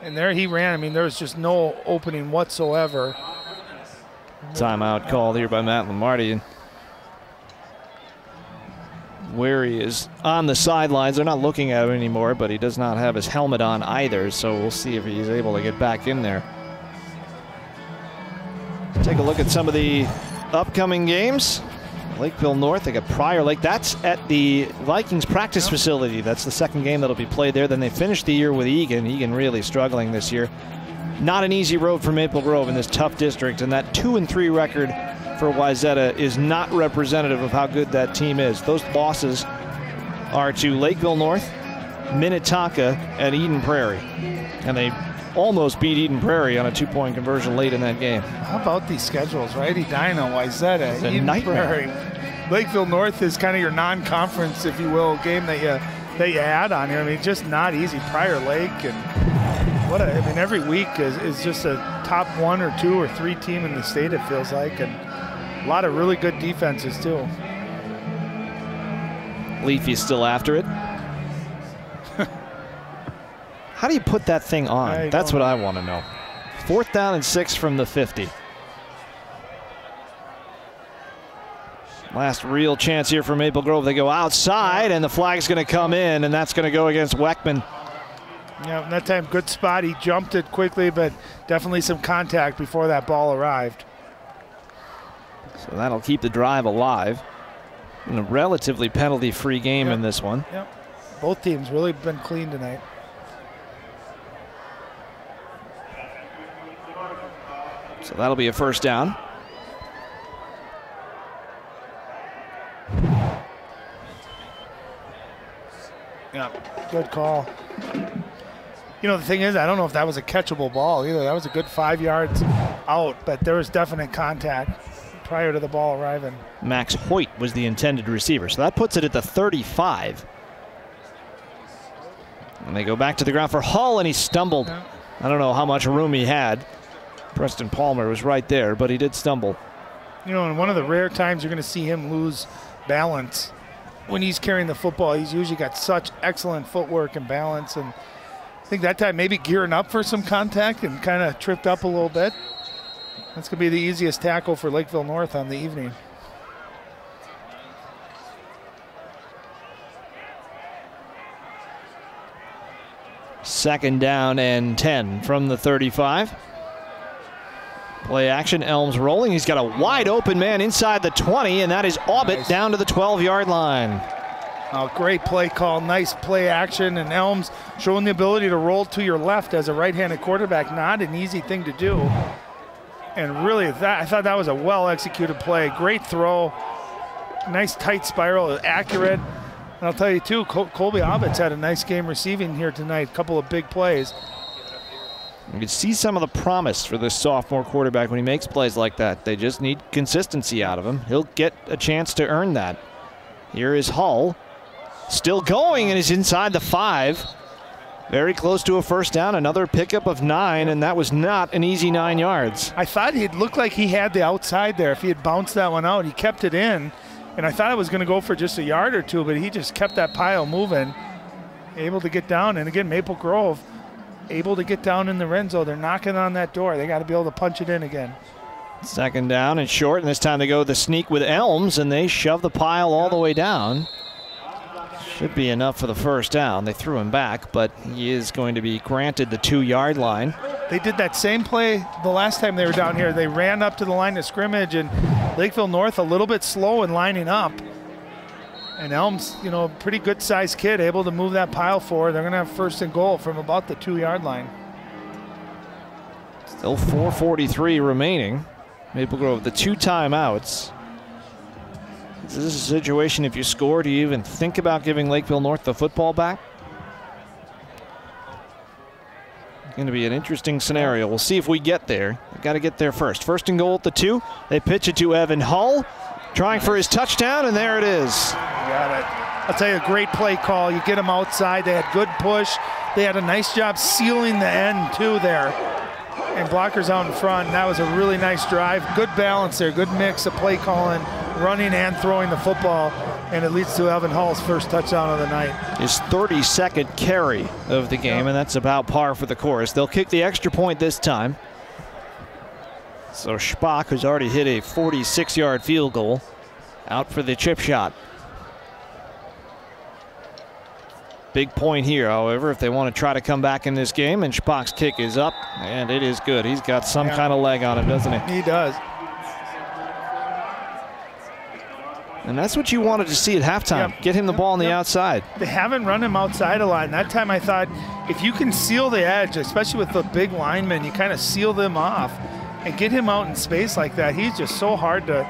And there he ran. I mean, there was just no opening whatsoever. Timeout called here by Matt Lamarty. Wary is on the sidelines. They're not looking at him anymore, but he does not have his helmet on either, so we'll see if he's able to get back in there. Take a look at some of the upcoming games. Lakeville North, they got Prior Lake. That's at the Vikings practice facility. That's the second game that'll be played there. Then they finished the year with Egan. Egan really struggling this year. Not an easy road for Maple Grove in this tough district, and that 2-3 record for Wayzata is not representative of how good that team is. Those losses are to Lakeville North, Minnetonka, and Eden Prairie. And they almost beat Eden Prairie on a 2-point conversion late in that game. How about these schedules, right? Edina, Wayzata, Eden nightmare. Prairie. Lakeville North is kind of your non-conference, if you will, game that you add on here. I mean, just not easy. Prior Lake, and I mean, every week is just a top 1 or 2 or 3 team in the state, it feels like, and a lot of really good defenses too. Leafy's still after it. How do you put that thing on? That's what I want to know. 4th down and 6 from the 50. Last real chance here for Maple Grove. They go outside, and the flag's going to come in, and that's going to go against Weckman. Yeah, that time, good spot. He jumped it quickly, but definitely some contact before that ball arrived. So that'll keep the drive alive. And a relatively penalty-free game in this one. Yep. Both teams really been clean tonight. So that'll be a first down. Yeah, good call. You know, the thing is, I don't know if that was a catchable ball either. That was a good 5 yards out, but there was definite contact prior to the ball arriving. Max Hoyt was the intended receiver, so that puts it at the 35. And they go back to the ground for Hull, and he stumbled. Yeah. I don't know how much room he had. Preston Palmer was right there, but he did stumble. You know, and one of the rare times you're going to see him lose balance when he's carrying the football. He's usually got such excellent footwork and balance, and I think that time maybe gearing up for some contact and kind of tripped up a little bit. That's going to be the easiest tackle for Lakeville North on the evening. Second down and 10 from the 35. Play action, Elms rolling. He's got a wide open man inside the 20, and that is Aubit down to the 12-yard line. Oh, great play call, nice play action, and Elms showing the ability to roll to your left as a right-handed quarterback. Not an easy thing to do. And really, I thought that was a well-executed play. Great throw, nice tight spiral, accurate. And I'll tell you too, Colby Aubit's had a nice game receiving here tonight. A couple of big plays. You can see some of the promise for this sophomore quarterback when he makes plays like that. They just need consistency out of him. He'll get a chance to earn that. Here is Hull, still going, and he's inside the 5. Very close to a first down, another pickup of 9, and that was not an easy 9 yards. I thought he'd look like he had the outside there. If he had bounced that one out, he kept it in, and I thought it was going to go for just a yard or two, but he just kept that pile moving, able to get down. And again, Maple Grove able to get down in the Renzo. They're knocking on that door. They got to be able to punch it in again. Second down and short, and this time they go the sneak with Elms, and they shove the pile all the way down. Should be enough for the first down. They threw him back, but he is going to be granted the 2-yard line. They did that same play the last time they were down here. They ran up to the line of scrimmage, and Lakeville North a little bit slow in lining up. And Elms, you know, pretty good-sized kid, able to move that pile forward. They're going to have first and goal from about the 2-yard line. Still 4:43 remaining. Maple Grove, the 2 timeouts. Is this a situation, if you score, do you even think about giving Lakeville North the football back? It's going to be an interesting scenario. We'll see if we get there. We've got to get there first. First and goal at the 2. They pitch it to Evan Hull, trying for his touchdown, and there it is. Got it. I'll tell you, a great play call. You get them outside. They had good push. They had a nice job sealing the end, too, there. And blockers out in front. And that was a really nice drive. Good balance there. Good mix of play calling, running and throwing the football. And it leads to Evan Hull's first touchdown of the night. His 32nd carry of the game, and that's about par for the course. They'll kick the extra point this time. So Spock, who's already hit a 46-yard field goal, out for the chip shot. Big point here, however, if they want to try to come back in this game, and Spock's kick is up, and it is good. He's got some kind of leg on him, doesn't he? He does. And that's what you wanted to see at halftime. Get him the ball on the outside. They haven't run him outside a lot. And that time I thought, if you can seal the edge, especially with the big linemen, you kind of seal them off. and get him out in space like that. He's just so hard to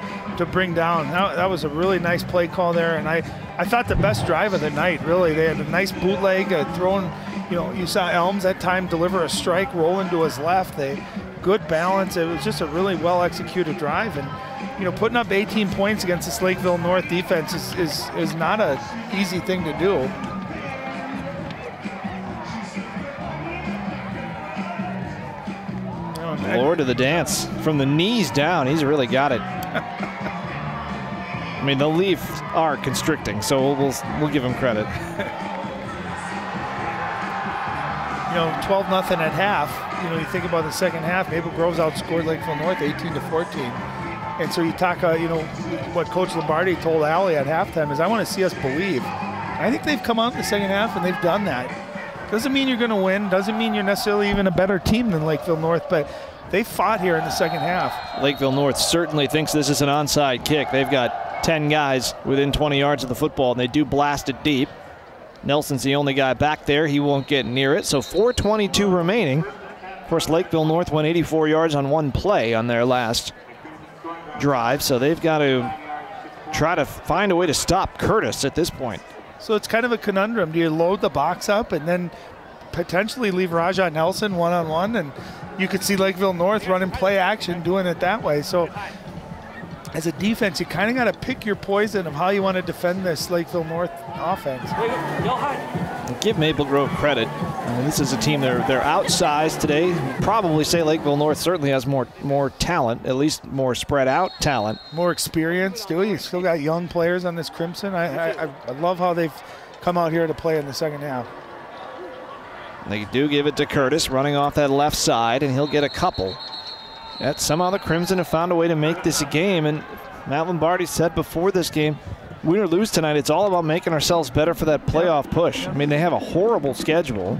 bring down. That was a really nice play call there, and I thought the best drive of the night, really. They had a nice bootleg, thrown, you saw Elms that time deliver a strike, roll into his left. Good balance. It was just a really well-executed drive, and putting up 18 points against this Lakeville North defense is not an easy thing to do. Lord of the dance. From the knees down, he's really got it. I mean, the Leafs are constricting, so we'll give him credit. 12-0 at half. You think about the second half, Maple Grove's outscored Lakeville North 18-14. And so you talk, what Coach Lombardi told Allie at halftime is, I want to see us believe. I think they've come out in the second half and they've done that. Doesn't mean you're going to win. Doesn't mean you're necessarily even a better team than Lakeville North, but they fought here in the second half. Lakeville North certainly thinks this is an onside kick. They've got 10 guys within 20 yards of the football, and they do blast it deep. Nelson's the only guy back there. He won't get near it. So 4:22 remaining. Of course, Lakeville North went 84 yards on one play on their last drive, so they've got to try to find a way to stop Curtis at this point. So it's kind of a conundrum. Do you load the box up and then potentially leave Rajah Nelson one-on-one? And you could see Lakeville North running play action, doing it that way. So as a defense, you kind of got to pick your poison of how you want to defend this Lakeville North offense. Give Maple Grove credit. This is a team, they're outsized today. Probably say Lakeville North certainly has more talent, at least more spread out talent. More experience, too. You still got young players on this Crimson. I love how they've come out here to play in the second half. They do give it to Curtis, running off that left side, and he'll get a couple. Yet somehow the Crimson have found a way to make this a game, and Matt Lombardi said before this game, win or lose tonight, it's all about making ourselves better for that playoff push. I mean, they have a horrible schedule,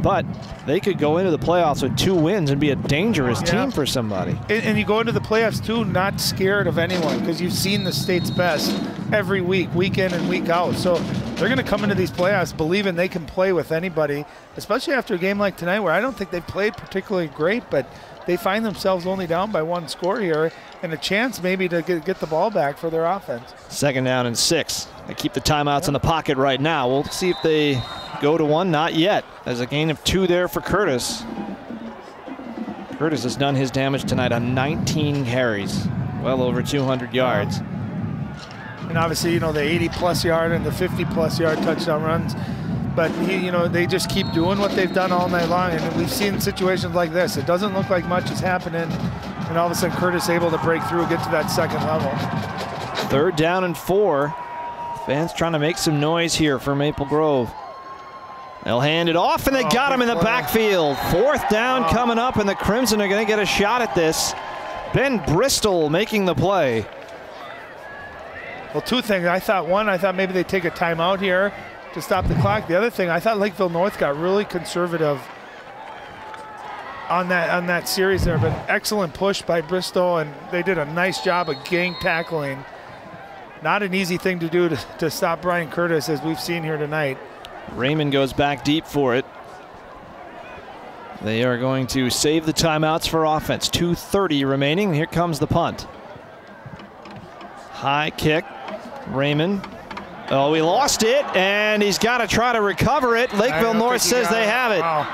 but they could go into the playoffs with 2 wins and be a dangerous team for somebody. And you go into the playoffs, too, not scared of anyone, because you've seen the state's best every week, week in and week out. So they're going to come into these playoffs believing they can play with anybody, especially after a game like tonight where I don't think they've played particularly great, but they find themselves only down by 1 score here and a chance maybe to get the ball back for their offense. 2nd down and 6. They keep the timeouts in the pocket right now. We'll see if they go to one. Not yet. There's a gain of 2 there for Curtis. Curtis has done his damage tonight on 19 carries, well over 200 yards. And obviously, the 80-plus yard and the 50-plus yard touchdown runs. But, they just keep doing what they've done all night long. And we've seen situations like this. It doesn't look like much is happening. And all of a sudden, Curtis able to break through, get to that second level. 3rd down and 4. Fans trying to make some noise here for Maple Grove. They'll hand it off, and they got him in the backfield. 4th down coming up, and the Crimson are going to get a shot at this. Ben Bristol making the play. Well, 2 things. I thought maybe they'd take a timeout here to stop the clock. The other thing, I thought Lakeville North got really conservative on that series there, but excellent push by Bristol, and they did a nice job of gang tackling. Not an easy thing to do to stop Brian Curtis, as we've seen here tonight. Raymond goes back deep for it. They are going to save the timeouts for offense. 2:30 remaining. Here comes the punt. High kick. Raymond. Oh, he lost it, and he's got to try to recover it. Lakeville North says they have it. Wow.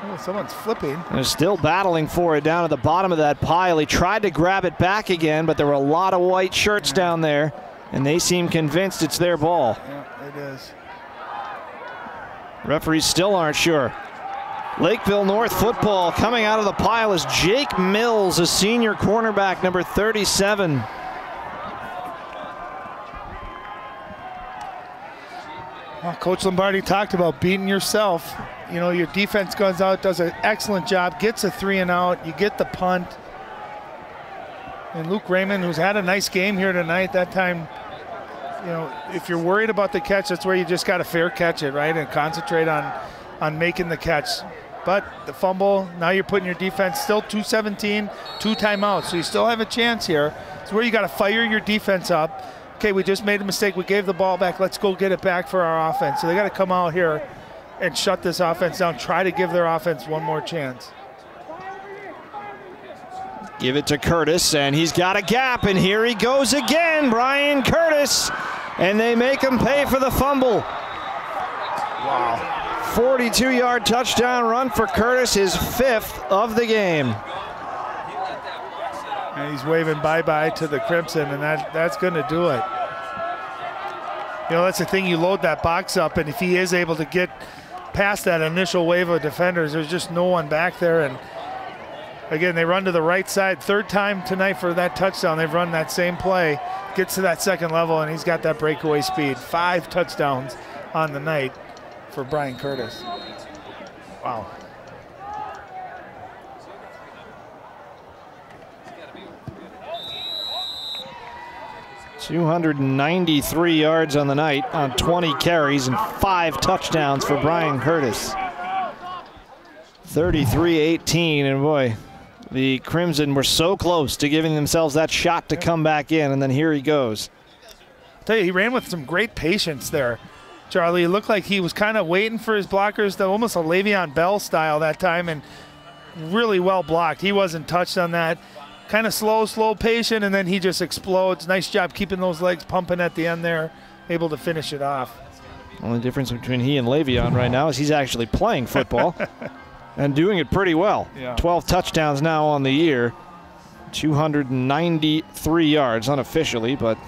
Oh, someone's flipping. They're still battling for it down at the bottom of that pile. He tried to grab it back again, but there were a lot of white shirts down there, and they seem convinced it's their ball. Yeah, it is. Referees still aren't sure. Lakeville North football coming out of the pile is Jake Mills, a senior cornerback, number 37. Well, Coach Lombardi talked about beating yourself. Your defense goes out, does an excellent job, gets a 3 and out, you get the punt. And Luke Raymond, who's had a nice game here tonight, that time, if you're worried about the catch, that's where you just got to fair catch it, right, and concentrate on making the catch. But the fumble, now you're putting your defense still 2:17, 2 timeouts, so you still have a chance here. It's where you got to fire your defense up. Okay, we just made a mistake, we gave the ball back, let's go get it back for our offense. So they got to come out here and shut this offense down. Try to give their offense one more chance. Give it to Curtis, and he's got a gap, and here he goes again, Brian Curtis, and they make him pay for the fumble. Wow. 42-yard touchdown run for Curtis, his 5th of the game. And he's waving bye-bye to the Crimson, and that's going to do it. You know, that's the thing, you load that box up, and if he is able to get past that initial wave of defenders, there's just no one back there. And again, they run to the right side. 3rd time tonight for that touchdown. They've run that same play, gets to that 2nd level, and he's got that breakaway speed. 5 touchdowns on the night for Brian Curtis. Wow. $293 yards on the night on 20 carries and 5 touchdowns for Brian Curtis. 33-18, and boy, the Crimson were so close to giving themselves that shot to come back in, and then here he goes. I'll tell you, he ran with some great patience there, Charlie. It looked like he was kind of waiting for his blockers, to almost a Le'Veon Bell style that time, and really well blocked. He wasn't touched on that. Kind of slow, patient, and then he just explodes. Nice job keeping those legs pumping at the end there, able to finish it off. Only difference between he and Le'Veon right now is he's actually playing football and doing it pretty well. Yeah. 12 touchdowns now on the year, 293 yards unofficially, but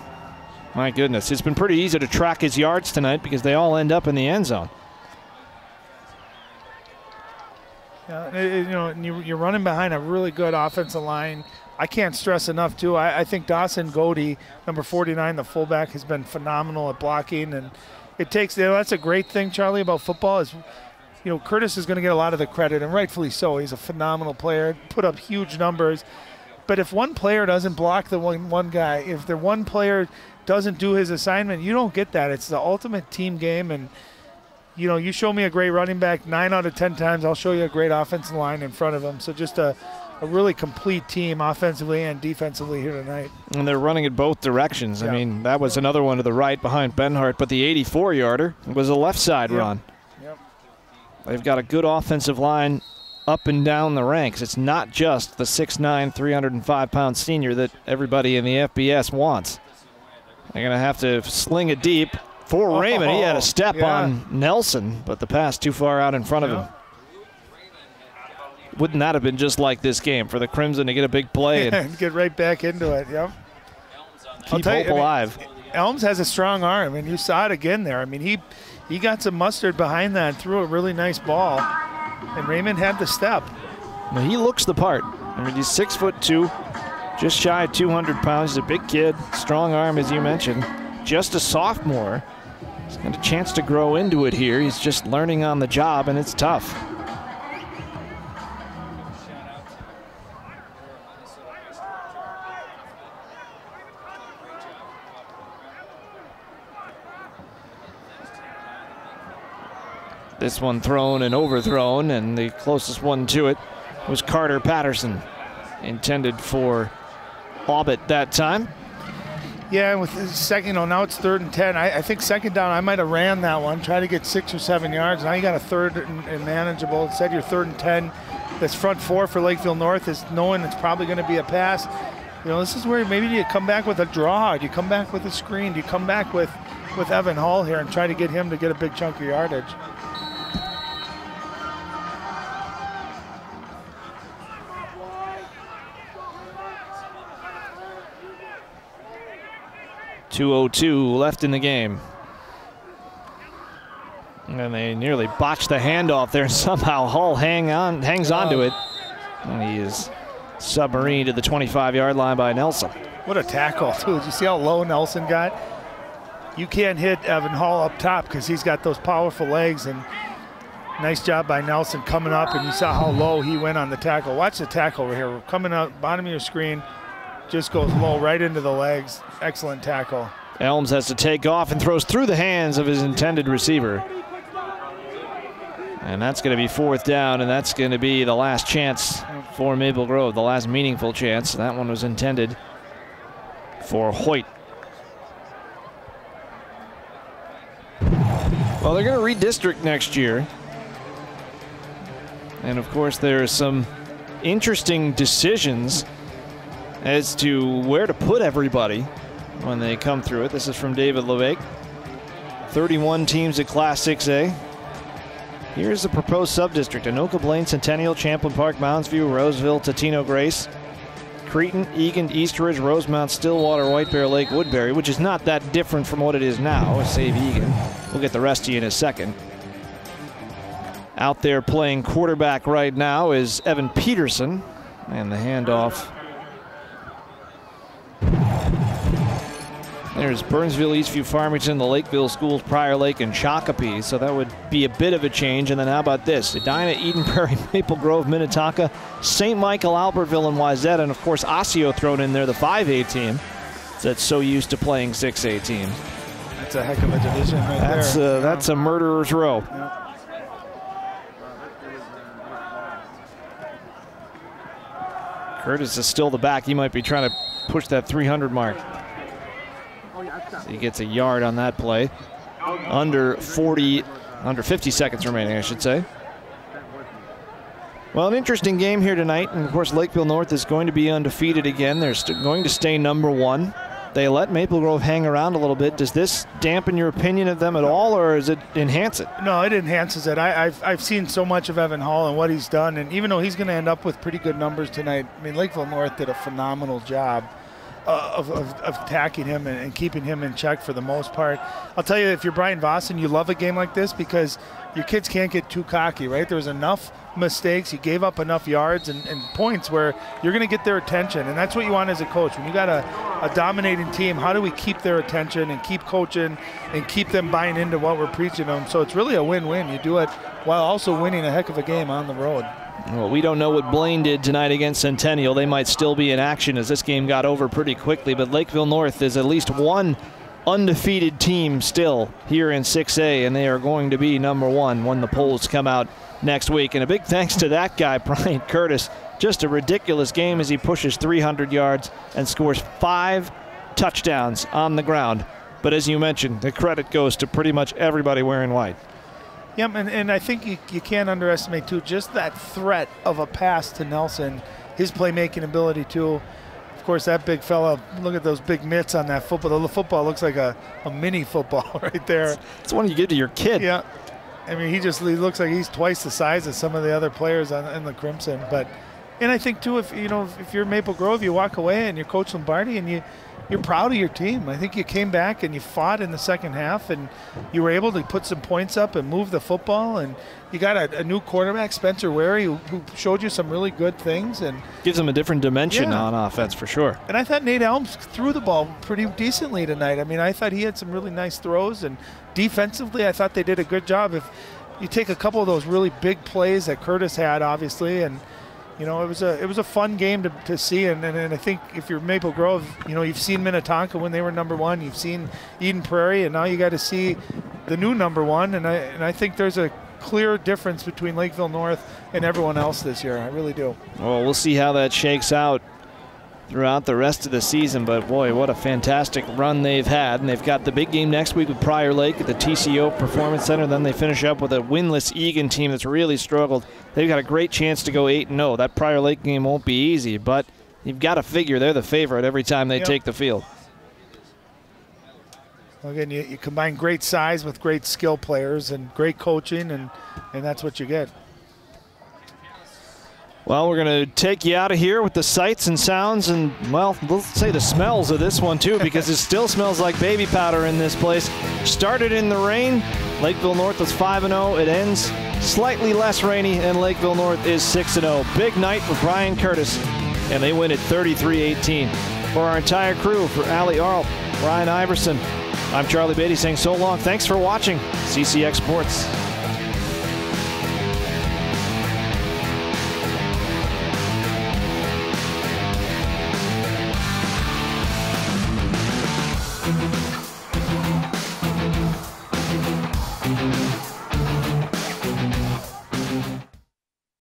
my goodness, it's been pretty easy to track his yards tonight because they all end up in the end zone. Yeah, you know, you're running behind a really good offensive line. I can't stress enough, too. I think Dawson Godey, number 49, the fullback, has been phenomenal at blocking. And it takes, you know, that's a great thing, Charlie, about football is, you know, Curtis is going to get a lot of the credit, and rightfully so. He's a phenomenal player, put up huge numbers. But if one player doesn't block the one guy, if the one player doesn't do his assignment, you don't get that. It's the ultimate team game. And, you know, you show me a great running back 9 out of 10 times, I'll show you a great offensive line in front of him. So just a really complete team offensively and defensively here tonight. And they're running it both directions. Yeah. I mean, that was another one to the right behind Benhart, but the 84-yarder was a left side run. Yep. They've got a good offensive line up and down the ranks. It's not just the 6'9", 305-pound senior that everybody in the FBS wants. They're going to have to sling it deep for Raymond. He had a step on Nelson, but the pass too far out in front of him. Wouldn't that have been just like this game for the Crimson to get a big play and get right back into it? Yep. Keep hope alive. Elms has a strong arm, and you saw it again there. I mean, he got some mustard behind that and threw a really nice ball, and Raymond had the step. Now, he looks the part. I mean, he's 6'2", just shy of 200 pounds. He's a big kid, strong arm, as you mentioned. Just a sophomore. He's got a chance to grow into it here. He's just learning on the job, and it's tough. This one thrown and overthrown, and the closest one to it was Carter Patterson, intended for Aubit that time. Yeah, and with the second, you know, now it's 3rd and 10. I think second down, I might have ran that one, try to get 6 or 7 yards. Now you got a 3rd and manageable. Instead, your 3rd and 10. This front 4 for Lakeville North is knowing it's probably going to be a pass. You know, this is where maybe you come back with a draw. Do you come back with a screen? Do you come back with Evan Hall here and try to get him to get a big chunk of yardage? .202 left in the game. And they nearly botched the handoff there. Somehow Hull hangs on to it. And he is submarined to the 25-yard line by Nelson. What a tackle, too. Did you see how low Nelson got? You can't hit Evan Hall up top because he's got those powerful legs. And nice job by Nelson coming up. And you saw how low he went on the tackle. Watch the tackle right here. Coming out, bottom of your screen. Just goes low right into the legs. Excellent tackle. Elms has to take off and throws through the hands of his intended receiver. And that's going to be 4th down, and that's going to be the last chance for Maple Grove, the last meaningful chance. That one was intended for Hoyt. Well, they're going to redistrict next year. And of course, there are some interesting decisions as to where to put everybody when they come through it. This is from David Levesque. 31 teams at Class 6A. Here's the proposed sub-district: Anoka, Blaine, Centennial, Champlain Park, Mounds View, Roseville, Totino, Grace, Cretin, Egan, Eastridge, Rosemount, Stillwater, White Bear Lake, Woodbury, which is not that different from what it is now, save Egan. We'll get the rest to you in a second. Out there playing quarterback right now is Evan Peterson, and the handoff. There's Burnsville, Eastview, Farmington, the Lakeville schools, Prior Lake, and Shakopee. So that would be a bit of a change. And then how about this? Edina, Eden Prairie, Maple Grove, Minnetonka, St. Michael, Albertville, and Wayzata. And of course, Osseo thrown in there, the 5A team that's so used to playing 6A teams. That's a heck of a division right there. That's a murderer's row. Yeah. Curtis is still the back. He might be trying to push that 300 mark. So he gets a yard on that play. Under 50 seconds remaining, I should say. Well, an interesting game here tonight. And of course, Lakeville North is going to be undefeated again. They're going to stay #1. They let Maple Grove hang around a little bit. Does this dampen your opinion of them at all, or does it enhance it? No, it enhances it. I've seen so much of Evan Hall and what he's done, and even though he's going to end up with pretty good numbers tonight, I mean, Lakeville North did a phenomenal job of attacking him and keeping him in check for the most part. I'll tell you, if you're Brian Vossen, you love a game like this because your kids can't get too cocky, right? There's enough mistakes. You gave up enough yards and points where you're going to get their attention, and that's what you want as a coach. When you got a dominating team, how do we keep their attention and keep coaching and keep them buying into what we're preaching them? So it's really a win-win. You do it while also winning a heck of a game on the road. Well, we don't know what Blaine did tonight against Centennial. They might still be in action as this game got over pretty quickly, but Lakeville North is at least one undefeated team still here in 6A, and they are going to be #1 when the polls come out next week. And a big thanks to that guy, Brian Curtis. Just a ridiculous game as he pushes 300 yards and scores 5 touchdowns on the ground. But as you mentioned, the credit goes to pretty much everybody wearing white. Yeah, and I think you can't underestimate, too, just that threat of a pass to Nelson, his playmaking ability, too. Of course, that big fella, look at those big mitts on that football. The football looks like a mini football right there. It's one you give to your kid. Yeah. I mean, he looks like he's twice the size of some of the other players in the Crimson. And I think, too, if you're Maple Grove, you walk away and you're Coach Lombardi and you're proud of your team. I think you came back and you fought in the second half and you were able to put some points up and move the football, and you got a new quarterback, Spencer Wary, who showed you some really good things and gives them a different dimension on offense for sure. And I thought Nate Elms threw the ball pretty decently tonight. I mean, I thought he had some really nice throws, and defensively I thought they did a good job. If you take a couple of those really big plays that Curtis had, obviously, and you know, it was a fun game to see, and I think if you're Maple Grove, you know, you've seen Minnetonka when they were #1, you've seen Eden Prairie, and now you got to see the new #1, and I think there's a clear difference between Lakeville North and everyone else this year. I really do. Well, we'll see how that shakes out throughout the rest of the season, but boy, what a fantastic run they've had. And they've got the big game next week with Prior Lake at the TCO Performance Center. Then they finish up with a winless Egan team that's really struggled. They've got a great chance to go 8-0. That Prior Lake game won't be easy, but you've got to figure they're the favorite every time they take the field. Well, again, you combine great size with great skill players and great coaching, and that's what you get. Well, we're going to take you out of here with the sights and sounds and, well, let's say the smells of this one, too, because it still smells like baby powder in this place. Started in the rain. Lakeville North was 5-0. It ends slightly less rainy, and Lakeville North is 6-0. Big night for Brian Curtis, and they win at 33-18. For our entire crew, for Allie Arlt, Brian Iverson, I'm Charlie Beatty saying so long. Thanks for watching CCX Sports.